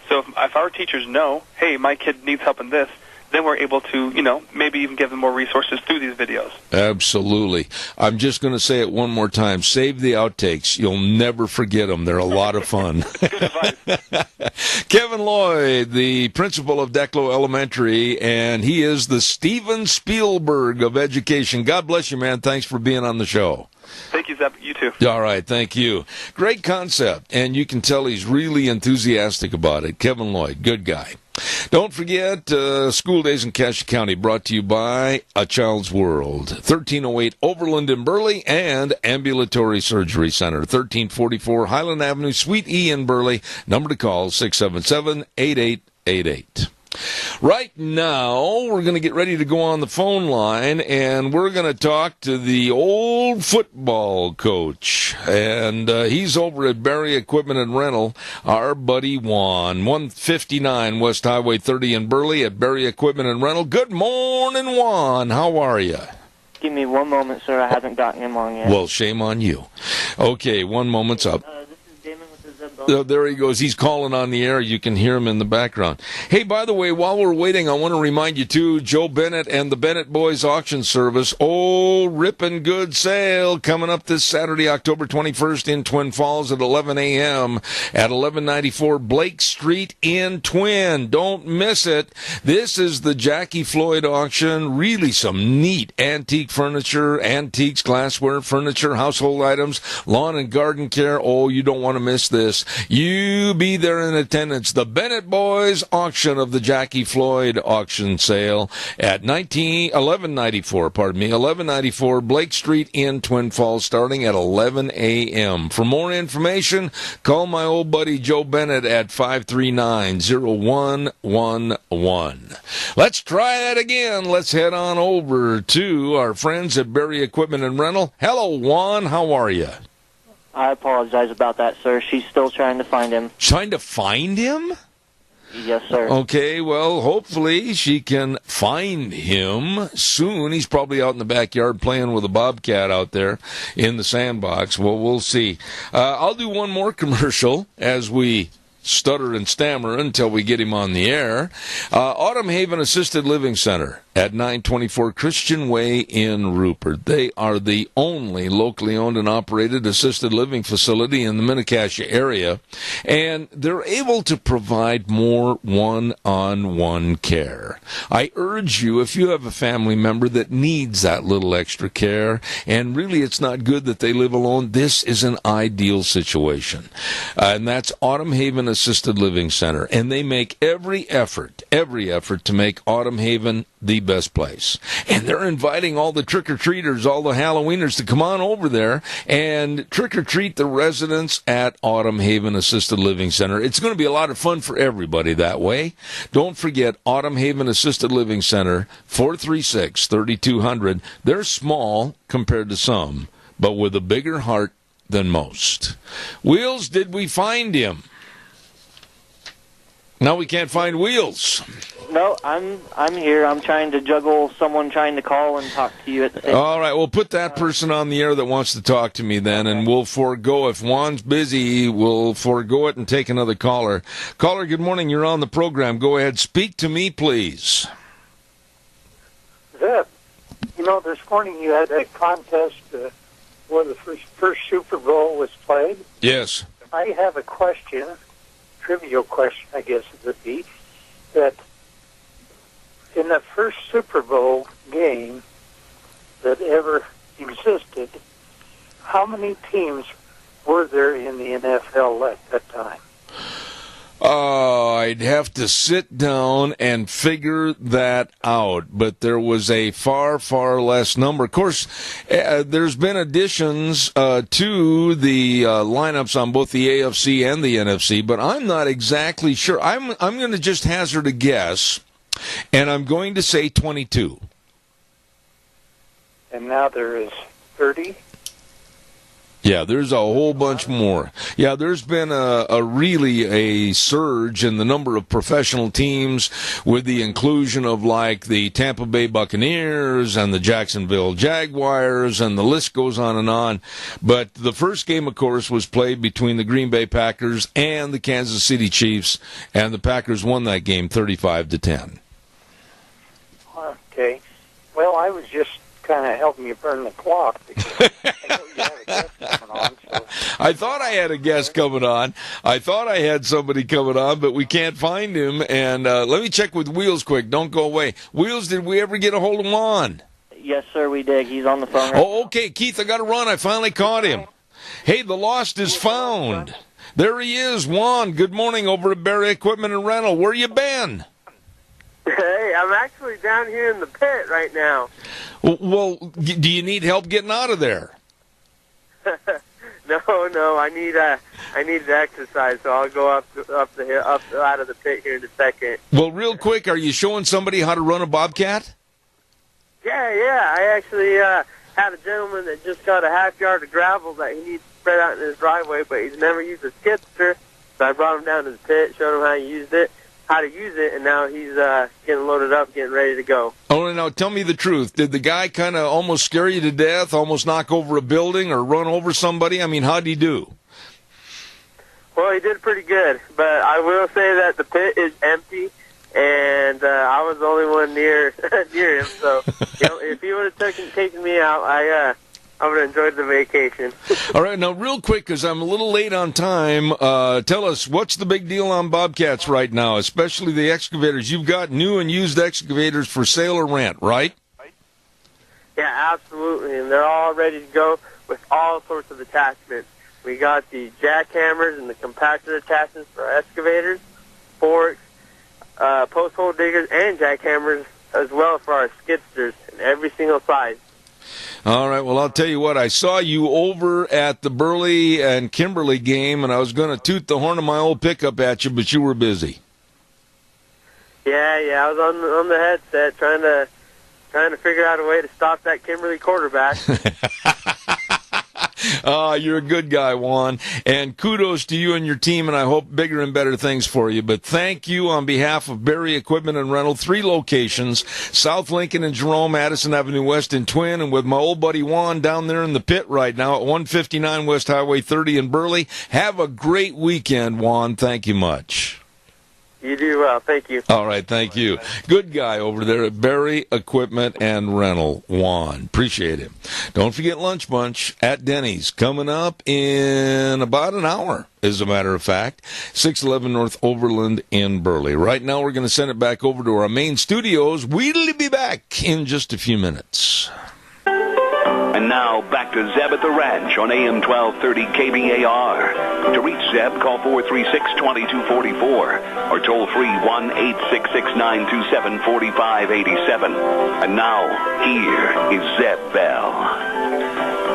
So if our teachers know, hey, my kid needs help in this, then we're able to, maybe even give them more resources through these videos. Absolutely. I'm just going to say it one more time. Save the outtakes. You'll never forget them. They're a lot of fun. Good advice. Kevin Lloyd, the principal of Declo Elementary, and he is the Steven Spielberg of education. God bless you, man. Thanks for being on the show. Thank you, Zeb. You too. All right, thank you. Great concept, and you can tell he's really enthusiastic about it. Kevin Lloyd, good guy. Don't forget, School Days in Cassia County, brought to you by A Child's World, 1308 Overland in Burley, and Ambulatory Surgery Center, 1344 Highland Avenue, Suite E in Burley. Number to call, 677-8888. Right now, we're going to get ready to go on the phone line, and we're going to talk to the old football coach. And he's over at Barry Equipment and Rental, our buddy Juan, 159 West Highway 30 in Burley at Barry Equipment and Rental. Good morning, Juan. How are you? Give me one moment, sir. I haven't gotten him on yet. Well, shame on you. Okay, one moment's up. There he goes. He's calling on the air. You can hear him in the background. Hey, by the way, while we're waiting, I want to remind you, too, Joe Bennett and the Bennett Boys Auction Service. Oh, ripping good sale coming up this Saturday, October 21st in Twin Falls at 11 a.m. at 1194 Blake Street in Twin. Don't miss it. This is the Jackie Floyd auction. Really some neat antique furniture, antiques, glassware, furniture, household items, lawn and garden care. Oh, you don't want to miss this. You be there in attendance. The Bennett Boys auction of the Jackie Floyd auction sale at 1194 Blake Street in Twin Falls, starting at 11 a.m. For more information, call my old buddy Joe Bennett at 539-0111. Let's try that again. Let's head on over to our friends at Barry Equipment and Rental. Hello, Juan. How are you? I apologize about that, sir. She's still trying to find him. Trying to find him? Yes, sir. Okay, well, hopefully she can find him soon. He's probably out in the backyard playing with a bobcat out there in the sandbox. Well, we'll see. I'll do one more commercial as we stutter and stammer until we get him on the air. Autumn Haven Assisted Living Center at 924 Christian Way in Rupert. They are the only locally owned and operated assisted living facility in the Mini-Cassia area, and they're able to provide more one-on-one care. I urge you, if you have a family member that needs that little extra care, and really it's not good that they live alone, this is an ideal situation. And that's Autumn Haven Assisted Living Center, and they make every effort to make Autumn Haven the best place. And they're inviting all the trick-or-treaters, all the Halloweeners to come on over there and trick-or-treat the residents at Autumn Haven Assisted Living Center. It's going to be a lot of fun for everybody that way. Don't forget Autumn Haven Assisted Living Center, 436-3200. They're small compared to some, but with a bigger heart than most. Wheels, did we find him? Now we can't find Wheels. No, I'm here. I'm trying to juggle someone trying to call and talk to you at the same time. All right, well, put that person on the air that wants to talk to me then, and we'll forego. If Juan's busy, we'll forego it and take another caller. Caller, good morning. You're on the program. Go ahead. Speak to me, please. Zeb, this morning you had a contest where the first Super Bowl was played. Yes. I have a question, trivial question, I guess it would be, that in the first Super Bowl game that ever existed, how many teams were there in the NFL at that time? I'd have to sit down and figure that out, but there was a far, far less number. Of course, there's been additions to the lineups on both the AFC and the NFC, but I'm not exactly sure. I'm going to just hazard a guess, and I'm going to say 22. And now there is 30? Yeah, there's a whole bunch more. Yeah, there's been really a surge in the number of professional teams with the inclusion of like the Tampa Bay Buccaneers and the Jacksonville Jaguars, and the list goes on and on. But the first game, of course, was played between the Green Bay Packers and the Kansas City Chiefs, and the Packers won that game 35-10. I was just kind of helping you burn the clock because I know you have a guest coming on. So. I thought I had a guest coming on. I thought I had somebody coming on, but we can't find him. And let me check with Wheels quick. Don't go away. Wheels, did we ever get a hold of Juan? Yes, sir, we did. He's on the phone right Oh, okay. Keith, I got to run. I finally caught him. Hey, the lost is found. There he is, Juan. Good morning over at Barry Equipment and Rental. Where you been? Hey, I'm actually down here in the pit right now. Well, do you need help getting out of there? No, I need to exercise, so I'll go up the hill, up out of the pit here in a second. Well, real quick, are you showing somebody how to run a Bobcat? Yeah. I actually had a gentleman that just got a half yard of gravel that he needs to spread out in his driveway, but he's never used a skidster. So I brought him down to the pit, showed him how to use it, and now he's getting loaded up, getting ready to go. Oh, now tell me the truth. Did the guy kind of almost scare you to death, almost knock over a building or run over somebody? I mean, how'd he do? Well, he did pretty good, but I will say that the pit is empty, and I was the only one near him. So if he would have taken me out, I would have enjoyed the vacation. All right, now real quick, because I'm a little late on time, tell us, what's the big deal on Bobcats right now, especially the excavators? You've got new and used excavators for sale or rent, right? Yeah, absolutely, and they're all ready to go with all sorts of attachments. We got the jackhammers and the compactor attachments for our excavators, forks, post hole diggers, and jackhammers as well for our skidsters in every single size. All right, well, I'll tell you what, I saw you over at the Burley and Kimberly game, and I was going to toot the horn of my old pickup at you, but you were busy. Yeah, I was on the headset trying to figure out a way to stop that Kimberly quarterback. You're a good guy, Juan, and kudos to you and your team, and I hope bigger and better things for you. But thank you on behalf of Barry Equipment and Rental, 3 locations, South Lincoln and Jerome, Addison Avenue West and Twin, and with my old buddy Juan down there in the pit right now at 159 West Highway 30 in Burley. Have a great weekend, Juan. Thank you much. You do well. Thank you. All right, thank you. Good guy over there at Barry Equipment and Rental, Juan. Appreciate him. Don't forget Lunch Bunch at Denny's coming up in about an hour, as a matter of fact. 611 North Overland in Burley. Right now, we're going to send it back over to our main studios. We'll be back in just a few minutes. And now, back to Zeb at the Ranch on AM 1230 KBAR. To reach Zeb, call 436-2244 or toll free 1-866-927-4587. And now, here is Zeb Bell.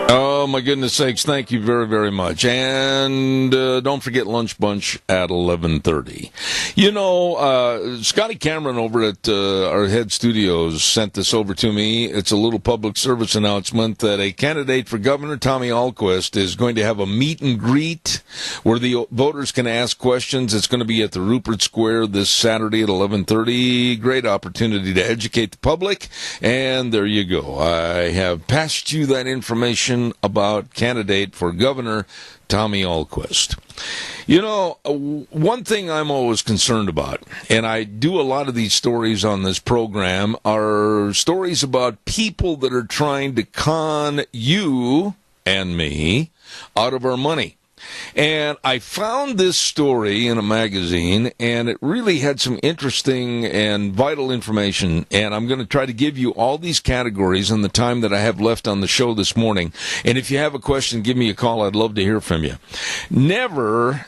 Oh, my goodness sakes, thank you very, very much. And don't forget Lunch Bunch at 11:30. You know, Scotty Cameron over at our head studios sent this over to me. It's a little public service announcement that a candidate for governor, Tommy Ahlquist, is going to have a meet and greet where the voters can ask questions. It's going to be at the Rupert Square this Saturday at 11:30. Great opportunity to educate the public. And there you go. I have passed you that information about candidate for governor Tommy Ahlquist. You know, one thing I'm always concerned about, and I do a lot of these stories on this program, are stories about people that are trying to con you and me out of our money. And I found this story in a magazine, and it really had some interesting and vital information. And I'm going to try to give you all these categories in the time that I have left on the show this morning. And if you have a question, give me a call. I'd love to hear from you. Never,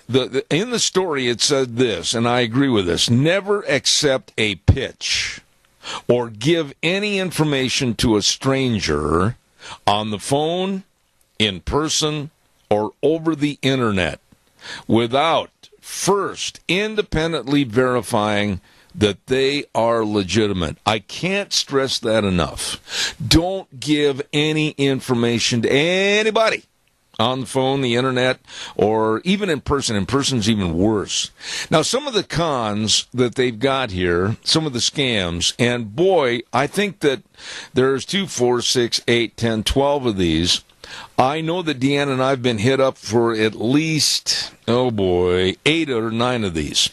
in the story it said this, and I agree with this, never accept a pitch or give any information to a stranger on the phone, in person, or over the internet without first independently verifying that they are legitimate. I can't stress that enough. Don't give any information to anybody on the phone, the internet, or even in person. In person's even worse. Now, some of the cons that they've got here, some of the scams, and boy, I think that there's 2, 4, 6, 8, 10, 12 of these. I know that Deanna and I have been hit up for at least, 8 or 9 of these.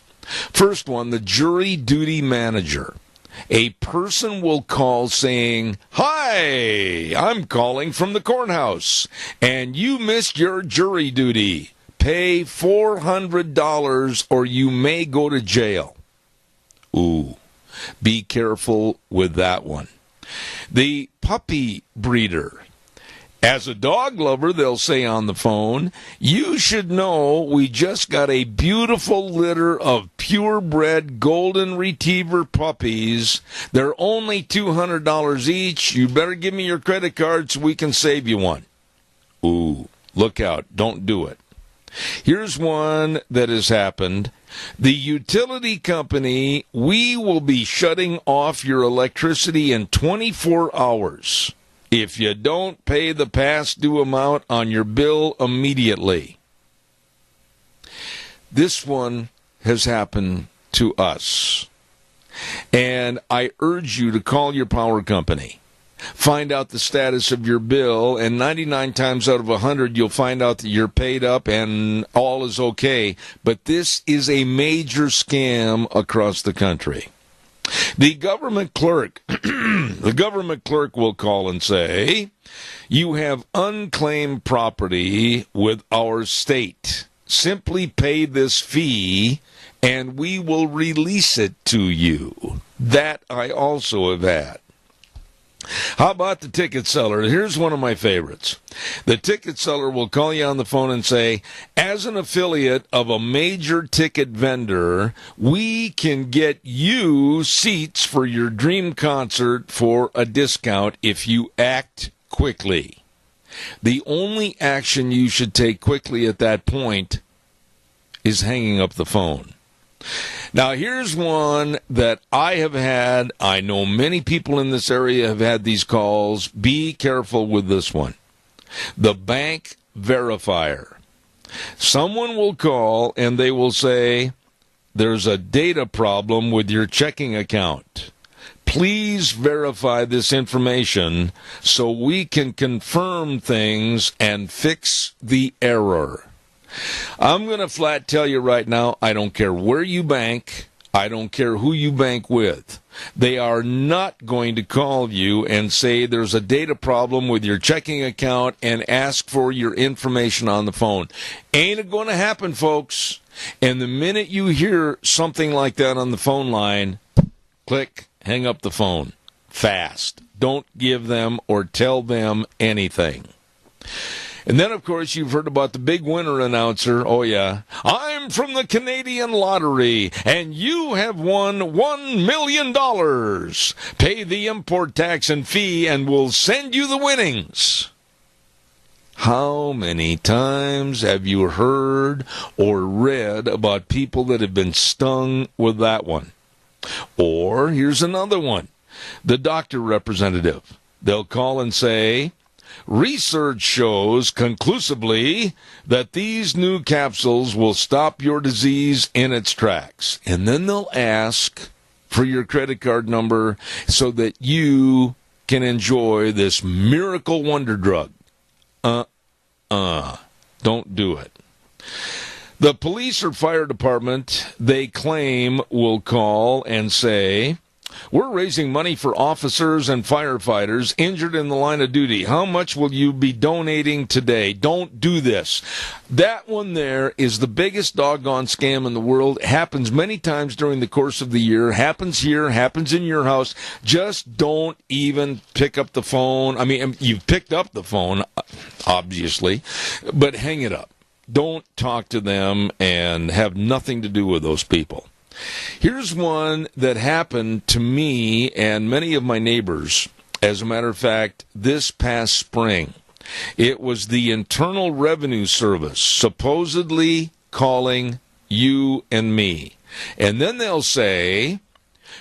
First one, the jury duty manager. A person will call saying, "Hi, I'm calling from the courthouse, and you missed your jury duty. Pay $400 or you may go to jail." Ooh, be careful with that one. The puppy breeder. As a dog lover, they'll say on the phone, "You should know we just got a beautiful litter of purebred golden retriever puppies. They're only $200 each. You better give me your credit card so we can save you one." Ooh, look out. Don't do it. Here's one that has happened. The utility company, "We will be shutting off your electricity in 24 hours. If you don't pay the past due amount on your bill immediately." This one has happened to us. And I urge you to call your power company. Find out the status of your bill, and 99 times out of 100, you'll find out that you're paid up and all is okay. But this is a major scam across the country. The government clerk, the government clerk will call and say, "You have unclaimed property with our state. Simply pay this fee and we will release it to you." That I also have had. How about the ticket seller? Here's one of my favorites. The ticket seller will call you on the phone and say, "As an affiliate of a major ticket vendor, we can get you seats for your dream concert for a discount if you act quickly." The only action you should take quickly at that point is hanging up the phone. Now, here's one that I have had. I know many people in this area have had these calls. Be careful with this one. The bank verifier. Someone will call and they will say, "There's a data problem with your checking account. Please verify this information so we can confirm things and fix the error." I'm going to flat tell you right now, I don't care where you bank. I don't care who you bank with. They are not going to call you and say there's a data problem with your checking account and ask for your information on the phone. Ain't it going to happen, folks. And the minute you hear something like that on the phone line, click, hang up the phone. Fast. Don't give them or tell them anything. And then, of course, you've heard about the big winner announcer. Oh, yeah. "I'm from the Canadian Lottery, and you have won $1 million. Pay the import tax and fee, and we'll send you the winnings." How many times have you heard or read about people that have been stung with that one? Or here's another one. The doctor representative. They'll call and say, "Research shows conclusively that these new capsules will stop your disease in its tracks." And then they'll ask for your credit card number so that you can enjoy this miracle wonder drug. Don't do it. The police or fire department, they claim, will call and say, "We're raising money for officers and firefighters injured in the line of duty. How much will you be donating today?" Don't do this. That one there is the biggest doggone scam in the world. It happens many times during the course of the year. Happens here, happens in your house. Just don't even pick up the phone. I mean, you've picked up the phone, obviously, but hang it up. Don't talk to them and have nothing to do with those people. Here's one that happened to me and many of my neighbors, as a matter of fact, this past spring. It was the Internal Revenue Service supposedly calling you and me. And then they'll say,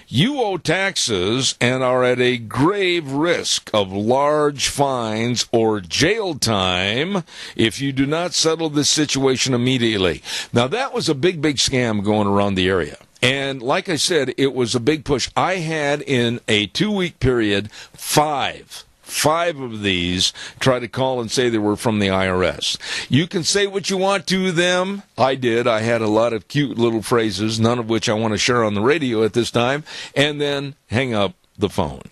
"You owe taxes and are at a grave risk of large fines or jail time if you do not settle this situation immediately." Now, that was a big scam going around the area. And like I said, it was a big push. I had in a 2-week period, five 5 of these try to call and say they were from the IRS. You can say what you want to them. I did. I had a lot of cute little phrases, none of which I want to share on the radio at this time, and then hang up the phone.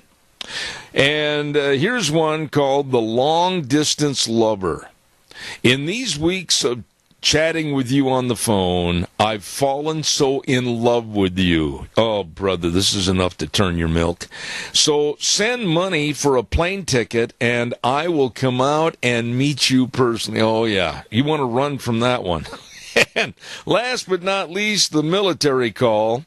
And here's one called The Long Distance Lover. In these weeks of chatting with you on the phone, I've fallen so in love with you. Oh, brother, this is enough to turn your milk. So send money for a plane ticket, and I will come out and meet you personally. Oh, yeah, you want to run from that one. And last but not least, the military call.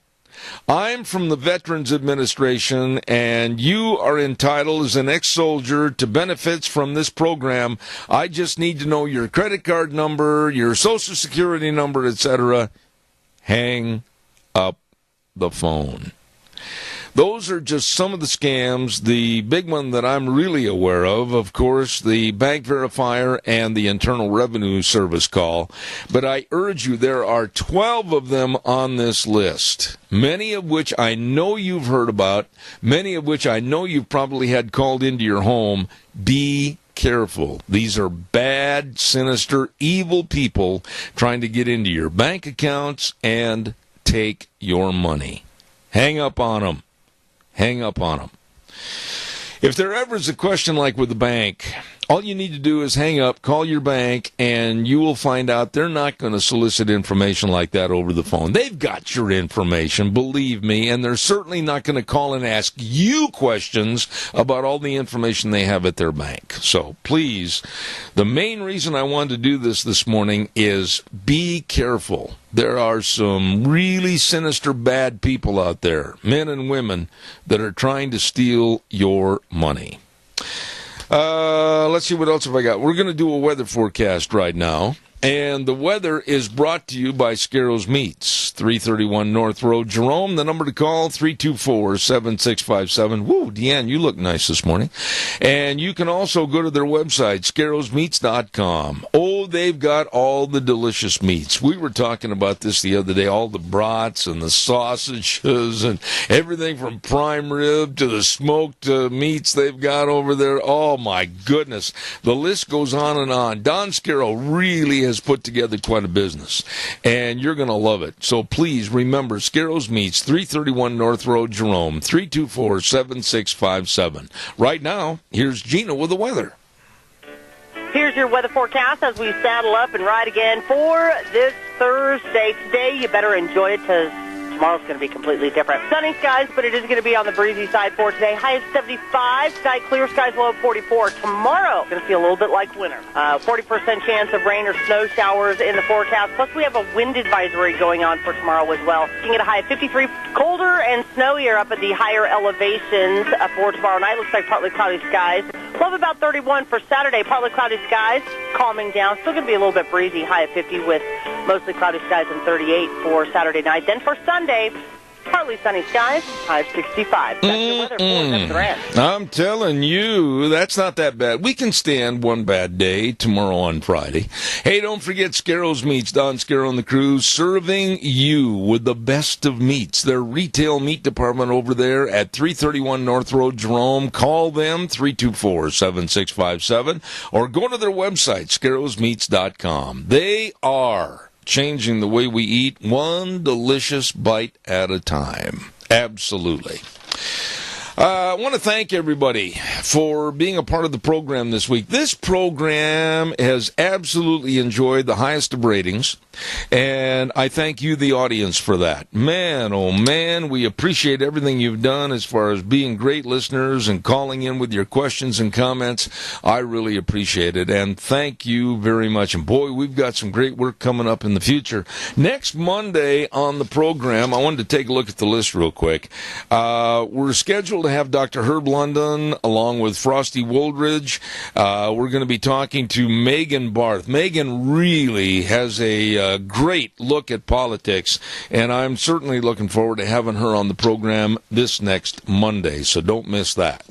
I'm from the Veterans Administration, and you are entitled as an ex-soldier to benefits from this program. I just need to know your credit card number, your Social Security number, etc. Hang up the phone. Those are just some of the scams. The big one that I'm really aware of course, the bank verifier and the Internal Revenue Service call. But I urge you, there are 12 of them on this list, many of which I know you've heard about, many of which I know you've probably had called into your home. Be careful. These are bad, sinister, evil people trying to get into your bank accounts and take your money. Hang up on them. Hang up on them. If there ever is a question like with the bank, all you need to do is hang up, call your bank, and you will find out they're not going to solicit information like that over the phone. They've got your information, believe me, and they're certainly not going to call and ask you questions about all the information they have at their bank. So please, the main reason I wanted to do this morning is be careful. There are some really sinister, bad people out there, men and women, that are trying to steal your money. Let's see, what else have I got? We're going to do a weather forecast right now. And the weather is brought to you by Scarro's Meats, 331 North Road, Jerome. The number to call, 324-7657. Woo, Deanne, you look nice this morning. And you can also go to their website, scarrosmeats.com. Oh, they've got all the delicious meats. We were talking about this the other day, all the brats and the sausages and everything from prime rib to the smoked meats they've got over there. Oh, my goodness. The list goes on and on. Don Scarro really has put together quite a business, and you're going to love it. So please remember, Scarro's Meats, 331 North Road, Jerome, 324-7657. Right now, here's Gina with the weather. Here's your weather forecast as we saddle up and ride again for this Thursday. Today, you better enjoy it because tomorrow's going to be completely different. Sunny skies, but it is going to be on the breezy side for today. High of 75, tonight clear skies, low of 44. Tomorrow, going to feel a little bit like winter. 40% chance of rain or snow showers in the forecast. Plus, we have a wind advisory going on for tomorrow as well. Looking at a high of 53, colder and snowier up at the higher elevations for tomorrow night. Looks like partly cloudy skies. Low of about 31 for Saturday. Partly cloudy skies, calming down. Still going to be a little bit breezy. High of 50 with mostly cloudy skies and 38 for Saturday night. Then for Sunday, partly sunny skies, high of 65. That's your weather for I'm telling you, that's not that bad. We can stand one bad day tomorrow on Friday. Hey, don't forget Scarro's Meats, Don Scarro and the crew, serving you with the best of meats. Their retail meat department over there at 331 North Road, Jerome. Call them, 324-7657, or go to their website, scarrosmeats.com. They are changing the way we eat, one delicious bite at a time. Absolutely. I want to thank everybody for being a part of the program this week. This program has absolutely enjoyed the highest of ratings, and I thank you, the audience, for that. Man, oh man, we appreciate everything you've done as far as being great listeners and calling in with your questions and comments. I really appreciate it, and thank you very much. And boy, we've got some great work coming up in the future. Next Monday on the program, I wanted to take a look at the list real quick. We're scheduled to have Dr. Herb London along with Frosty Woldridge. We're going to be talking to Megan Barth. Megan really has a great look at politics, and I'm certainly looking forward to having her on the program this next Monday, so don't miss that.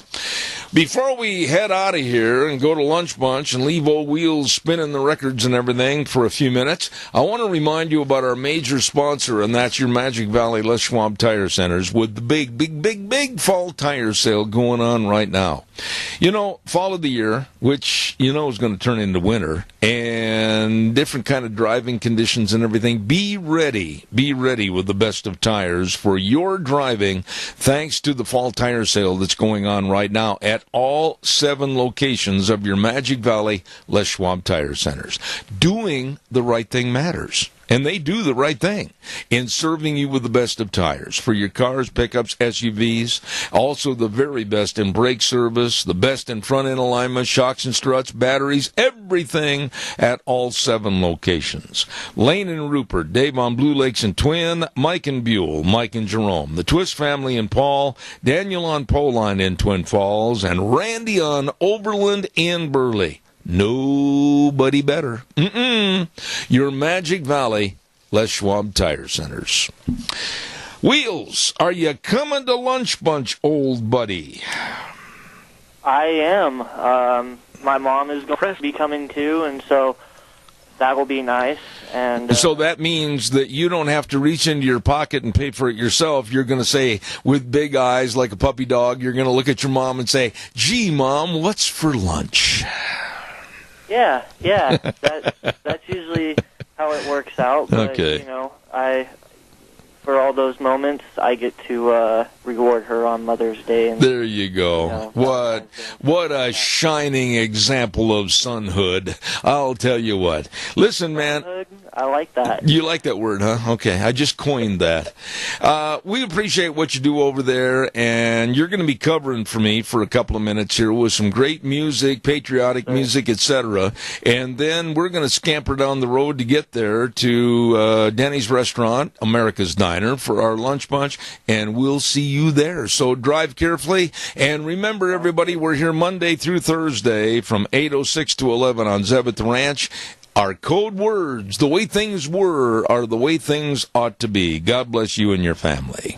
Before we head out of here and go to Lunch Bunch and leave old Wheels spinning the records and everything for a few minutes, I want to remind you about our major sponsor, and that's your Magic Valley Les Schwab Tire Centers with the big fall tire sale going on right now. You know, fall of the year, which you know is going to turn into winter, and different kind of driving conditions and everything. Be ready with the best of tires for your driving thanks to the fall tire sale that's going on right now at all 7 locations of your Magic Valley Les Schwab Tire Centers. Doing the right thing matters. And they do the right thing in serving you with the best of tires for your cars, pickups, SUVs. Also the very best in brake service, the best in front end alignment, shocks and struts, batteries, everything at all 7 locations. Lane and Rupert, Dave on Blue Lakes and Twin, Mike and Buell, Mike and Jerome, the Twist family in Paul, Daniel on Poline in Twin Falls, and Randy on Overland in Burley. Nobody better. Your Magic Valley Les Schwab Tire Centers. Wheels, are you coming to Lunch Bunch, old buddy? I am. My mom is going to be coming too, and so that will be nice. And so that means that you don't have to reach into your pocket and pay for it yourself. You're going to say, with big eyes like a puppy dog, you're going to look at your mom and say, "Gee, Mom, what's for lunch?" Yeah. That's usually how it works out. But, okay. You know, for all those moments, I get to reward her on Mother's Day. And, there you go. You know, what a shining example of sonhood. I'll tell you what. Listen, man. I like that. You like that word, huh? Okay, I just coined that. We appreciate what you do over there, and you're going to be covering for me for a couple of minutes here with some great music, patriotic music, etc. And then we're going to scamper down the road to get there to Denny's Restaurant, America's Diner, for our lunch bunch, and we'll see you there. So drive carefully, and remember, everybody, we're here Monday through Thursday from 8:06 to 11 on Zebeth Ranch. Our code words, the way things were, are the way things ought to be. God bless you and your family.